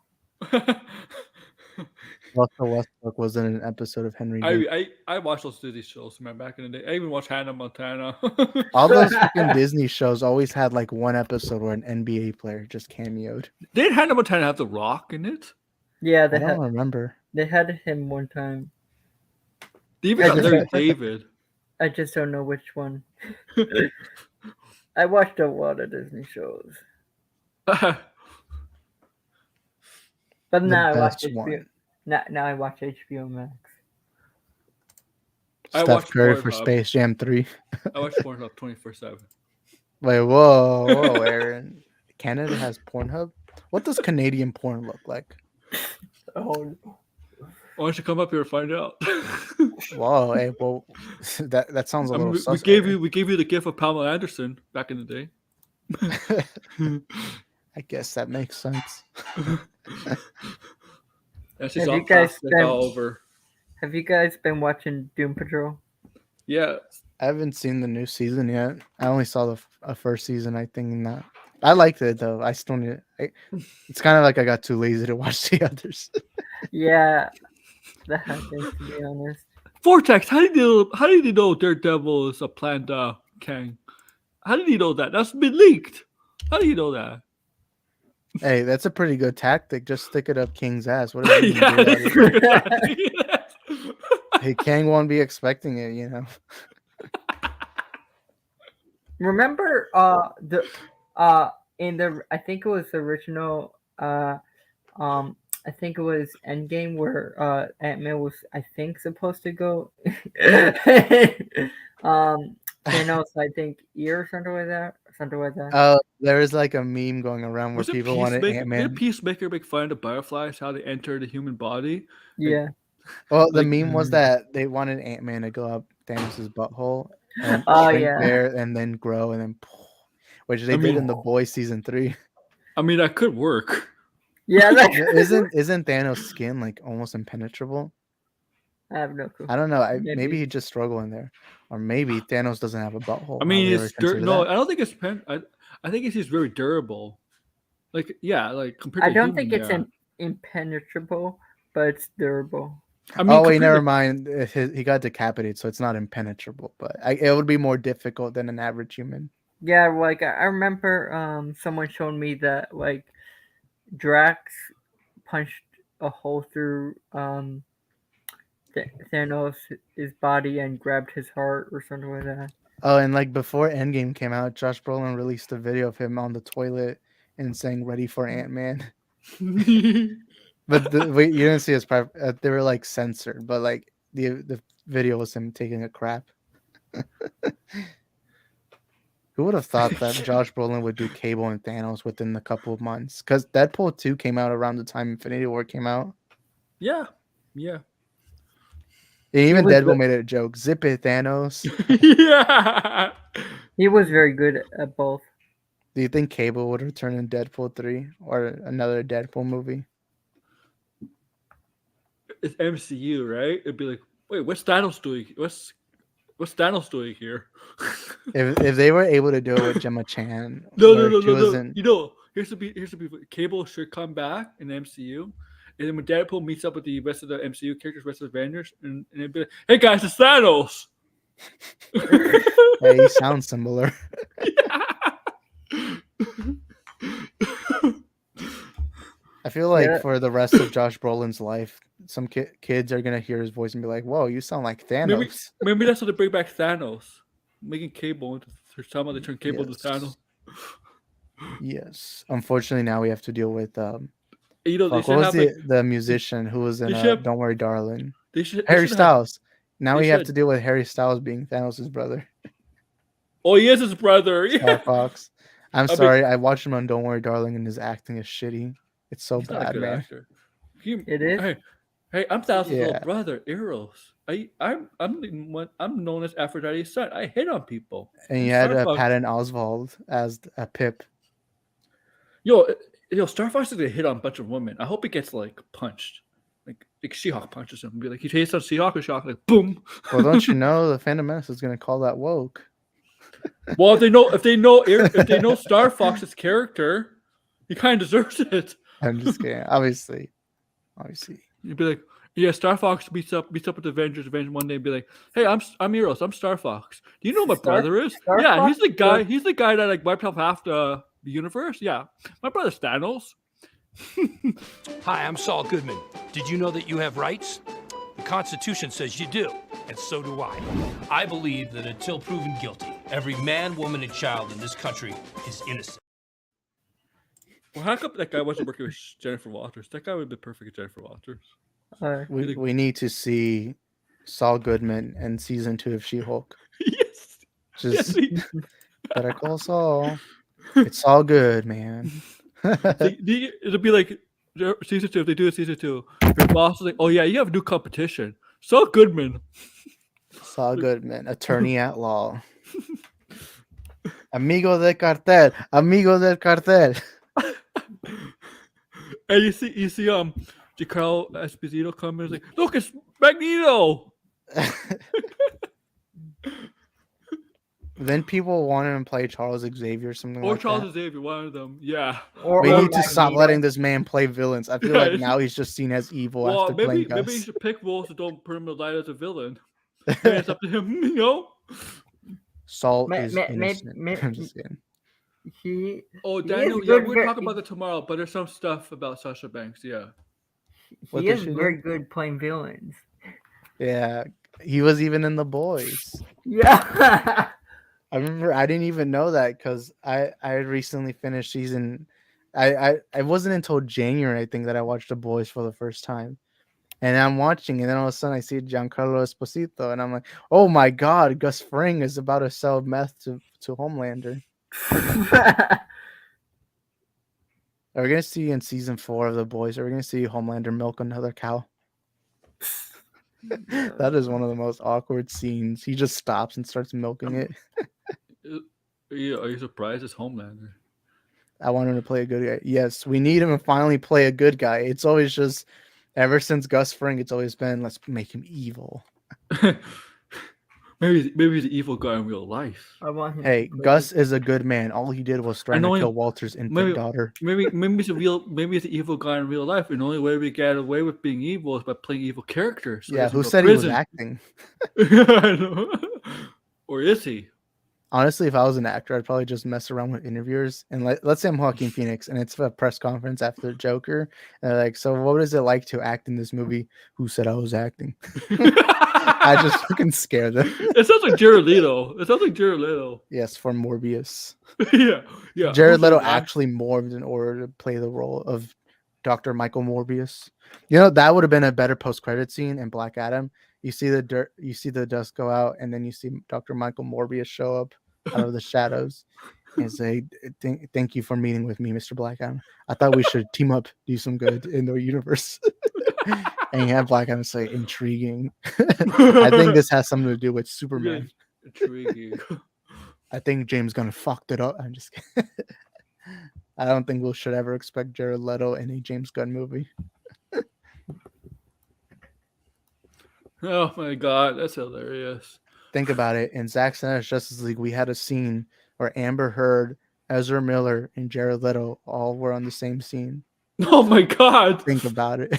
Russell Westbrook was in an episode of Henry. David. I watched those Disney shows, man, back in the day. I even watched Hannah Montana. All those freaking Disney shows always had like one episode where an NBA player just cameoed. Did Hannah Montana have The Rock in it? Yeah, I they don't remember. had him one time. They even got Larry David. I just don't know which one. I watched a lot of Disney shows, but now I watch best HBO. one. Now I watch HBO Max. I Steph watched Curry for Pornhub. Space Jam 3. I watch Pornhub 24/7. Wait, whoa, Aaron. Canada has Pornhub? What does Canadian porn look like? Oh, Why don't you come up here and find out? Whoa, hey, well, that sounds a I little mean, sus. we gave you the gift of Pamela Anderson back in the day. I guess that makes sense. And she's Have all you guys plastic been- all over. have you guys been watching Doom Patrol? Yeah. I haven't seen the new season yet. I only saw the first season, I think. Not. I liked it though. I still need it. It's kind of like I got too lazy to watch the others. Yeah, that happens, to be honest. Vortex, how did you know Daredevil is a planned Kang? How did you know that? That's been leaked. How do you know that? Hey, that's a pretty good tactic. Just stick it up King's ass. What are you Yeah, gonna do about it? that's pretty good. Hey, Kang won't be expecting it, you know. Remember in the I think it was the original I think it was Endgame where Ant-Man was I think supposed to go Thanos I think ear or something like that. There is like a meme going around where Was it people wanted Ant-Man. Did Peacemaker make fun of the butterflies, how they enter the human body? Yeah. Well, the like- meme was that they wanted Ant-Man to go up Thanos' butthole and Oh, shrink yeah. there and then grow and then which they did in The Boys season 3. I mean, that could work. Yeah, that Isn't Thanos' skin like almost impenetrable? I have no clue. I don't know. Maybe. Maybe he just struggled in there, or maybe Thanos doesn't have a butthole. I mean, Have we ever it's considered no. that? I don't think it's I think it's just very durable. Like like compared I to don't human, think it's yeah. impenetrable, but it's durable. I mean, Oh wait, compared never to- mind. He got decapitated, so it's not impenetrable. But it would be more difficult than an average human. Yeah, like I remember someone showed me that like Drax punched a hole through Thanos' his body and grabbed his heart or something like that. Oh, and like before Endgame came out, Josh Brolin released a video of him on the toilet and saying "Ready for Ant-Man." But wait, you didn't see his they were like censored, but like the video was him taking a crap. Who would have thought that Josh Brolin would do Cable and Thanos within a couple of months? Because Deadpool 2 came out around the time Infinity War came out. yeah. And even was Deadpool made it a joke. Zip it, Thanos. Yeah. He was very good at both. Do you think Cable would return in Deadpool 3 or another Deadpool movie? It's MCU, right? It'd be like, wait, what's Thanos doing? What's Thanos doing here? If they were able to do it with Gemma Chan, No. where she wasn't- You know, here's the be. Cable should come back in the MCU, and then when Deadpool meets up with the rest of the MCU characters, rest of the Avengers, and it'd be like, hey guys, it's Thanos. Hey, you sound similar. I feel like for the rest of Josh Brolin's life, some kids are gonna hear his voice and be like, "Whoa, you sound like Thanos." Maybe that's how they bring back Thanos, making Cable into somehow they turn Cable to Thanos. Yes. Unfortunately, now we have to deal with You know, what was the musician who was in Don't Worry, Darling? Harry Styles. Now we have to deal with Harry Styles being Thanos' brother. Oh, he is his brother. Star Yeah. Fox. I'm sorry, I watched him on Don't Worry, Darling, and his acting is shitty. It's so He's not a bad, good man. actor. It is. Hey, I'm Thanos' Yeah. little brother, Eros. I'm known as Aphrodite's son. I hit on people. And you Star had Fox- Patton Oswalt as a Pip. Yo, Star Fox is gonna hit on a bunch of women. I hope he gets like punched, like She-Hulk punches him. Be like he takes on She-Hulk and She-Hulk like boom. Well, don't you know the Phantom Menace is gonna call that woke? Well, if they know Star Fox's character, he kind of deserves it. I'm just kidding. Obviously. You'd be like, yeah, Star Fox beats up with the Avengers one day and be like, hey, I'm Eros, I'm Star Fox. Do you know what my brother is? Yeah, Fox? He's the guy that like wiped off half the universe. Yeah. My brother's Thanos. Hi, I'm Saul Goodman. Did you know that you have rights? The Constitution says you do, and so do I. I believe that until proven guilty, every man, woman, and child in this country is innocent. Well, how come that guy wasn't working with Jennifer Walters? That guy would be perfect with Jennifer Walters. We need to see Saul Goodman in season 2 of She-Hulk. Yes. Just Better Call Saul. It's all good, man. It'll be like season 2. If they do it season 2, your boss is like, "Oh yeah, you have new competition." Saul Goodman. Saul Goodman, attorney at law. Amigo del cartel. Amigo del cartel. And you see Giancarlo Esposito come and like, look, it's Magneto. Then people want him to play Charles Xavier or something Or like Charles that. Xavier, one of them. Yeah. We need to stop letting this man play villains. I feel like now he's just seen as evil Well, after maybe playing he Gus. should pick roles that don't put him in the light as a villain. Maybe it's up to him, you know. Saul is innocent. I'm just kidding. Daniel, we'll talk about it tomorrow, but there's some stuff about Sasha Banks, yeah. He is very good playing villains. Yeah, he was even in The Boys. Yeah. I remember I didn't even know that because I had recently finished season. I wasn't until January, I think, that I watched The Boys for the first time. And I'm watching, and then all of a sudden I see Giancarlo Esposito, and I'm like, oh my God, Gus Fring is about to sell meth to Homelander. Are we going to see in season 4 of The Boys, are we going to see Homelander milk another cow? That is one of the most awkward scenes. He just stops and starts milking it. Are you surprised it's Homelander? I want him to play a good guy. Yes, we need him to finally play a good guy. It's always just ever since Gus Fring, it's always been let's make him evil. maybe he's an evil guy in real life. I want him. Hey, Gus is a good man. All he did was trying to kill Walter's infant daughter. Maybe he's an evil guy in real life, and the only way we get away with being evil is by playing evil characters. So yeah, who said he was acting? I know. Or is he? Honestly, if I was an actor, I'd probably just mess around with interviewers. And let's say I'm Joaquin Phoenix, and it's a press conference after Joker. And they're like, so what is it like to act in this movie? Who said I was acting? I just fucking scare them. It sounds like Jared Leto. Yes, for Morbius. yeah. Jared Leto actually morphed in order to play the role of Dr. Michael Morbius. You know, that would have been a better post-credit scene in Black Adam. You see the dust go out, and then you see Dr. Michael Morbius show up out of the shadows and say, thank you for meeting with me, Mr. Black Adam. I thought we should team up, do some good in the universe. And you have Black Adam say, intriguing. I think this has something to do with Superman. Intriguing. I think James Gunn fucked it up. I'm just kidding. I don't think we should ever expect Jared Leto in a James Gunn movie. Oh my god, that's hilarious. Think about it. In Zack Snyder's Justice League, we had a scene where Amber Heard, Ezra Miller, and Jared Leto all were on the same scene. Oh my god. Think about it.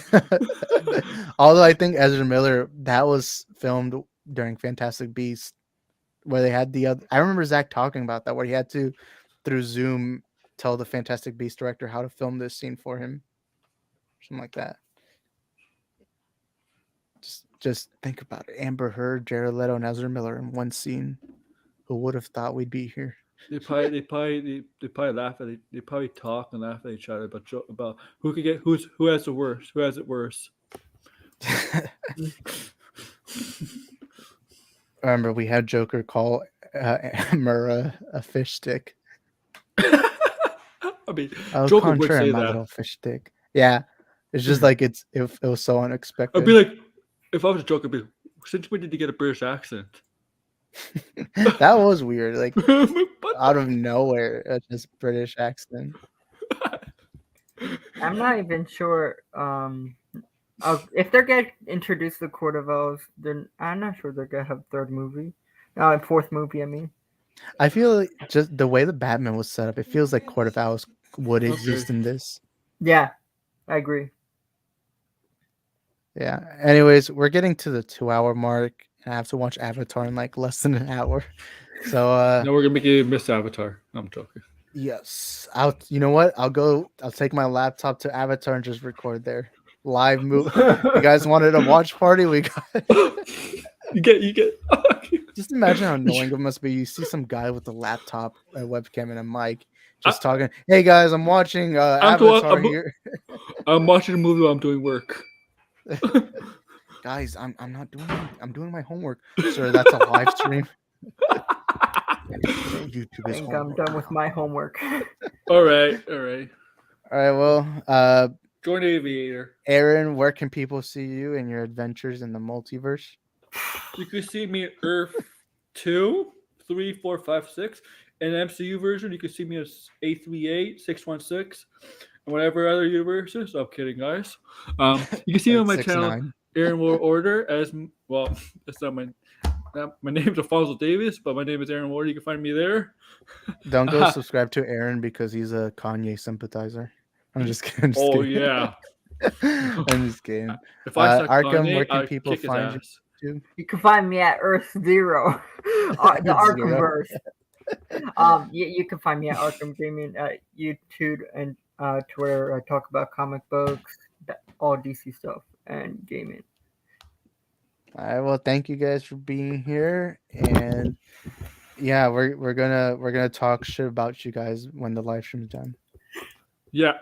Although I think Ezra Miller, that was filmed during Fantastic Beasts, where they had the other. I remember Zach talking about that, where he had to, through Zoom, tell the Fantastic Beasts director how to film this scene for him. Something like that. Just think about it. Amber Heard, Jared Leto, and Ezra Miller in one scene. Who would have thought we'd be here? They probably laugh at it. They probably talk and laugh at each other about who could get who has it worse. Remember, we had Joker call Amber a fish stick. I mean, Joker would say my that. Little fish stick. Yeah, it's just like it was so unexpected. I'd be like, if I was a Joker, I'd be like, since when did you get a British accent? That was weird. Like out of nowhere, just British accent. I'm not even sure. If they're gonna introduce the Court of Owls, then I'm not sure they're gonna have a third movie. Fourth movie, I mean. I feel like just the way the Batman was set up, it feels like Court of Owls would exist in this. Yeah, I agree. Yeah. Anyways, we're getting to the 2-hour mark. And I have to watch Avatar in like less than an hour. So no, we're gonna make you miss Avatar. I'm joking. Yes. You know what? I'll take my laptop to Avatar and just record there. Live movie. You guys wanted a watch party? We got You get just imagine how annoying it must be. You see some guy with a laptop, a webcam, and a mic just talking. Hey guys, I'm watching Avatar here. I'm watching a movie while I'm doing work. Guys, I'm not doing anything. I'm doing my homework. Sir, that's a live stream. YouTube is I'm done with my homework. All right. Well, join the Aviator. Aaron, where can people see you and your adventures in the multiverse? You can see me at Earth 2, 3, 4, 5, 6. In the MCU version, you can see me as 838, 616, and whatever other universes. I'm kidding, guys. You can see me on my channel, Aaron War Order, as well. That's not my name's Alfonso Davis, but my name is Aaron Ward. You can find me there. Don't go subscribe to Aaron because he's a Kanye sympathizer. I'm just kidding. Yeah. I'm just kidding. If I Arkham, Kanye, where can people find you? You can find me at Earth Zero, the Arkhamverse. You can find me at Arkham Gaming at YouTube and Twitter. I talk about comic books, all DC stuff, and gaming. All right. Well, thank you guys for being here, and yeah, we're gonna talk shit about you guys when the live stream's done. Yeah.